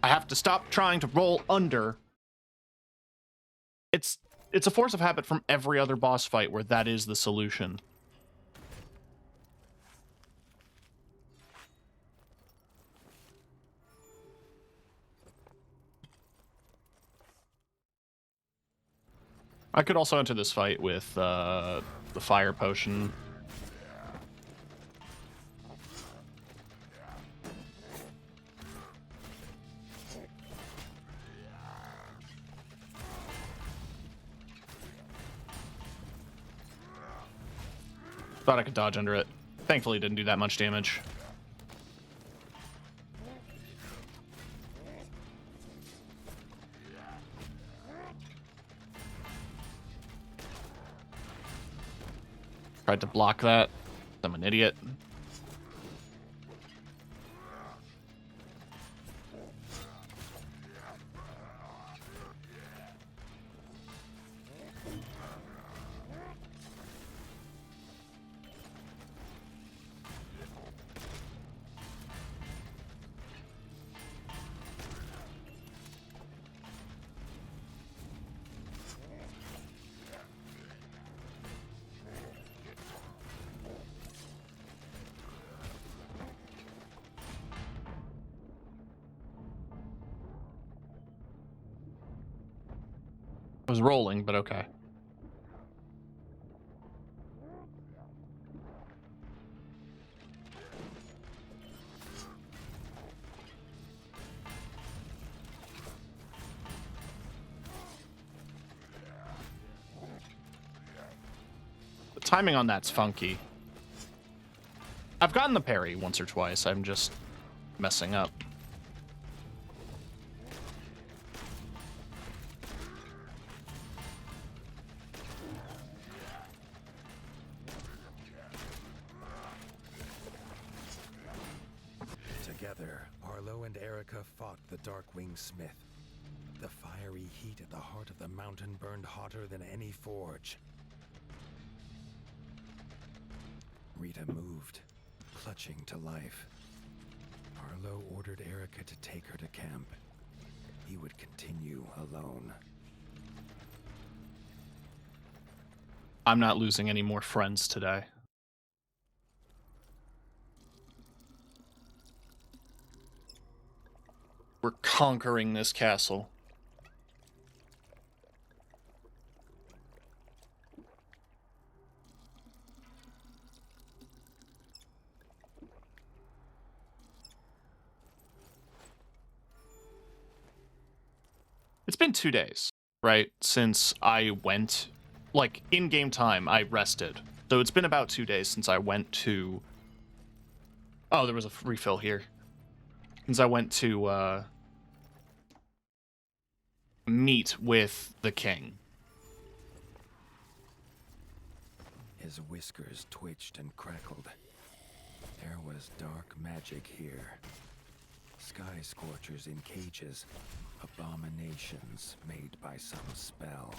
I have to stop trying to roll under. It's a force of habit from every other boss fight where that is the solution. I could also enter this fight with the fire potion. Thought I could dodge under it. Thankfully, it didn't do that much damage. Tried to block that. I'm an idiot. I was rolling, but okay. The timing on that's funky. I've gotten the parry once or twice. I'm just messing up.
Together, Arlo and Erica fought the Darkwing Smith. The fiery heat at the heart of the mountain burned hotter than any forge. Rita moved, clutching to life. Arlo ordered Erica to take her to camp. He would continue alone.
I'm not losing any more friends today. We're conquering this castle. It's been 2 days, right? Since I went, like, in-game time, I rested. So it's been about 2 days since I went to... Oh, there was a refill here. Since I went to, meet with the king.
His whiskers twitched and crackled. There was dark magic here. Sky scorchers in cages. Abominations made by some spell.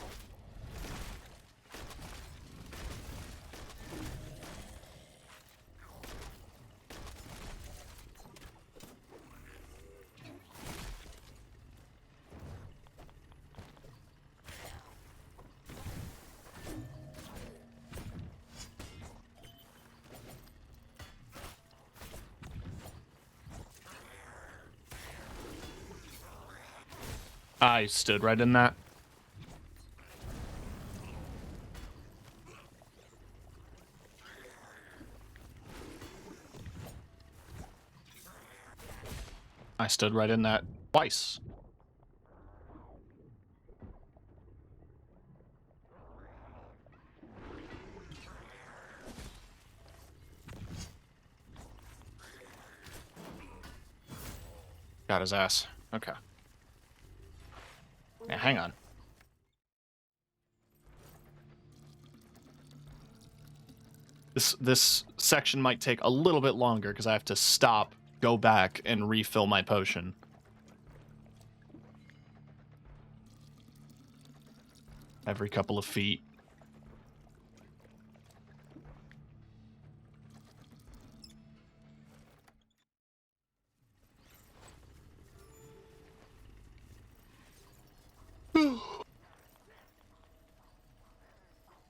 I stood right in that. I stood right in that twice. Got his ass. Okay. Yeah, hang on. This section might take a little bit longer because I have to stop, go back, and refill my potion. Every couple of feet.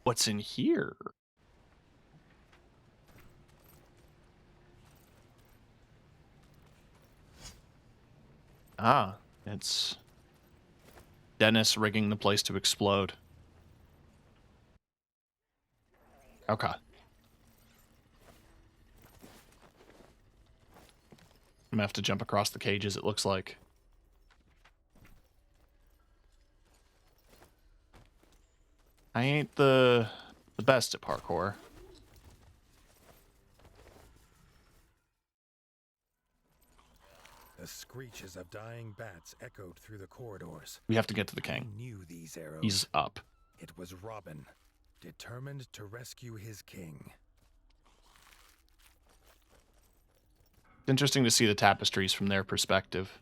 What's in here? Ah, it's Dennis rigging the place to explode. Okay. I'm gonna have to jump across the cages, it looks like. I ain't the best at parkour.
The screeches of dying bats echoed through the corridors.
We have to get to the
He
king.
knew these arrows.
He's up.
It was Robin, determined to rescue his king.
It's interesting to see the tapestries from their perspective.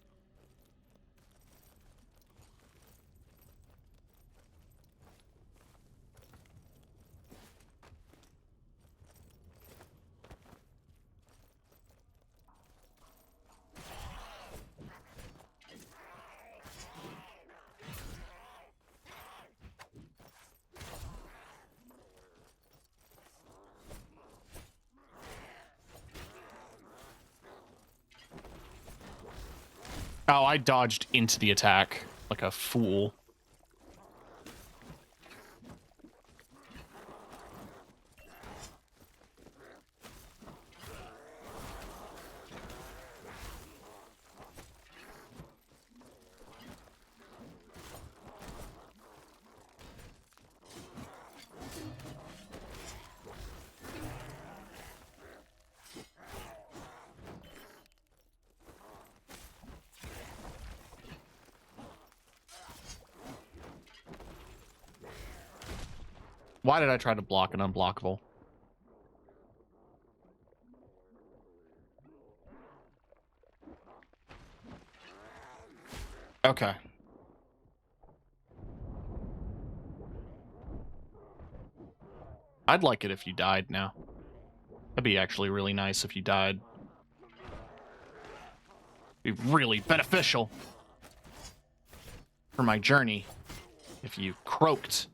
Oh, I dodged into the attack like a fool. Why did I try to block an unblockable? Okay. I'd like it if you died now. That'd be actually really nice if you died. Be really beneficial for my journey if you croaked.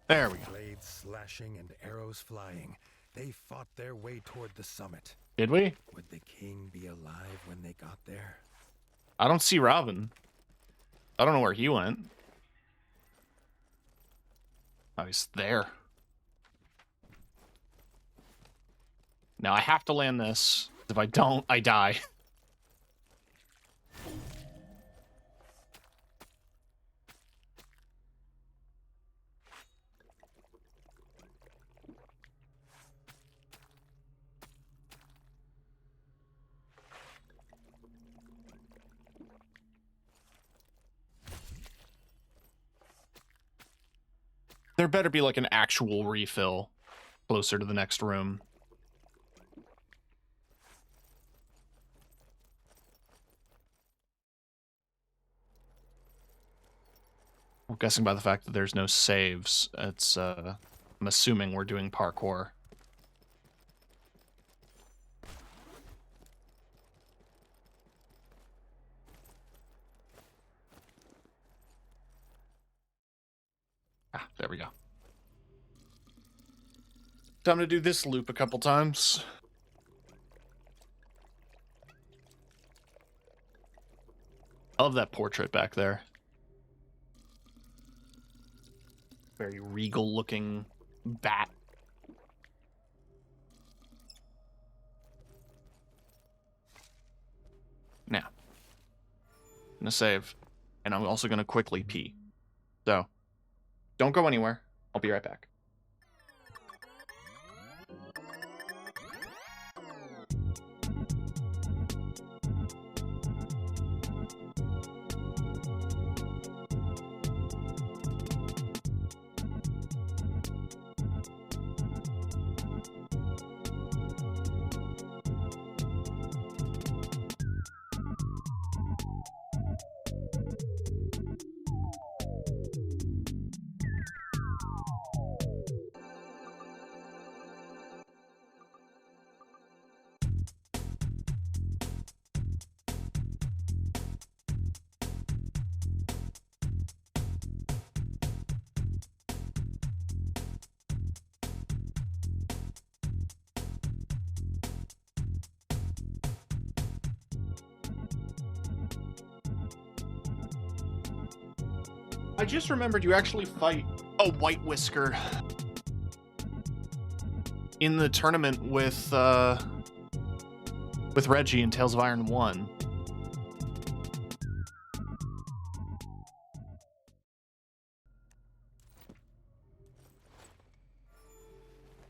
There we go.
Blades slashing and arrows flying, they fought their way toward the summit.
Did we?
Would the king be alive when they got there?
I don't see Robin. I don't know where he went. Oh, he's there. Now I have to land this. If I don't, I die. There better be like an actual refill closer to the next room. I'm guessing by the fact that there's no saves, it's, I'm assuming we're doing parkour. Ah, there we go. Time to do this loop a couple times. I love that portrait back there. Very regal looking bat. Now, I'm gonna save, and I'm also gonna quickly pee. So, don't go anywhere. I'll be right back. I just remembered you actually fight a White Whisker in the tournament with Reggie in Tales of Iron 1.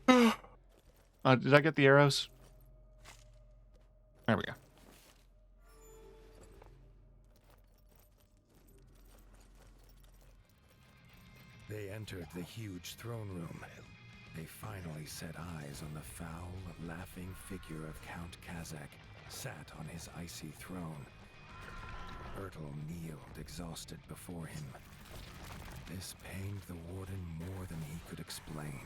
Did I get the arrows? There we go.
They entered the huge throne room. They finally set eyes on the foul, laughing figure of Count Kazakh, sat on his icy throne. Bertel kneeled exhausted before him. This pained the warden more than he could explain.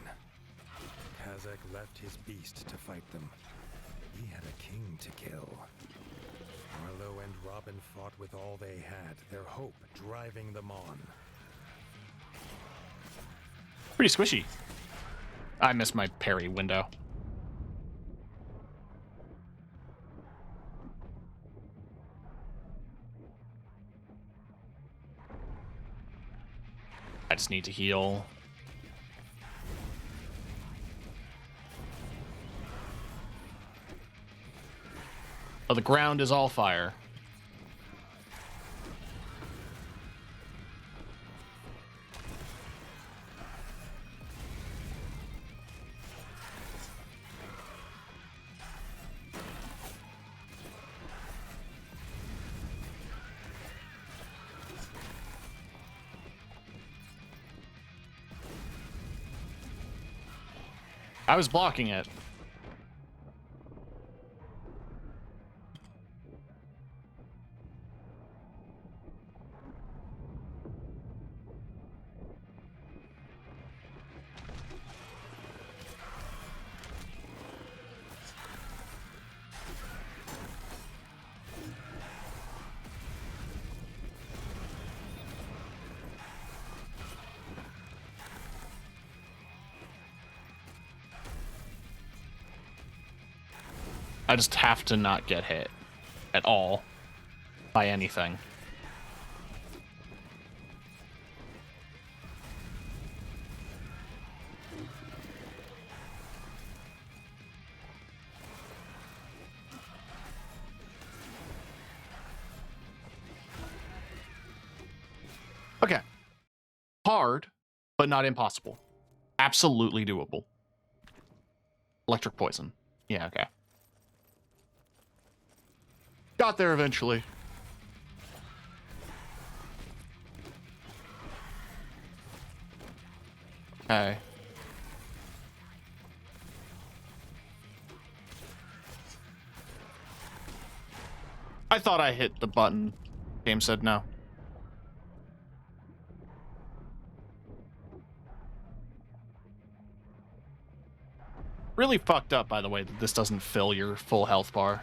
Kazakh left his beast to fight them. He had a king to kill. Arlo and Robin fought with all they had, their hope driving them on.
Pretty squishy. I missed my parry window. I just need to heal. Oh, the ground is all fire. I was blocking it. I just have to not get hit at all by anything. Okay. Hard, but not impossible. Absolutely doable. Electric poison. Yeah, okay. Got there eventually. Okay. I thought I hit the button. Game said no. Really fucked up, by the way, that this doesn't fill your full health bar.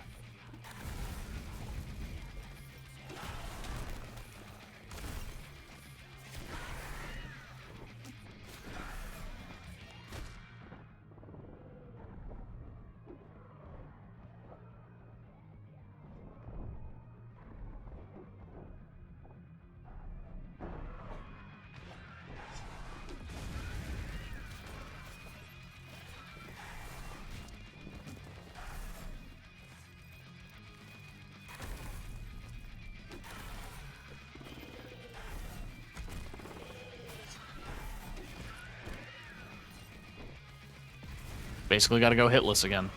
Basically got to go hitless again.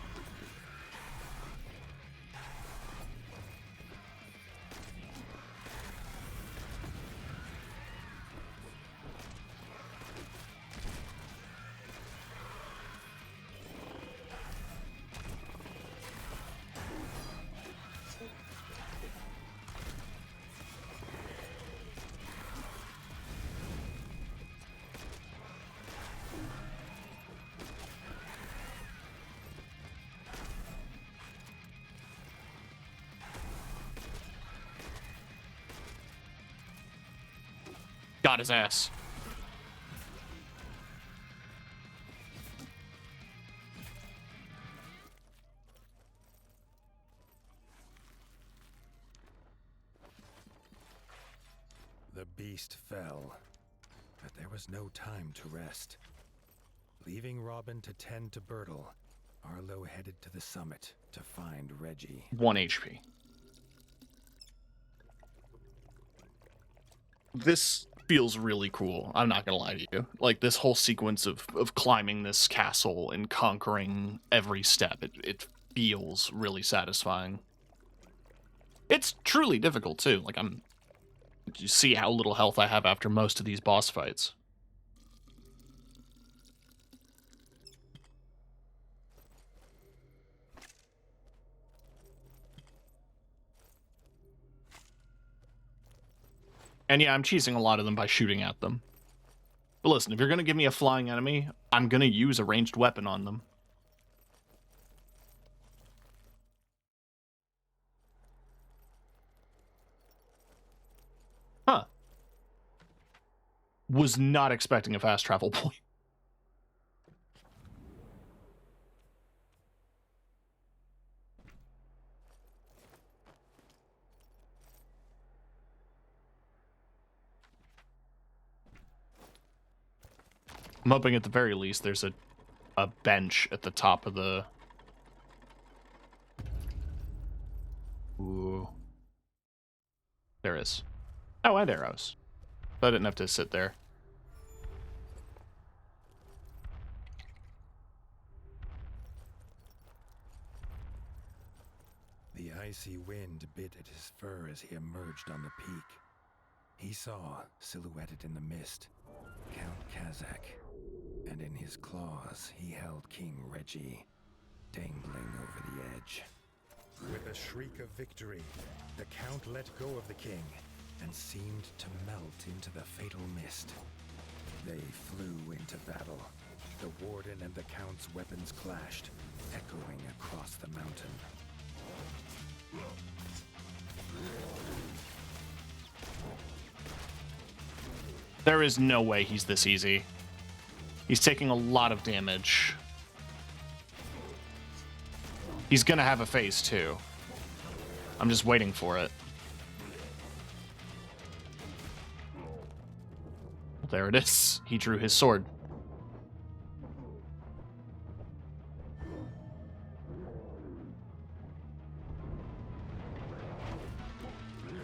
Got his ass.
The beast fell, but there was no time to rest. Leaving Robin to tend to Bertle, Arlo headed to the summit to find Reggie.
1 HP. This feels really cool. I'm not gonna lie to you. Like, this whole sequence of climbing this castle and conquering every step, it feels really satisfying. It's truly difficult, too. Like, you see how little health I have after most of these boss fights. And yeah, I'm cheesing a lot of them by shooting at them. But listen, if you're going to give me a flying enemy, I'm going to use a ranged weapon on them. Huh. Was not expecting a fast travel point. I'm hoping at the very least there's a bench at the top of the... Ooh. There is. Oh, and arrows. So I didn't have to sit there.
The icy wind bit at his fur as he emerged on the peak. He saw, silhouetted in the mist, Count Kazak. and in his claws he held King Reggie, dangling over the edge. With a shriek of victory, the Count let go of the king and seemed to melt into the fatal mist. They flew into battle. The Warden and the Count's weapons clashed, echoing across the mountain.
There is no way he's this easy. He's taking a lot of damage. He's gonna have a phase 2. I'm just waiting for it. There it is. He drew his sword.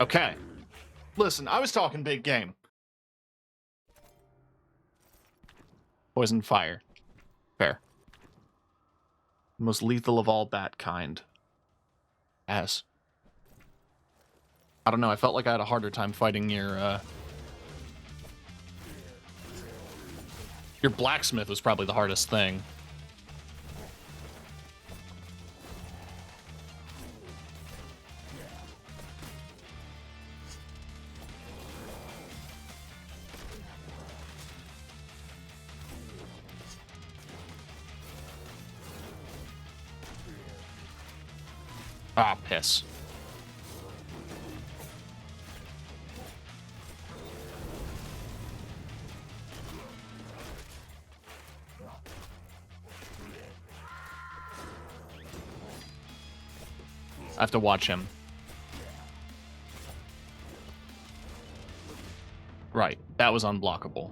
Okay. Listen, I was talking big game. Poison fire. Fair. Most lethal of all bat kind. As. I don't know, I felt like I had a harder time fighting your blacksmith was probably the hardest thing. Ah, piss. I have to watch him. Right, that was unblockable.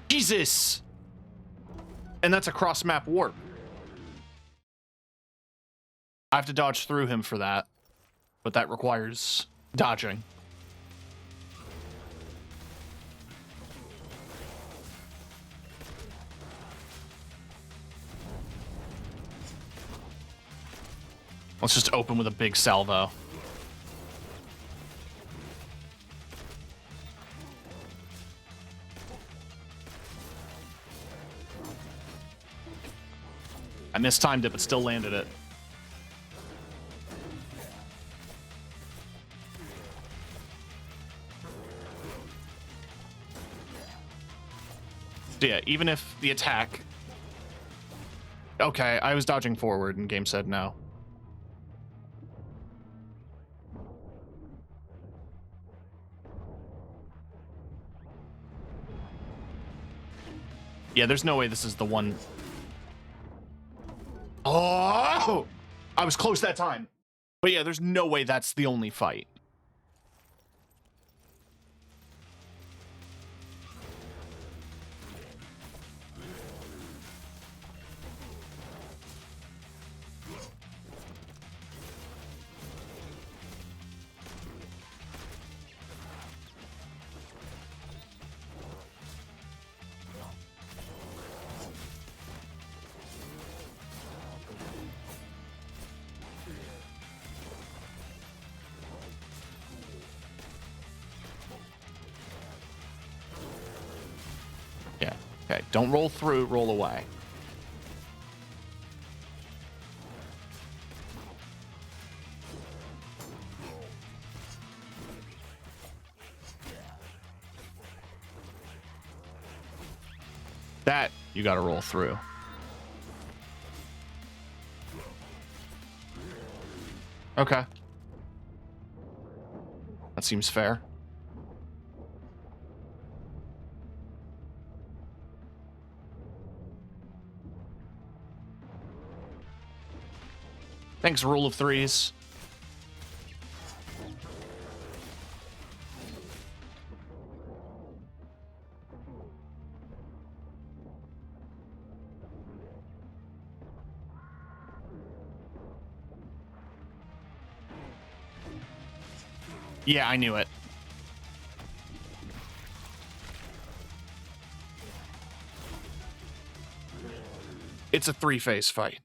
Jesus! And that's a cross-map warp. I have to dodge through him for that, but that requires dodging. Let's just open with a big salvo. I mistimed it, but still landed it. So yeah, even if the attack... Okay, I was dodging forward and game said no. Yeah, there's no way this is the one... Oh! I was close that time. But yeah, there's no way that's the only fight. Okay, don't roll through, roll away. That you gotta roll through. Okay. That seems fair. Thanks, rule of threes. Yeah, I knew it. It's a three-phase fight.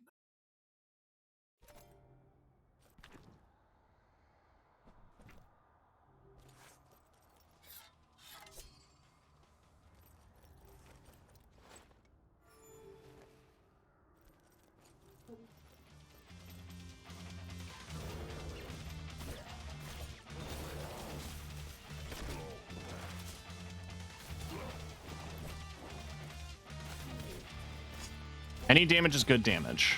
Any damage is good damage.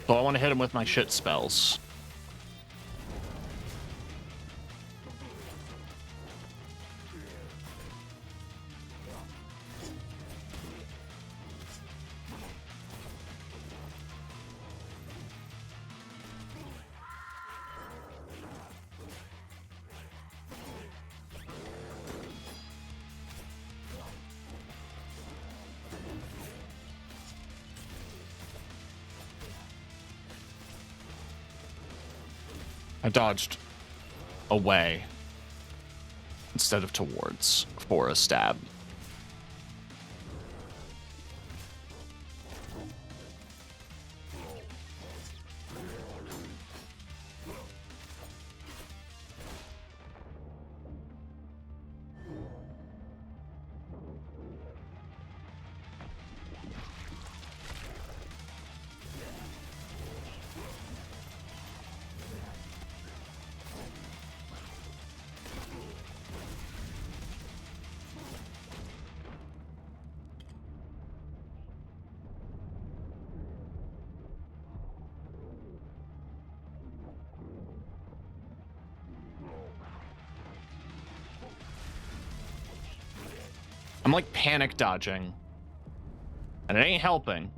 So I want to hit him with my shit spells. I dodged away instead of towards for a stab. I'm like panic dodging, and it ain't helping.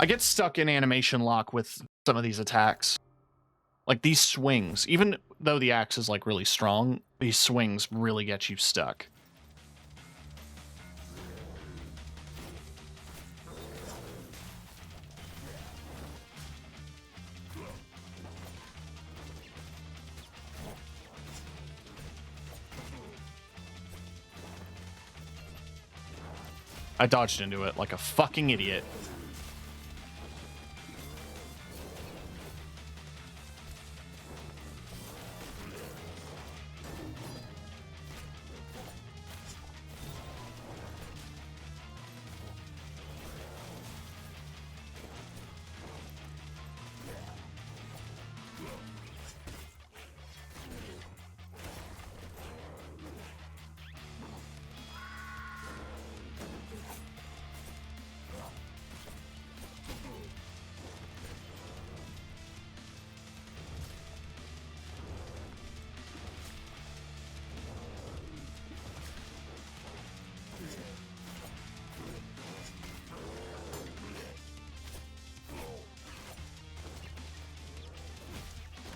I get stuck in animation lock with some of these attacks. Like these swings, even though the axe is like really strong, these swings really get you stuck. I dodged into it like a fucking idiot.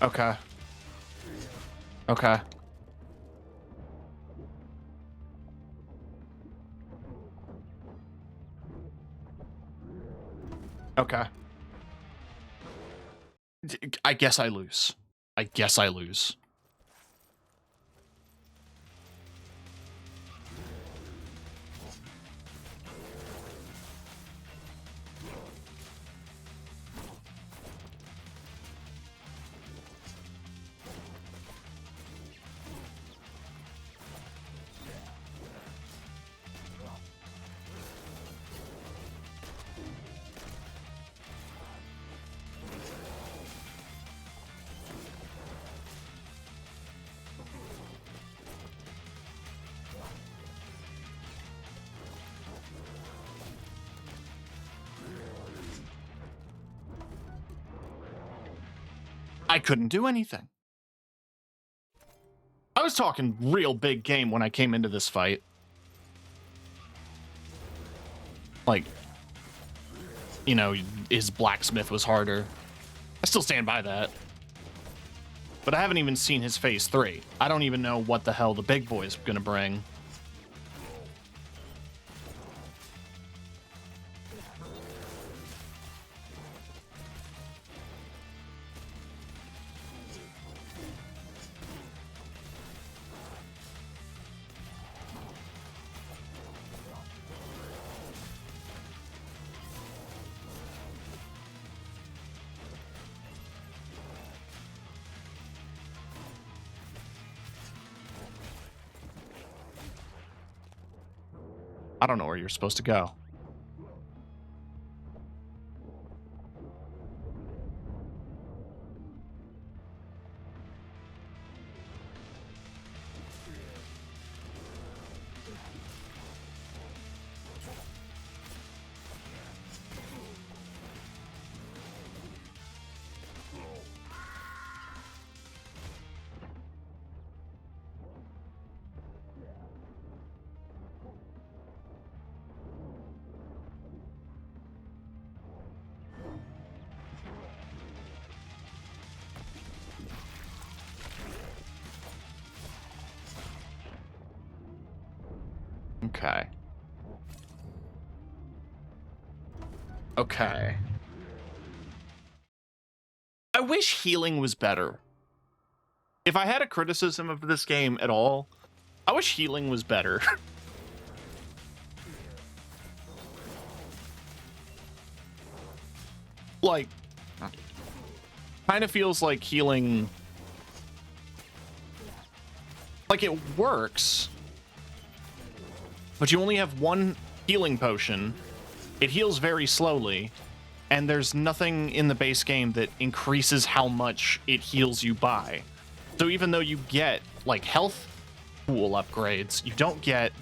Okay. Okay. Okay. I guess I lose. I guess I lose. I couldn't do anything. I was talking real big game when I came into this fight. Like, you know, his blacksmith was harder. I still stand by that. But I haven't even seen his phase 3. I don't even know what the hell the big boy's gonna bring. I don't know where you're supposed to go. Okay. Okay. I wish healing was better. If I had a criticism of this game at all, I wish healing was better. Like, kind of feels like healing, like it works, but you only have one healing potion. It heals very slowly, and there's nothing in the base game that increases how much it heals you by. So even though you get like health pool upgrades, you don't get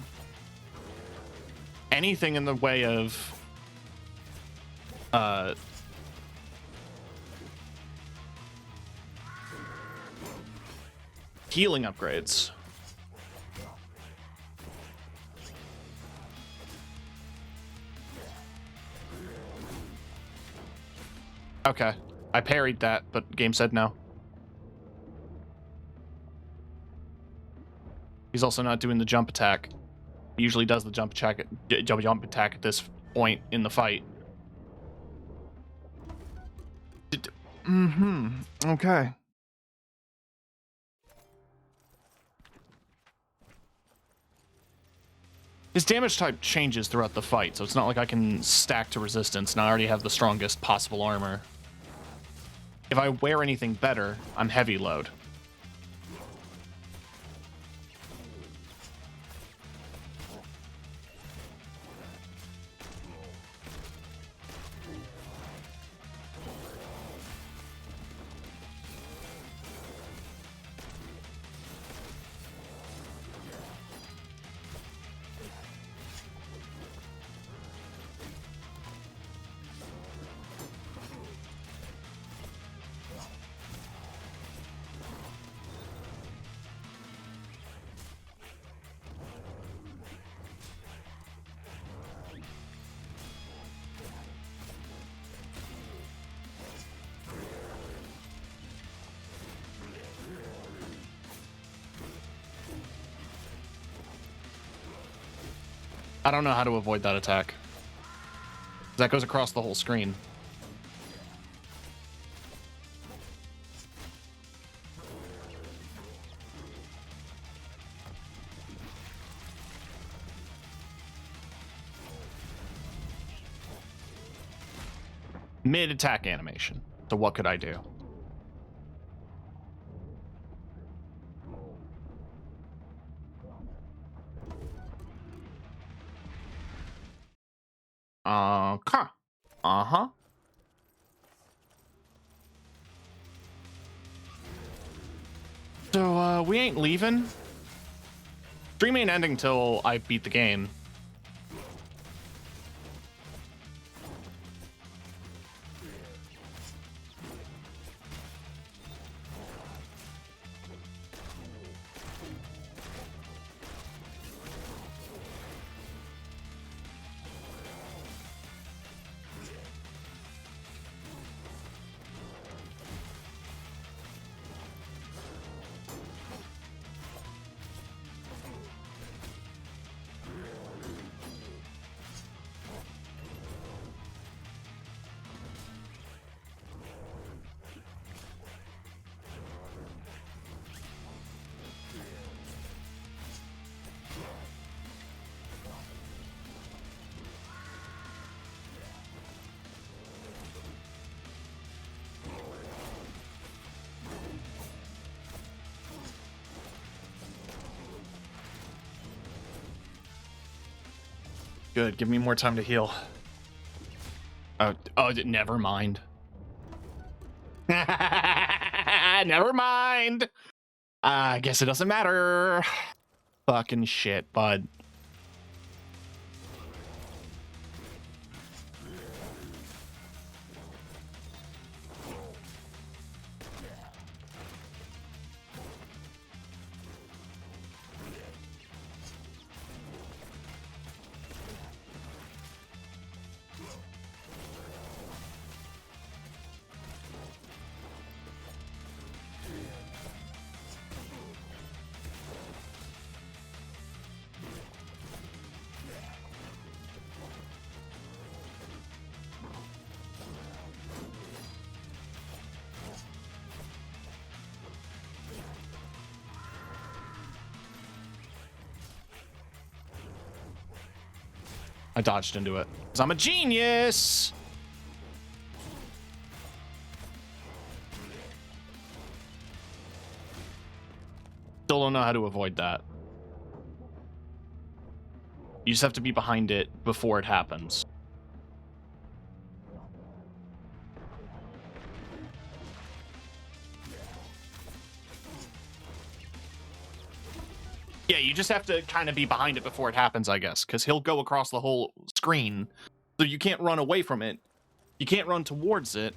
anything in the way of healing upgrades. Okay, I parried that, but game said no. He's also not doing the jump attack. He usually does the jump attack at this point in the fight. Okay. His damage type changes throughout the fight, so it's not like I can stack to resistance, and I already have the strongest possible armor. If I wear anything better, I'm heavy load. I don't know how to avoid that attack. That goes across the whole screen. Mid-attack animation. So what could I do? Okay. Uh-huh. So, we ain't leaving. Stream ain't ending till I beat the game. Good, give me more time to heal. Oh, never mind. Never mind. I guess it doesn't matter. Fucking shit, bud. I dodged into it. Because I'm a genius! Still don't know how to avoid that. You just have to be behind it before it happens. Yeah, you just have to kind of be behind it before it happens, I guess, because he'll go across the whole screen, so you can't run away from it. You can't run towards it.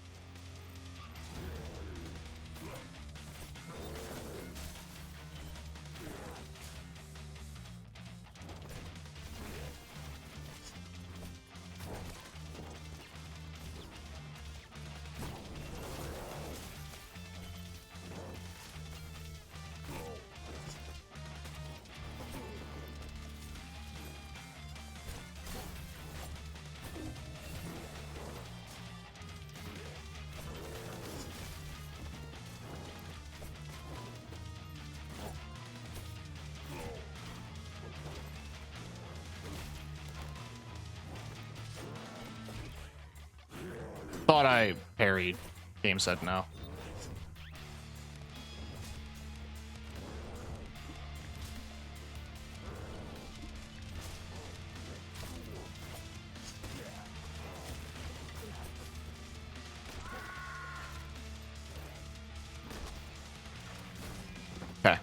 Thought I parried. Game said no. Okay.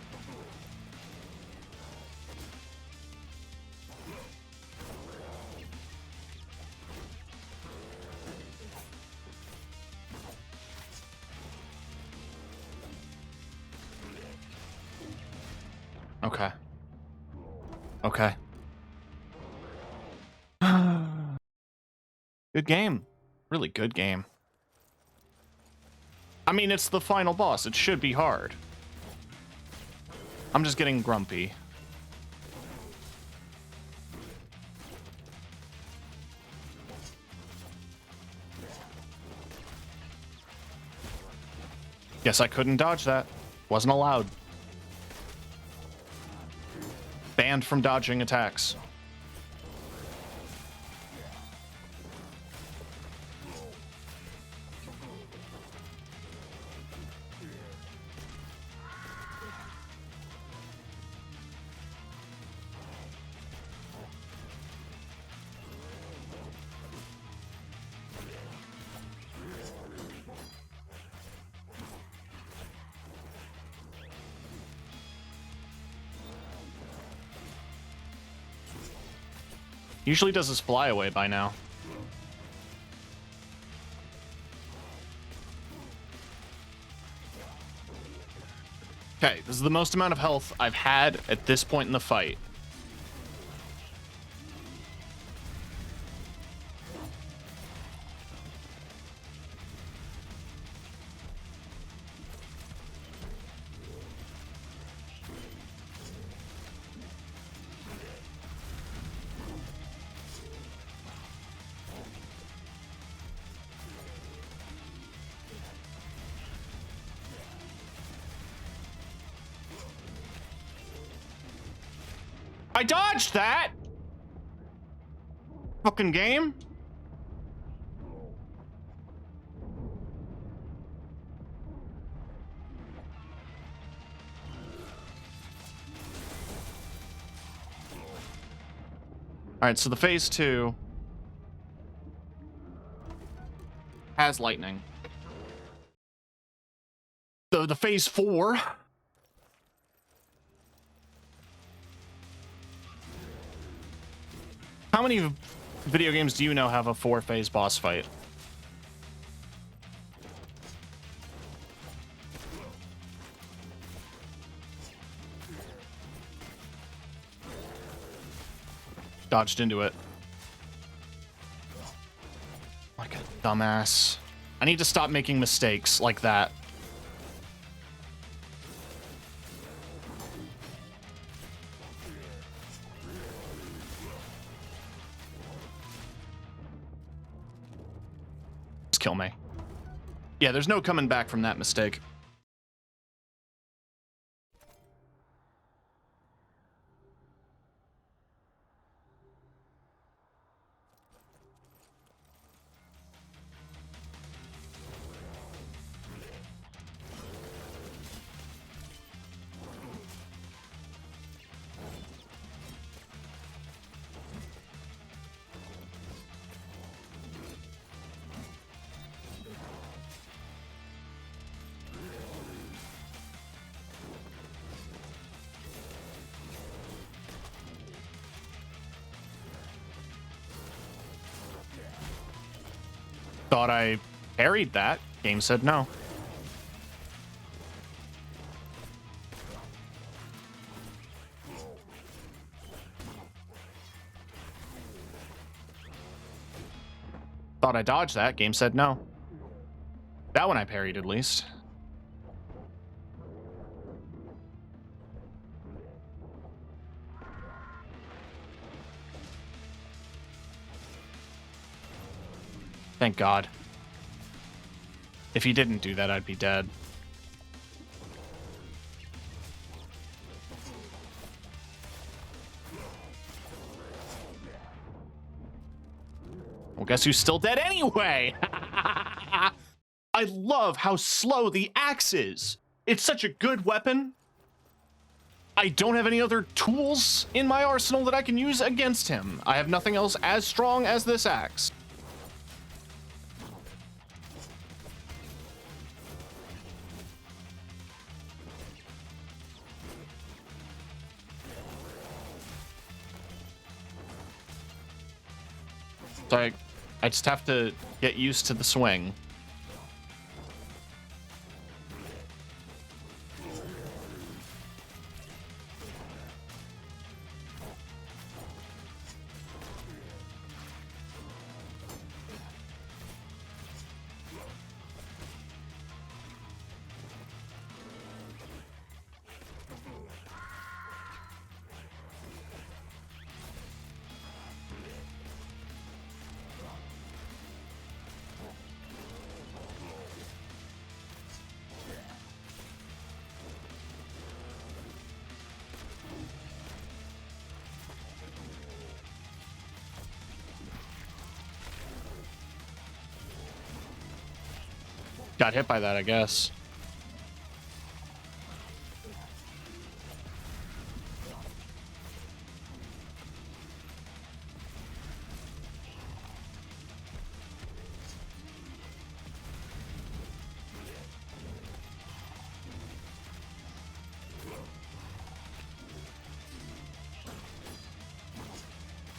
Okay. Okay. Good game. Really good game. I mean, it's the final boss. It should be hard. I'm just getting grumpy. Guess I couldn't dodge that. Wasn't allowed. Banned from dodging attacks. Usually does his flyaway by now. Okay, this is the most amount of health I've had at this point in the fight. I dodged that! Fucking game. Alright, so the phase 2 has lightning. The phase 4 how many video games do you know have a 4-phase boss fight? Dodged into it. Like a dumbass. I need to stop making mistakes like that. Kill me. Yeah, there's no coming back from that mistake. Thought I parried that. Game said no. Thought I dodged that. Game said no. That one I parried at least. Thank God. If he didn't do that, I'd be dead. Well, guess who's still dead anyway? I love how slow the axe is. It's such a good weapon. I don't have any other tools in my arsenal that I can use against him. I have nothing else as strong as this axe. So I just have to get used to the swing. Got hit by that, I guess.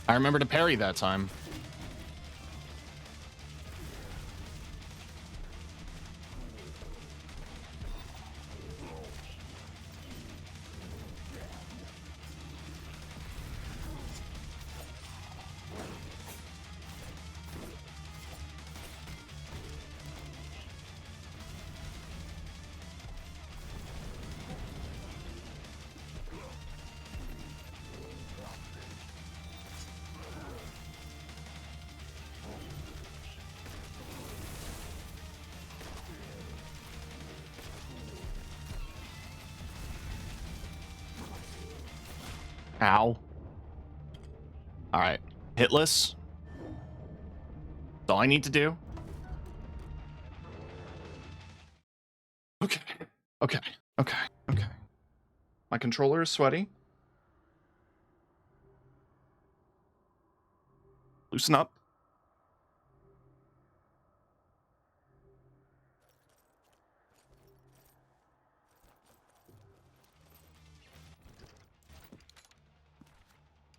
I remember to parry that time. Ow. Alright. Hitless. That's all I need to do. Okay. Okay. Okay. Okay. My controller is sweaty. Loosen up.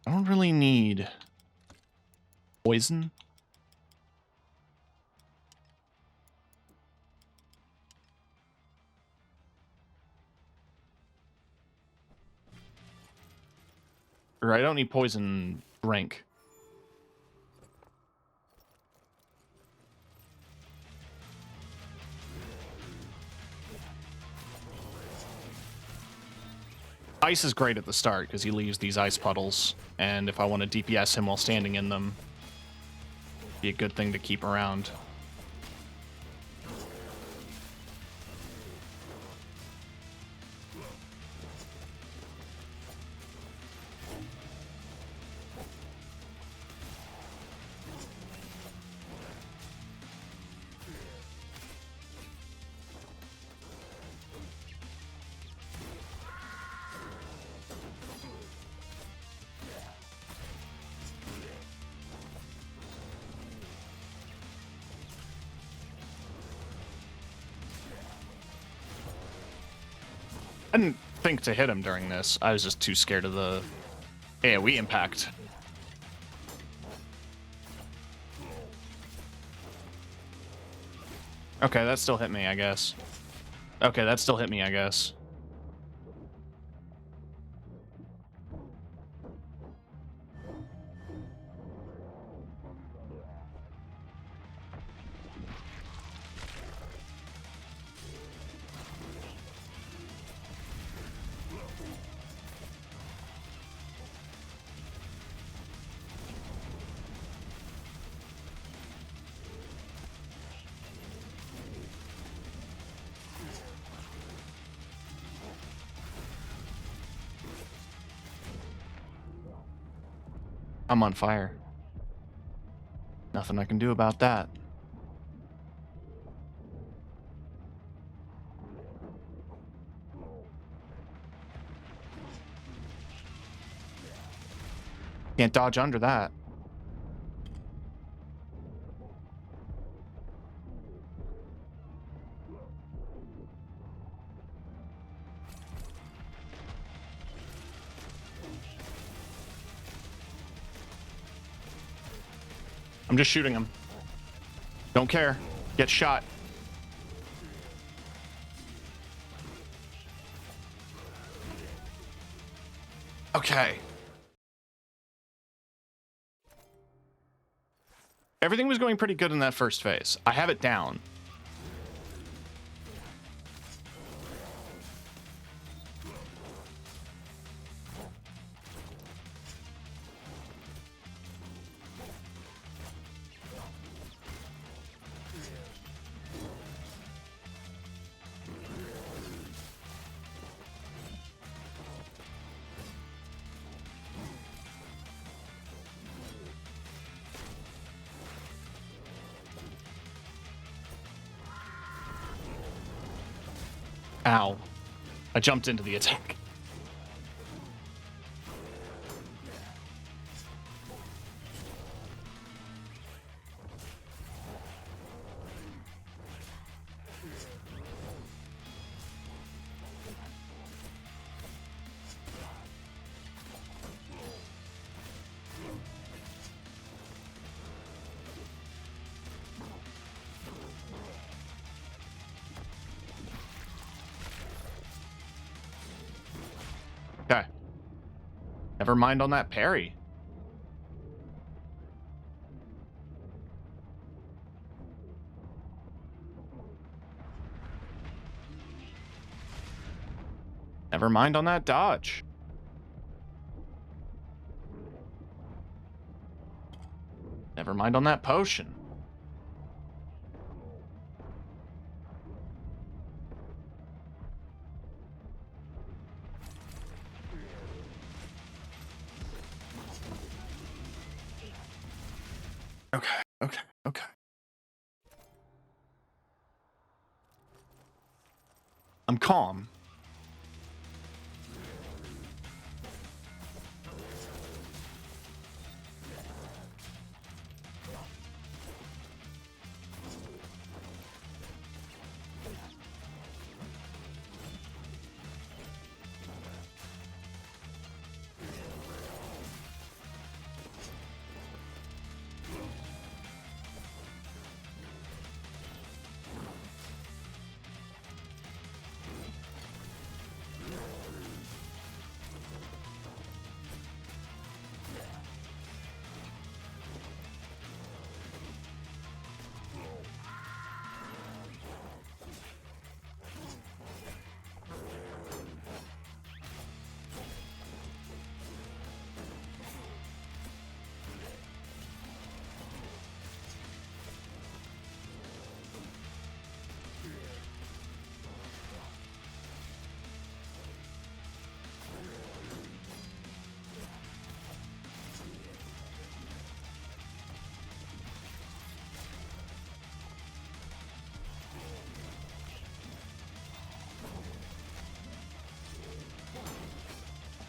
I don't really need poison. Or I don't need poison drink. Ice is great at the start because he leaves these ice puddles, and if I want to DPS him while standing in them, be a good thing to keep around. I didn't think to hit him during this. I was just too scared of the AoE impact. Okay, that still hit me, I guess. Okay, that still hit me, I guess. I'm on fire. Nothing I can do about that. Can't dodge under that. I'm just shooting him. Don't care. Get shot. Okay. Everything was going pretty good in that first phase. I have it down. Ow. I jumped into the attack. Okay. Never mind on that parry. Never mind on that dodge. Never mind on that potion. Okay. I'm calm.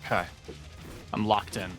Okay. I'm locked in.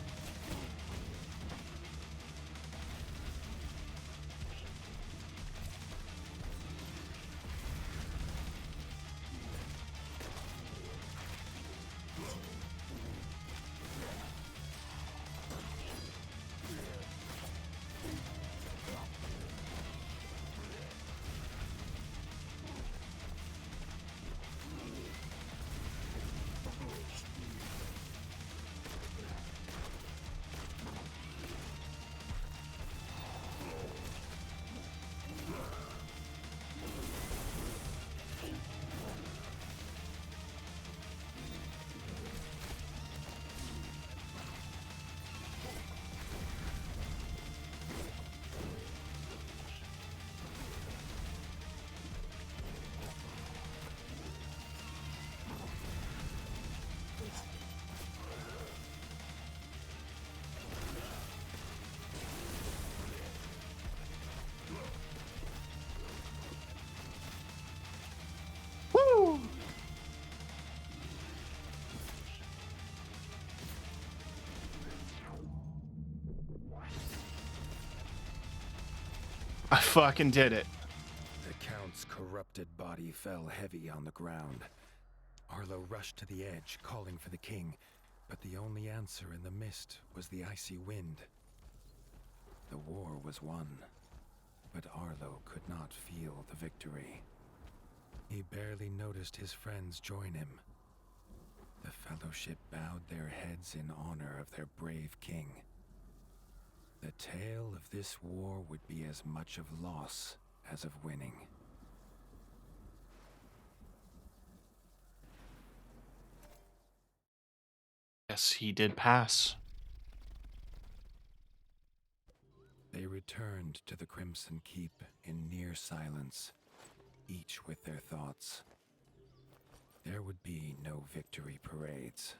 I fucking did it.
The Count's corrupted body fell heavy on the ground. Arlo rushed to the edge, calling for the king, but the only answer in the mist was the icy wind. The war was won, but Arlo could not feel the victory. He barely noticed his friends join him. The Fellowship bowed their heads in honor of their brave king. The tale of this war would be as much of loss as of winning.
Yes, he did pass.
They returned to the Crimson Keep in near silence, each with their thoughts. There would be no victory parades.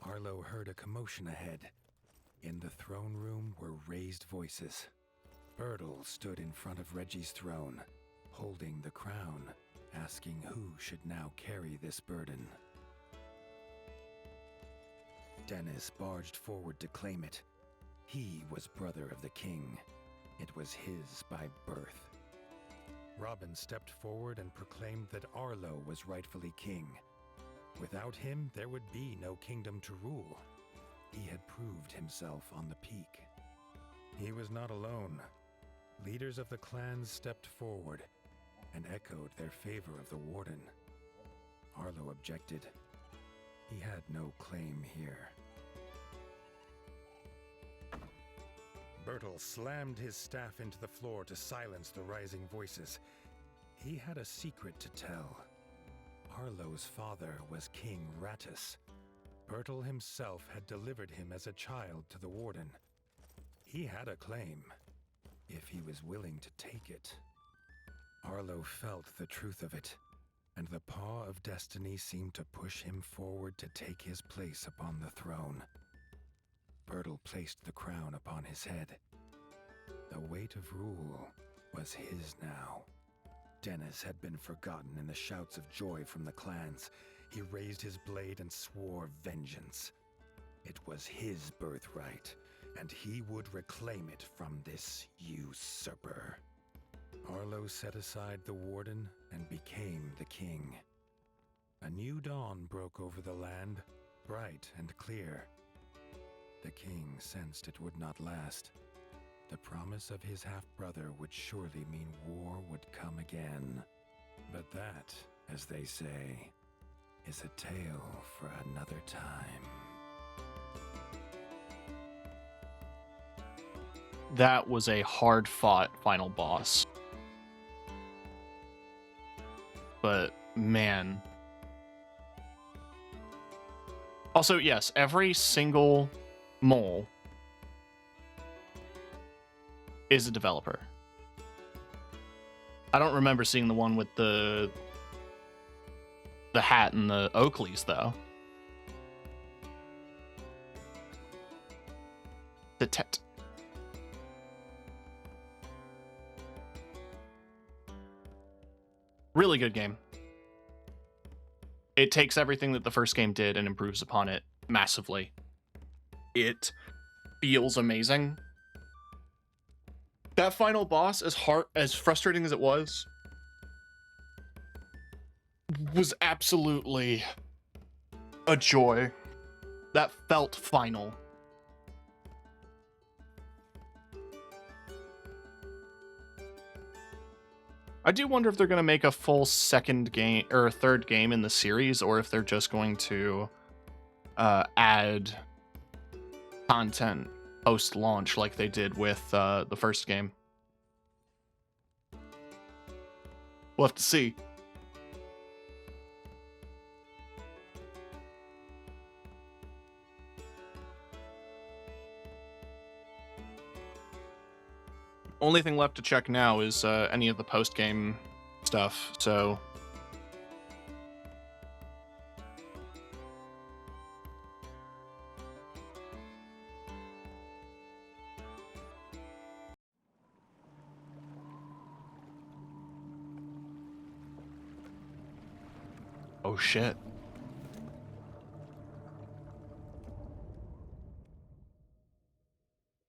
Arlo heard a commotion ahead. In the throne room were raised voices. Bertil stood in front of Reggie's throne, holding the crown, asking who should now carry this burden. Dennis barged forward to claim it. He was brother of the king. It was his by birth. Robin stepped forward and proclaimed that Arlo was rightfully king. Without him, there would be no kingdom to rule. He had proved himself on the peak. He was not alone. Leaders of the clans stepped forward and echoed their favor of the warden. Arlo objected. He had no claim here. Bertil slammed his staff into the floor to silence the rising voices. He had a secret to tell. Arlo's father was King Rattus. Bertil himself had delivered him as a child to the warden. He had a claim, if he was willing to take it. Arlo felt the truth of it, and the paw of destiny seemed to push him forward to take his place upon the throne. Bertil placed the crown upon his head. The weight of rule was his now. Dennis had been forgotten in the shouts of joy from the clans. He raised his blade and swore vengeance. It was his birthright, and he would reclaim it from this usurper. Arlo set aside the warden and became the king. A new dawn broke over the land, bright and clear. The king sensed it would not last. The promise of his half-brother would surely mean war would come again. But that, as they say, is a tale for another time.
That was a hard-fought final boss. But, man. Also, yes, every single mole is a developer. I don't remember seeing the one with the hat and the Oakleys, though. The Tet. Really good game. It takes everything that the first game did and improves upon it massively. It feels amazing. That final boss, as frustrating as it was absolutely a joy. That felt final. I do wonder if they're going to make a full second game or third game in the series, or if they're just going to add content post-launch like they did with the first game. We'll have to see. Only thing left to check now is any of the post-game stuff, so Oh shit.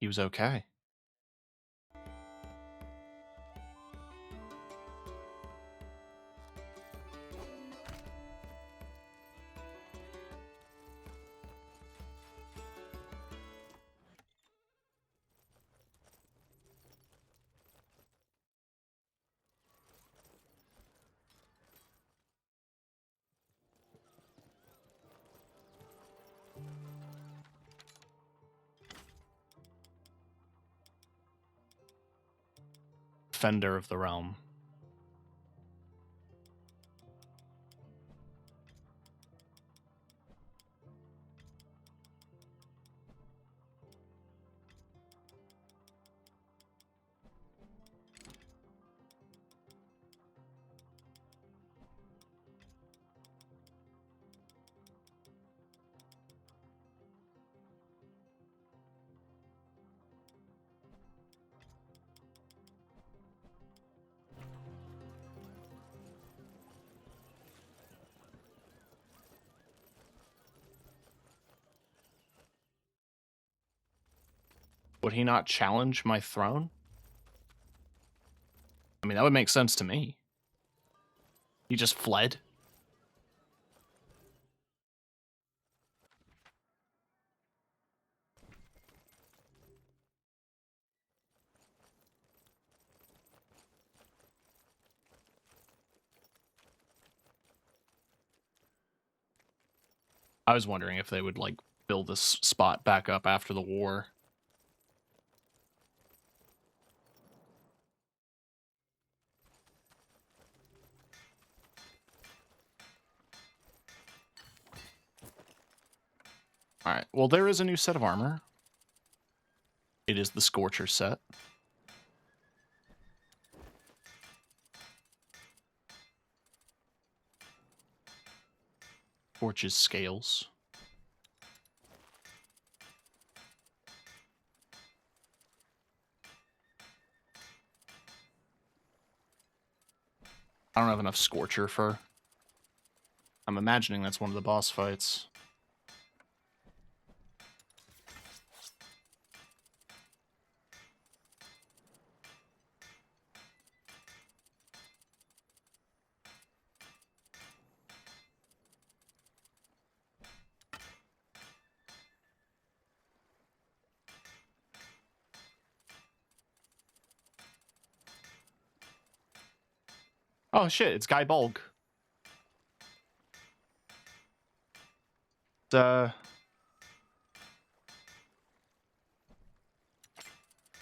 He was okay. Defender of the realm. Would he not challenge my throne? I mean, that would make sense to me. He just fled. I was wondering if they would, like, build this spot back up after the war. Alright, well, there is a new set of armor. It is the Scorcher set. Scorch's scales. I don't have enough Scorcher fur. I'm imagining that's one of the boss fights. Oh shit, it's Guy Bulg. A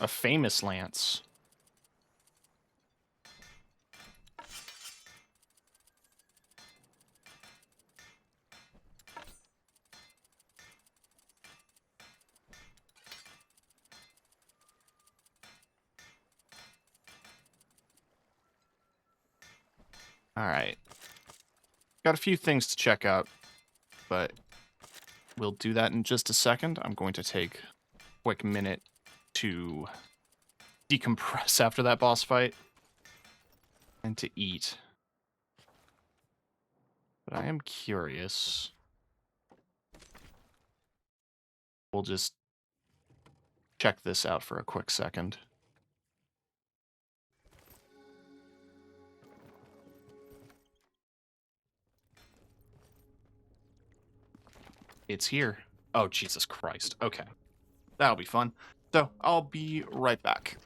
famous lance. All right. Got a few things to check out, but we'll do that in just a second. I'm going to take a quick minute to decompress after that boss fight and to eat. But I am curious. We'll just check this out for a quick second. It's here. Oh, Jesus Christ. Okay. That'll be fun. So, I'll be right back.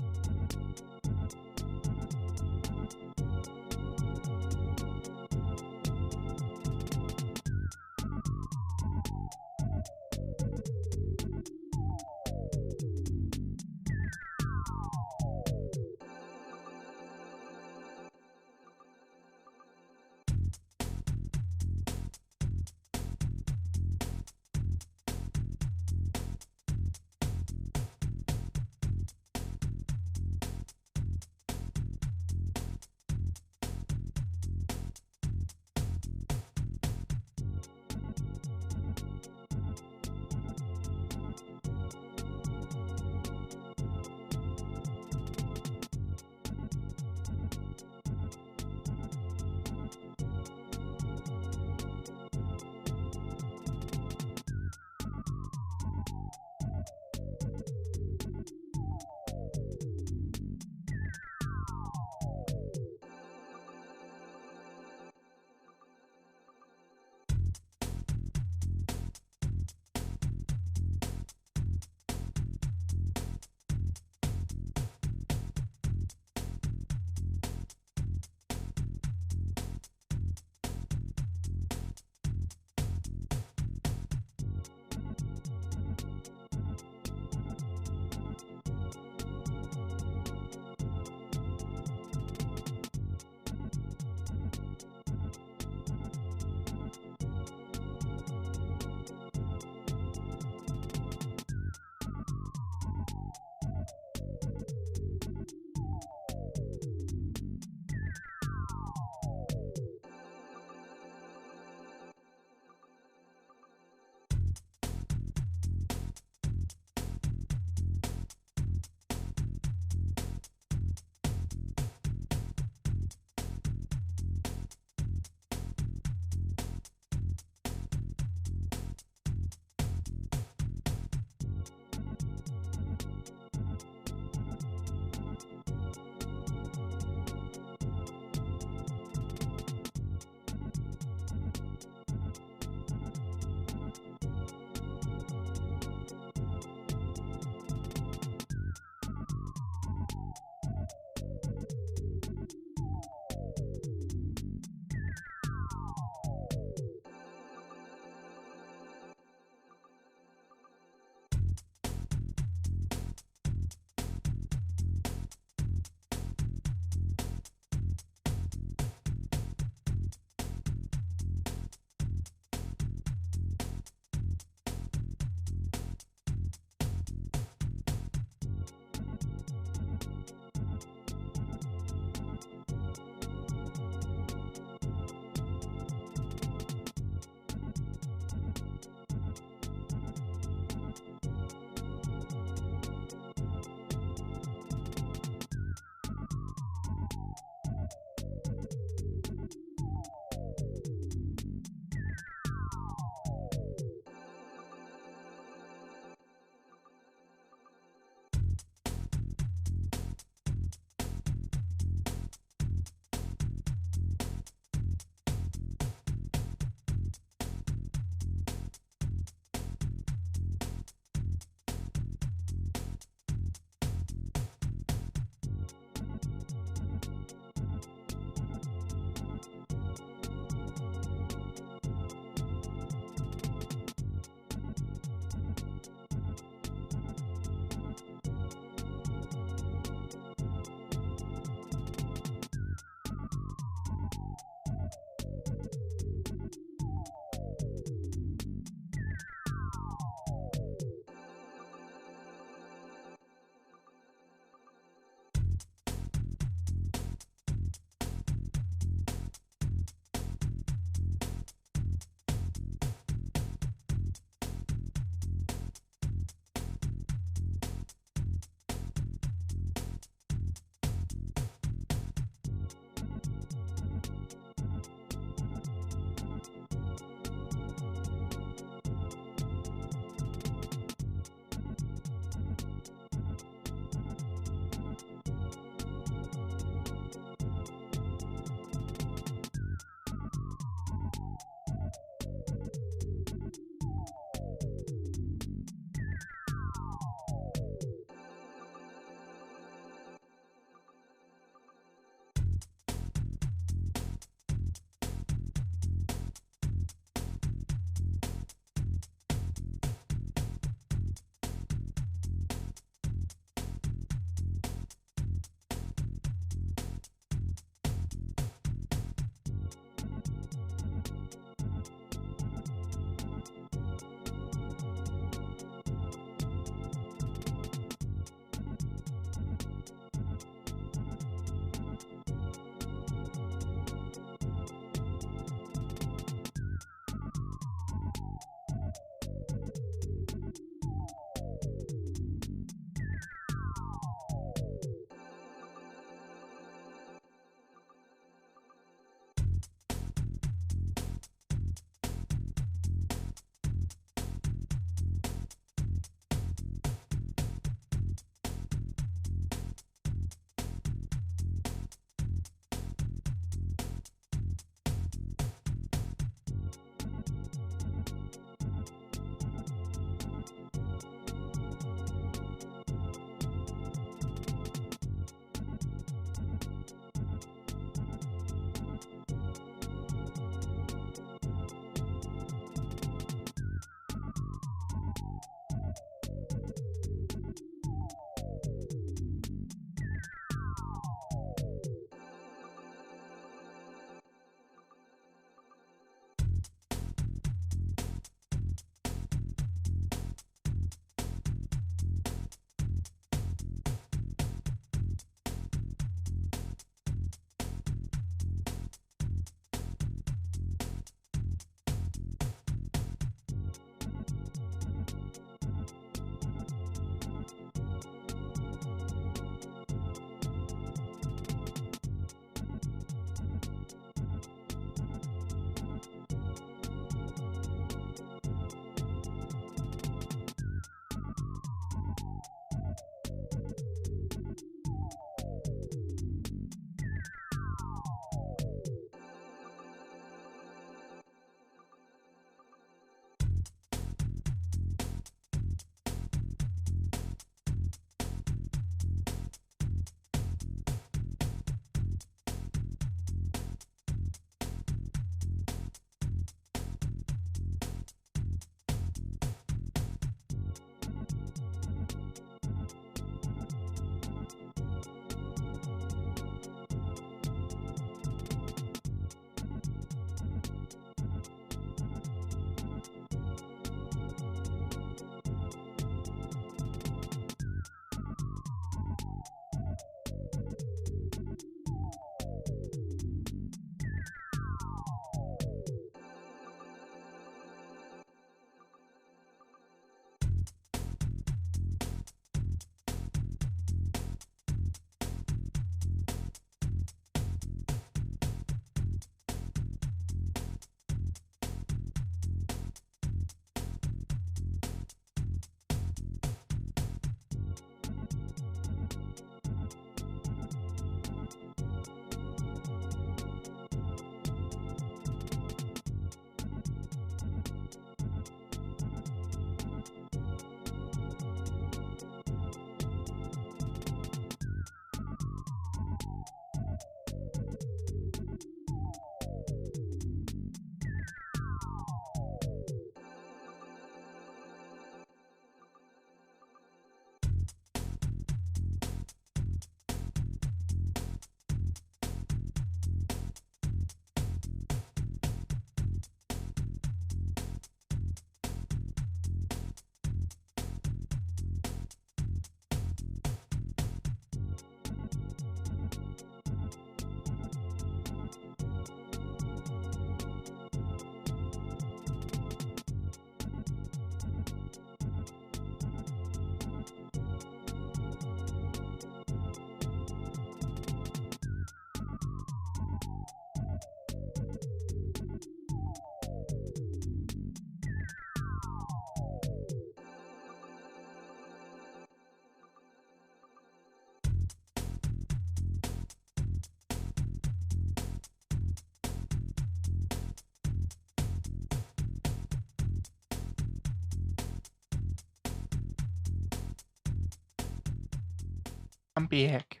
I'm back.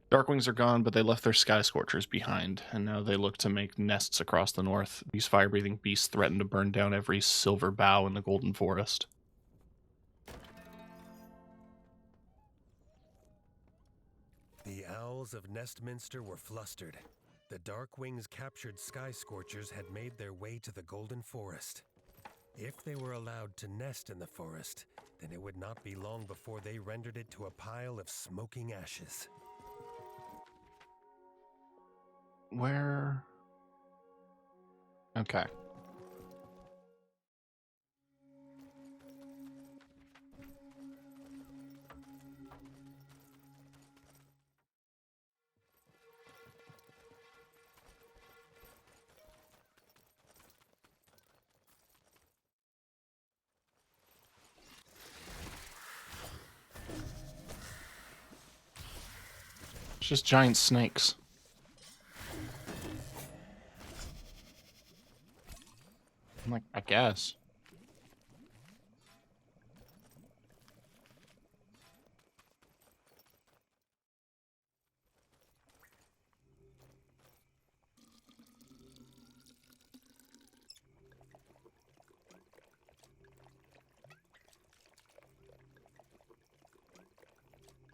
Darkwings are gone, but they left their Sky Scorchers behind, and now they look to make nests across the north. These fire-breathing beasts threaten to burn down every silver bough in the Golden Forest.
The owls of Nestminster were flustered. The Darkwings' captured Sky Scorchers had made their way to the Golden Forest. If they were allowed to nest in the forest, then it would not be long before they rendered it to a pile of smoking ashes.
Where? Okay. It's just giant snakes. I'm like, I guess.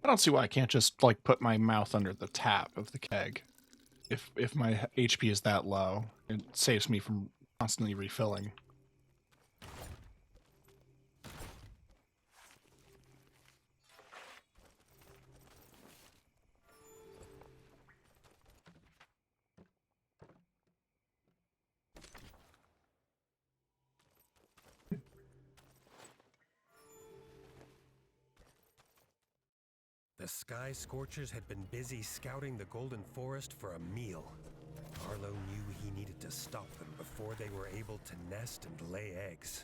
I don't see why I can't just like put my mouth under the tap of the keg. If my HP is that low, it saves me from constantly refilling.
The Sky Scorchers had been busy scouting the Golden Forest for a meal. Arlo knew he needed to stop them before they were able to nest and lay eggs.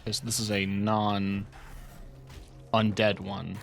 This is a non-undead one.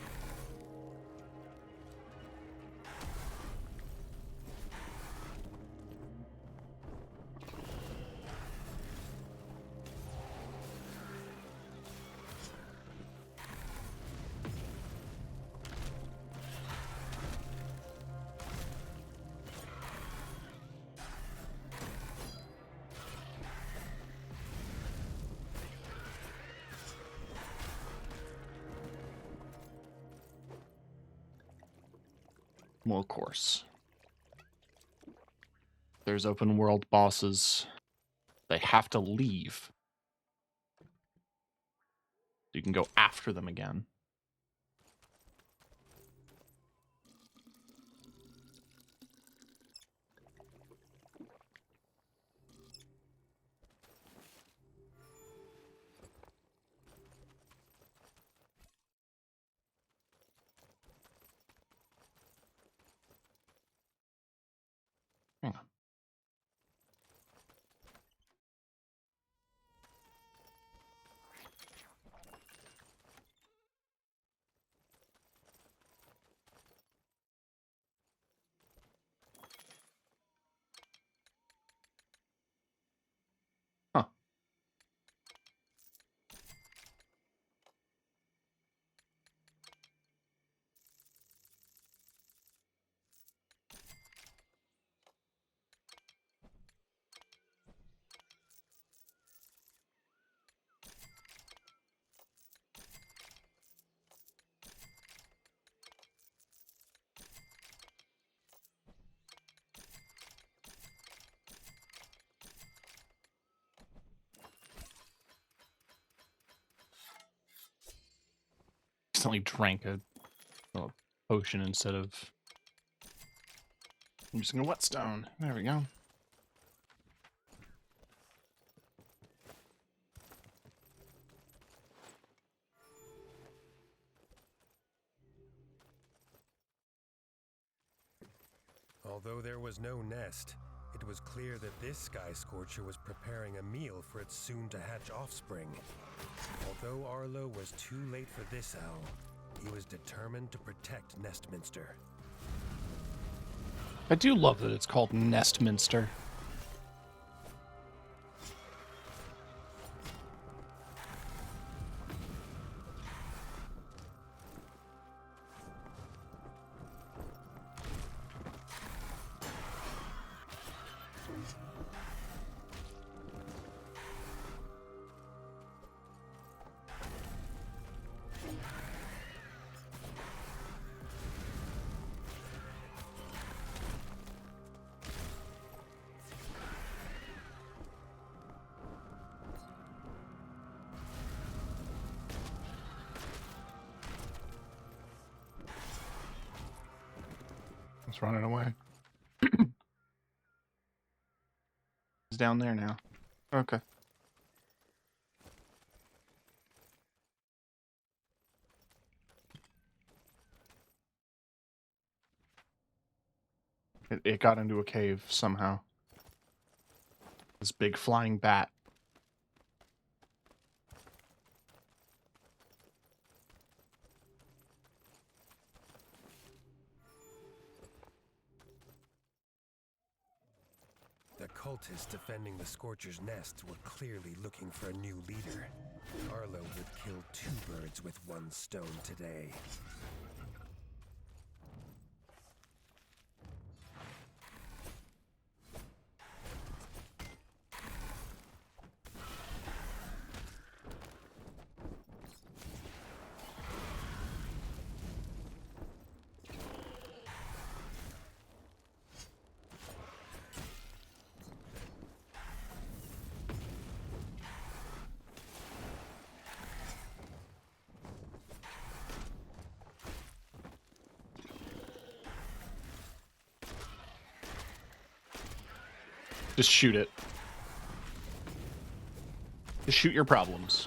Well, of course. There's open world bosses. They have to leave. You can go after them again. Hang on. Huh. Accidentally drank a potion instead of using a whetstone. There we go.
Although there was no nest, It was clear that this Sky Scorcher was preparing a meal for its soon-to-hatch offspring. Although Arlo was too late for this owl, he was determined to protect Nestminster.
I do love that it's called Nestminster. It's running away. It's down there now. Okay. It got into a cave somehow. This big flying bat.
The cultists defending the Scorcher's nest were clearly looking for a new leader. Arlo would kill 2 birds with 1 stone today.
Just shoot it. Just shoot your problems.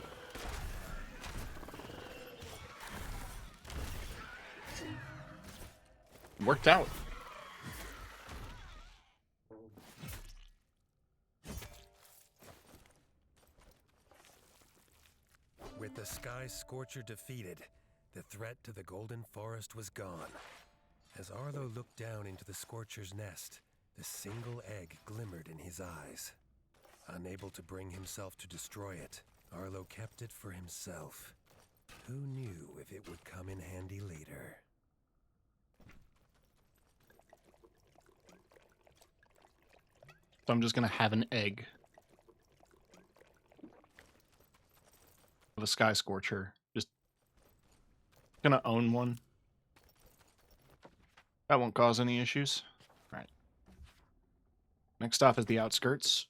Worked out.
With the Sky Scorcher defeated, the threat to the Golden Forest was gone. As Arlo looked down into the Scorcher's nest, the single egg glimmered in his eyes. Unable to bring himself to destroy it, Arlo kept it for himself. Who knew if it would come in handy later?
So I'm just gonna have an egg of a Sky Scorcher. Just gonna own one. That won't cause any issues. All right. Next off is the outskirts.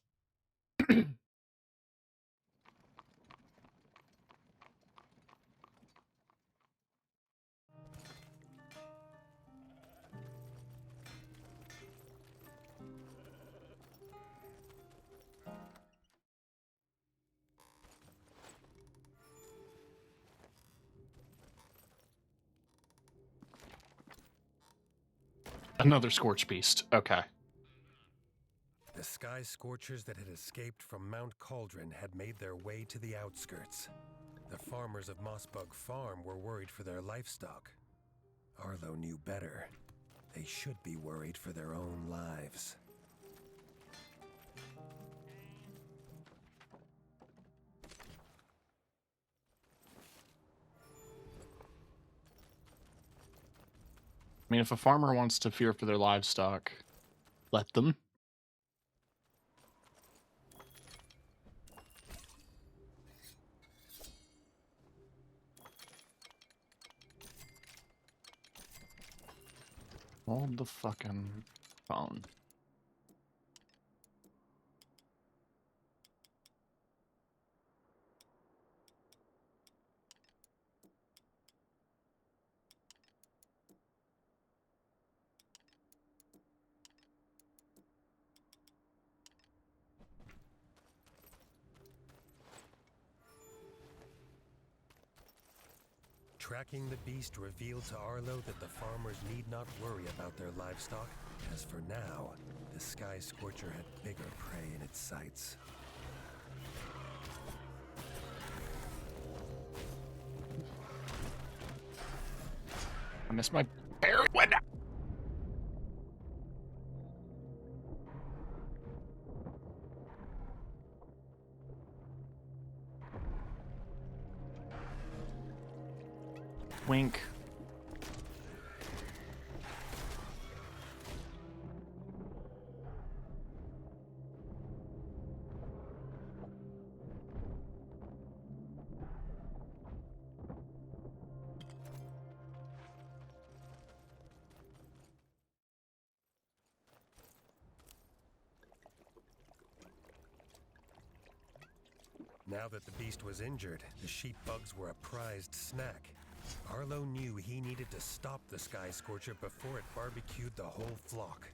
Another Scorch Beast. Okay.
The Sky Scorchers that had escaped from Mount Cauldron had made their way to the outskirts. The farmers of Mossbug Farm were worried for their livestock. Arlo knew better. They should be worried for their own lives.
I mean, if a farmer wants to fear for their livestock, let them. Hold the fucking phone.
Tracking the beast revealed to Arlo that the farmers need not worry about their livestock, as for now, the Sky Scorcher had bigger prey in its sights.
I missed my parry window. Wink.
Now that the beast was injured, the sheep bugs were a prized snack. Arlo knew he needed to stop the Sky Scorcher before it barbecued the whole flock.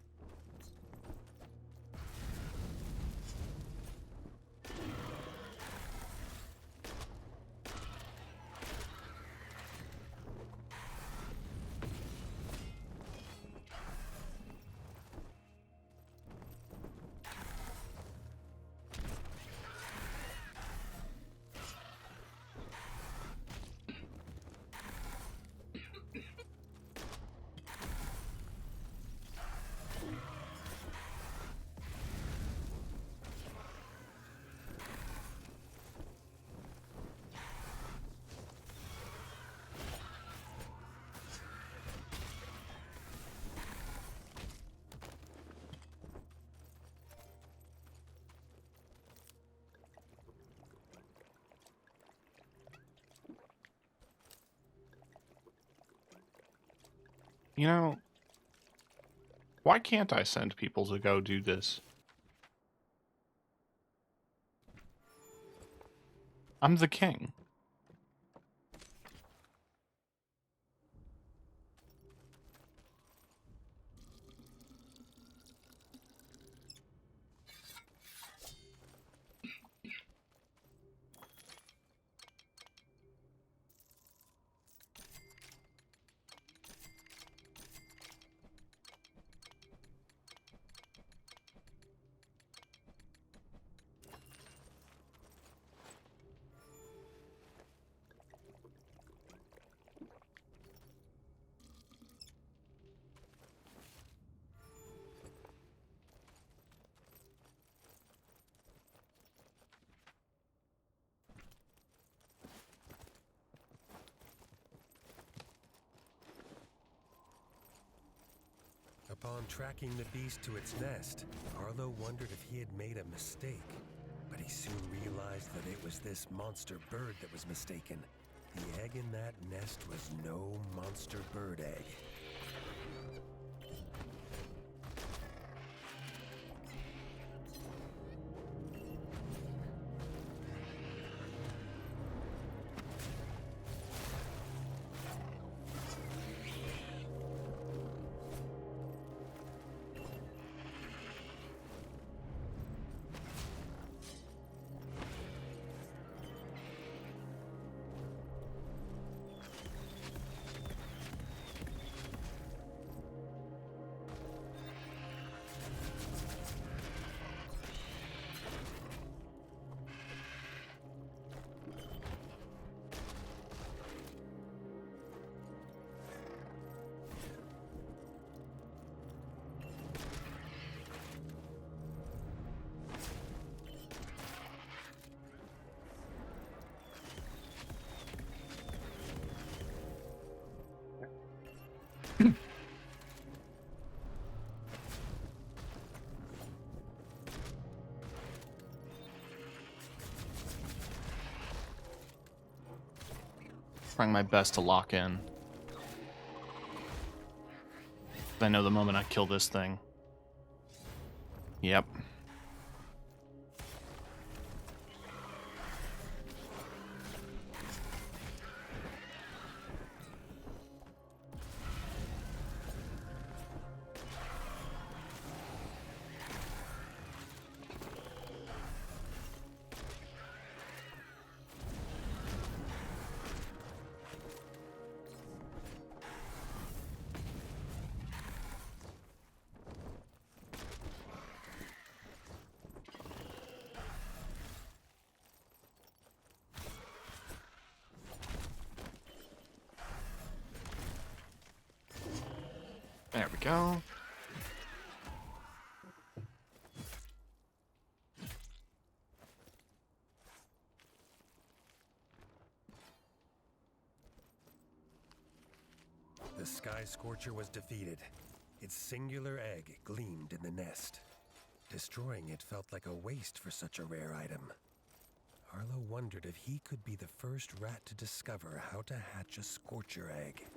You know, why can't I send people to go do this? I'm the king.
Upon tracking the beast to its nest, Arlo wondered if he had made a mistake. But he soon realized that it was this monster bird that was mistaken. The egg in that nest was no monster bird egg.
Trying my best to lock in. I know the moment I kill this thing. Yep. There we go.
The Sky Scorcher was defeated. Its singular egg gleamed in the nest. Destroying it felt like a waste for such a rare item. Arlo wondered if he could be the first rat to discover how to hatch a Scorcher egg.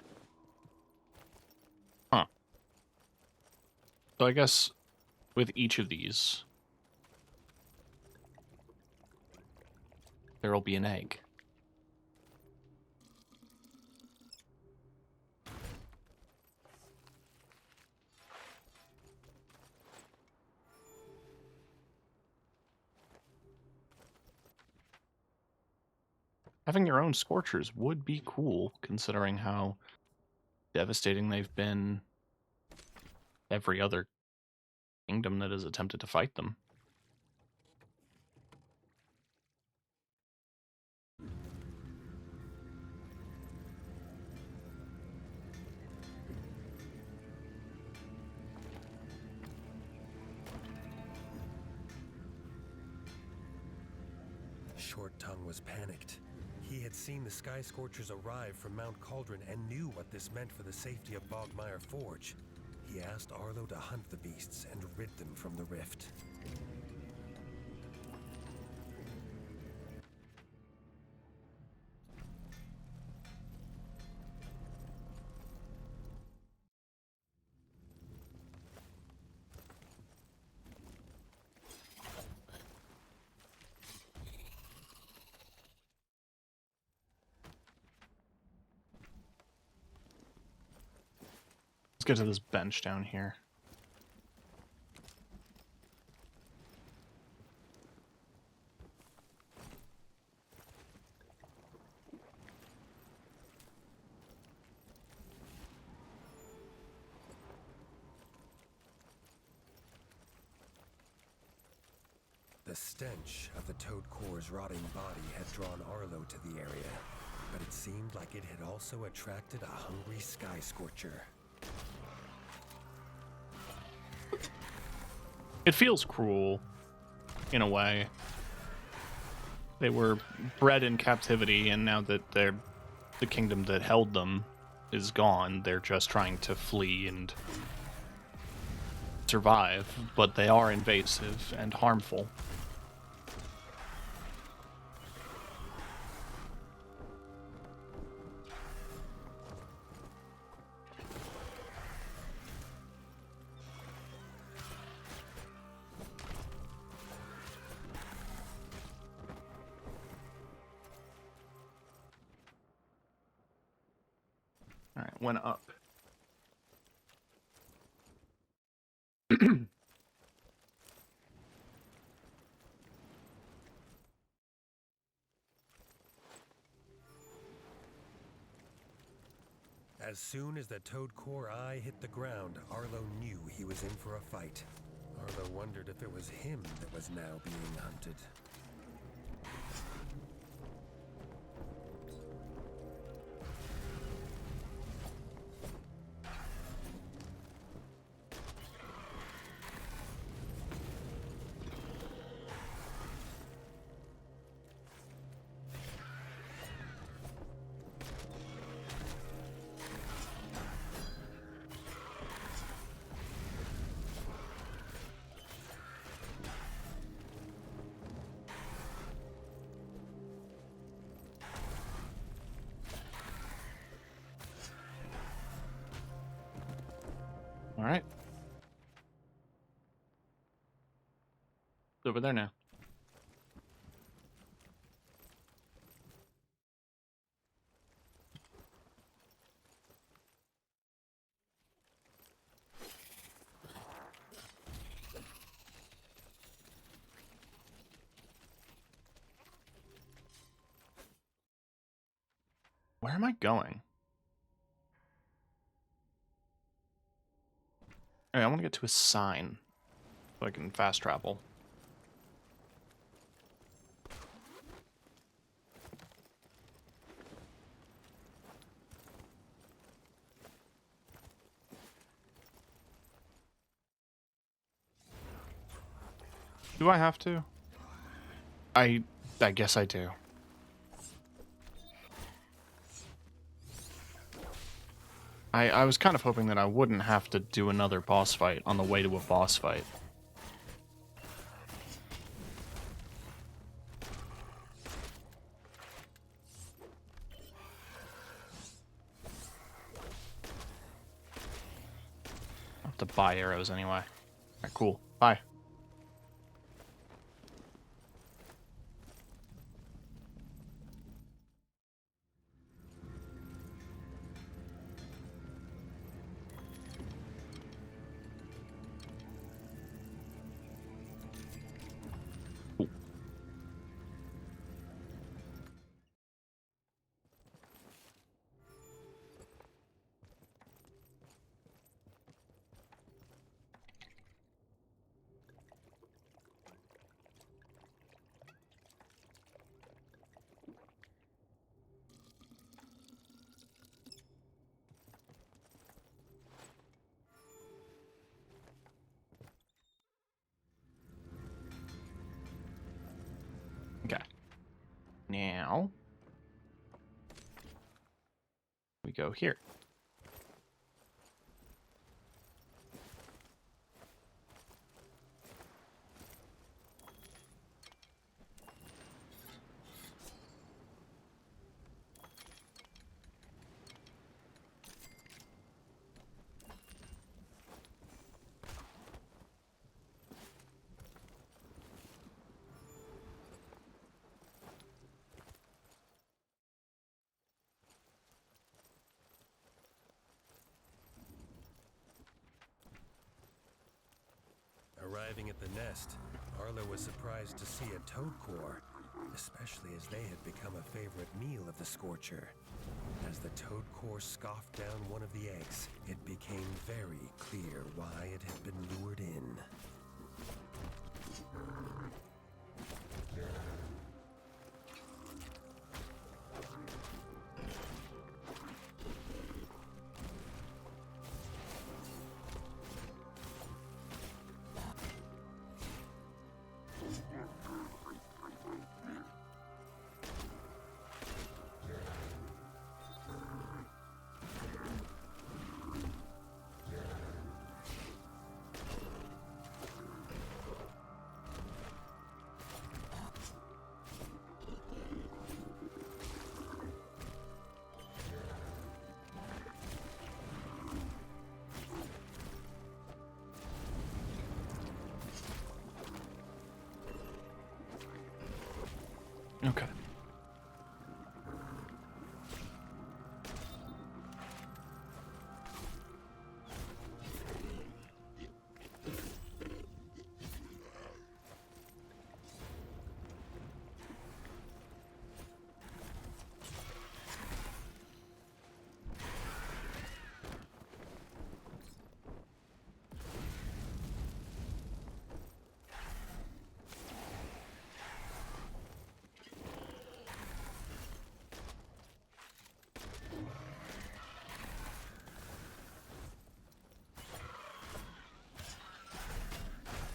Huh. So I guess with each of these, there'll be an egg. Having your own Scorchers would be cool, considering how devastating they've been every other kingdom that has attempted to fight them.
Short Tongue was panicked. He had seen the Sky Scorchers arrive from Mount Cauldron and knew what this meant for the safety of Bogmire Forge. He asked Arlo to hunt the beasts and rid them from the rift.
Let's get to this bench down here.
The stench of the Toad Core's rotting body had drawn Arlo to the area, but it seemed like it had also attracted a hungry Sky Scorcher.
It feels cruel, in a way. They were bred in captivity, and now that the kingdom that held them is gone, they're just trying to flee and survive, but they are invasive and harmful. Alright, went up.
As soon as the Toad Core eye hit the ground, Arlo knew he was in for a fight. Arlo wondered if it was him that was now being hunted.
Alright. It's over there now. Where am I going? Alright, I want to get to a sign so I can fast travel. Do I have to? I guess I do. I was kind of hoping that I wouldn't have to do another boss fight on the way to a boss fight. I have to buy arrows anyway. Alright, cool. Bye. Okay. Now we go here.
Arriving at the nest, Arlo was surprised to see a toad core, especially as they had become a favorite meal of the Scorcher. As the toad core scoffed down one of the eggs, it became very clear why it had been lured in.
Okay.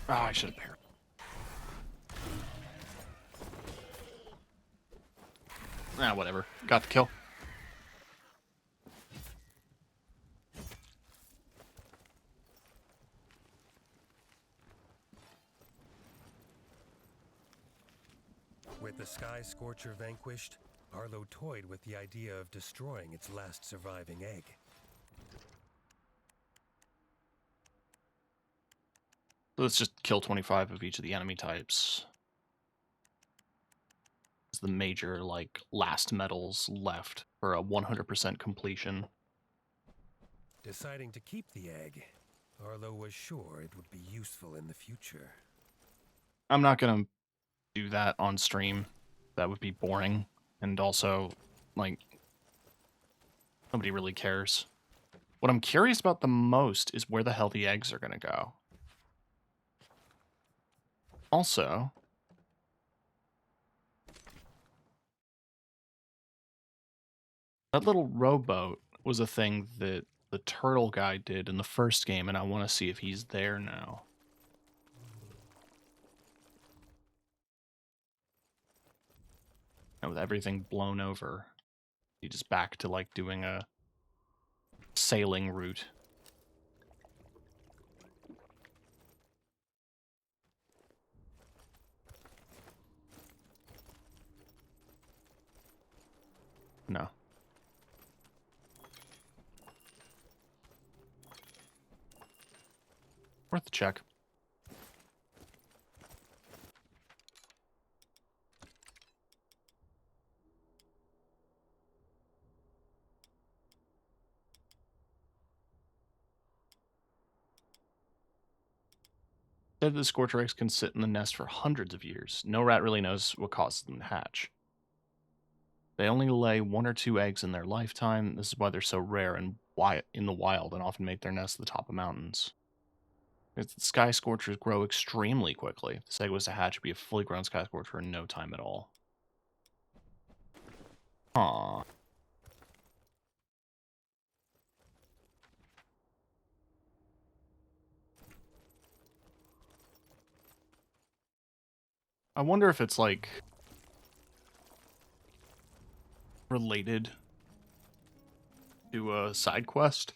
Oh, I should have parried. Ah, whatever. Got the kill.
With the Sky Scorcher vanquished, Arlo toyed with the idea of destroying its last surviving egg.
Let's just kill 25 of each of the enemy types. It's the major, like, last metals left for a 100% completion.
Deciding to keep the egg, Arlo was sure it would be useful in the future.
I'm not gonna do that on stream. That would be boring. And also, like, nobody really cares. What I'm curious about the most is where the hell the eggs are gonna go. Also, that little rowboat was a thing that the turtle guy did in the first game, and I want to see if he's there now. And with everything blown over, you just back to like doing a sailing route. No. Worth a check. Said the Scorcher eggs can sit in the nest for hundreds of years. No rat really knows what causes them to hatch. They only lay 1 or 2 eggs in their lifetime. This is why they're so rare and in the wild and often make their nests at the top of mountains. The Sky Scorchers grow extremely quickly. If this egg was to hatch, it'd be a fully grown Sky Scorcher in no time at all. Aww. I wonder if it's like related to a side quest.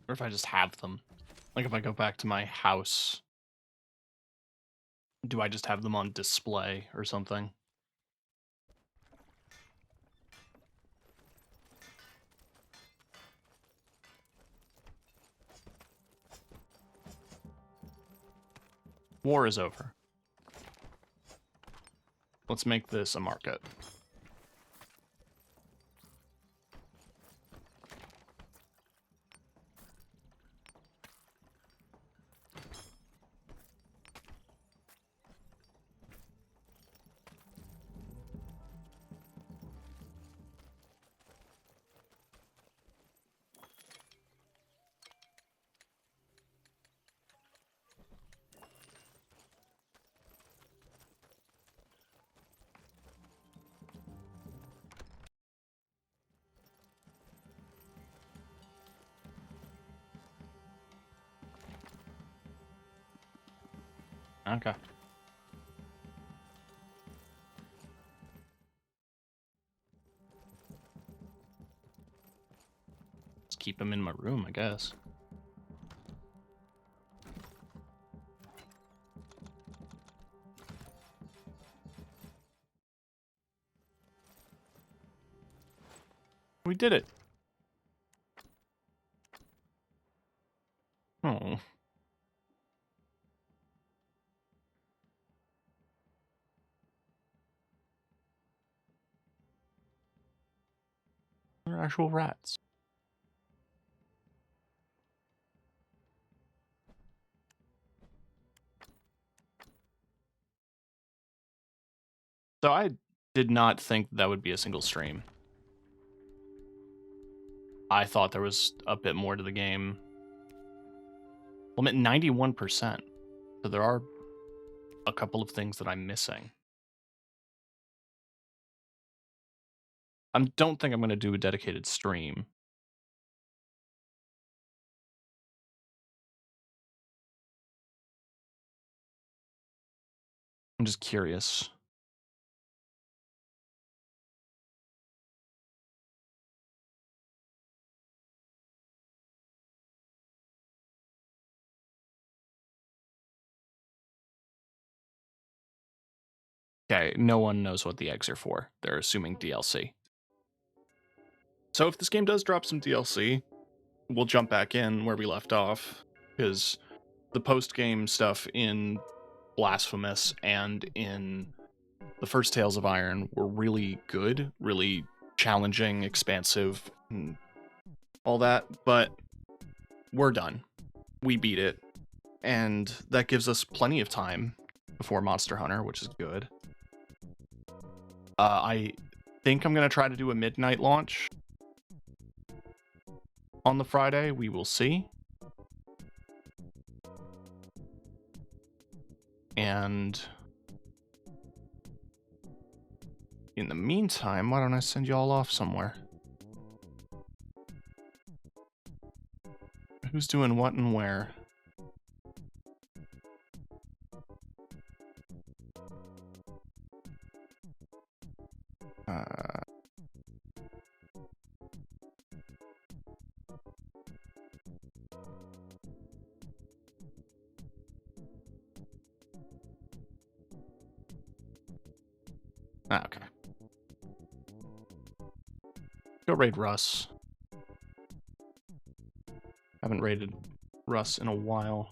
Or if I just have them. Like if I go back to my house, do I just have them on display or something? War is over. Let's make this a market. Okay. Let's keep them in my room, I guess. We did it. Oh. They're actual rats. So I did not think that would be a single stream. I thought there was a bit more to the game. Well, I'm at 91%. So there are a couple of things that I'm missing. I don't think I'm going to do a dedicated stream. I'm just curious. Okay, no one knows what the eggs are for. They're assuming DLC. So if this game does drop some DLC, we'll jump back in where we left off, because the post-game stuff in Blasphemous and in the first Tales of Iron were really good, really challenging, expansive, and all that, but we're done. We beat it, and that gives us plenty of time before Monster Hunter, which is good. I think I'm going to try to do a midnight launch on the Friday. We will see. And in the meantime, why don't I send you all off somewhere? Who's doing what and where? Okay. Go raid Russ. Haven't raided Russ in a while.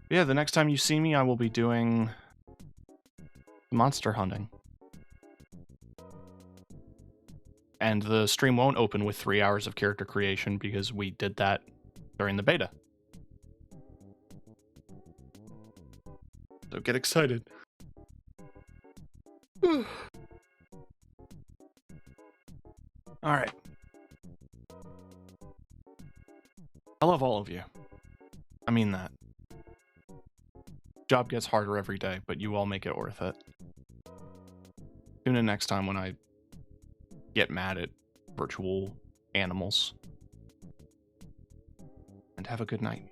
Yeah, the next time you see me, I will be doing monster hunting. And the stream won't open with 3 hours of character creation because we did that during the beta. So get excited. Alright. I love all of you. I mean that. Job gets harder every day, but you all make it worth it. Tune in next time when I get mad at virtual animals. And have a good night.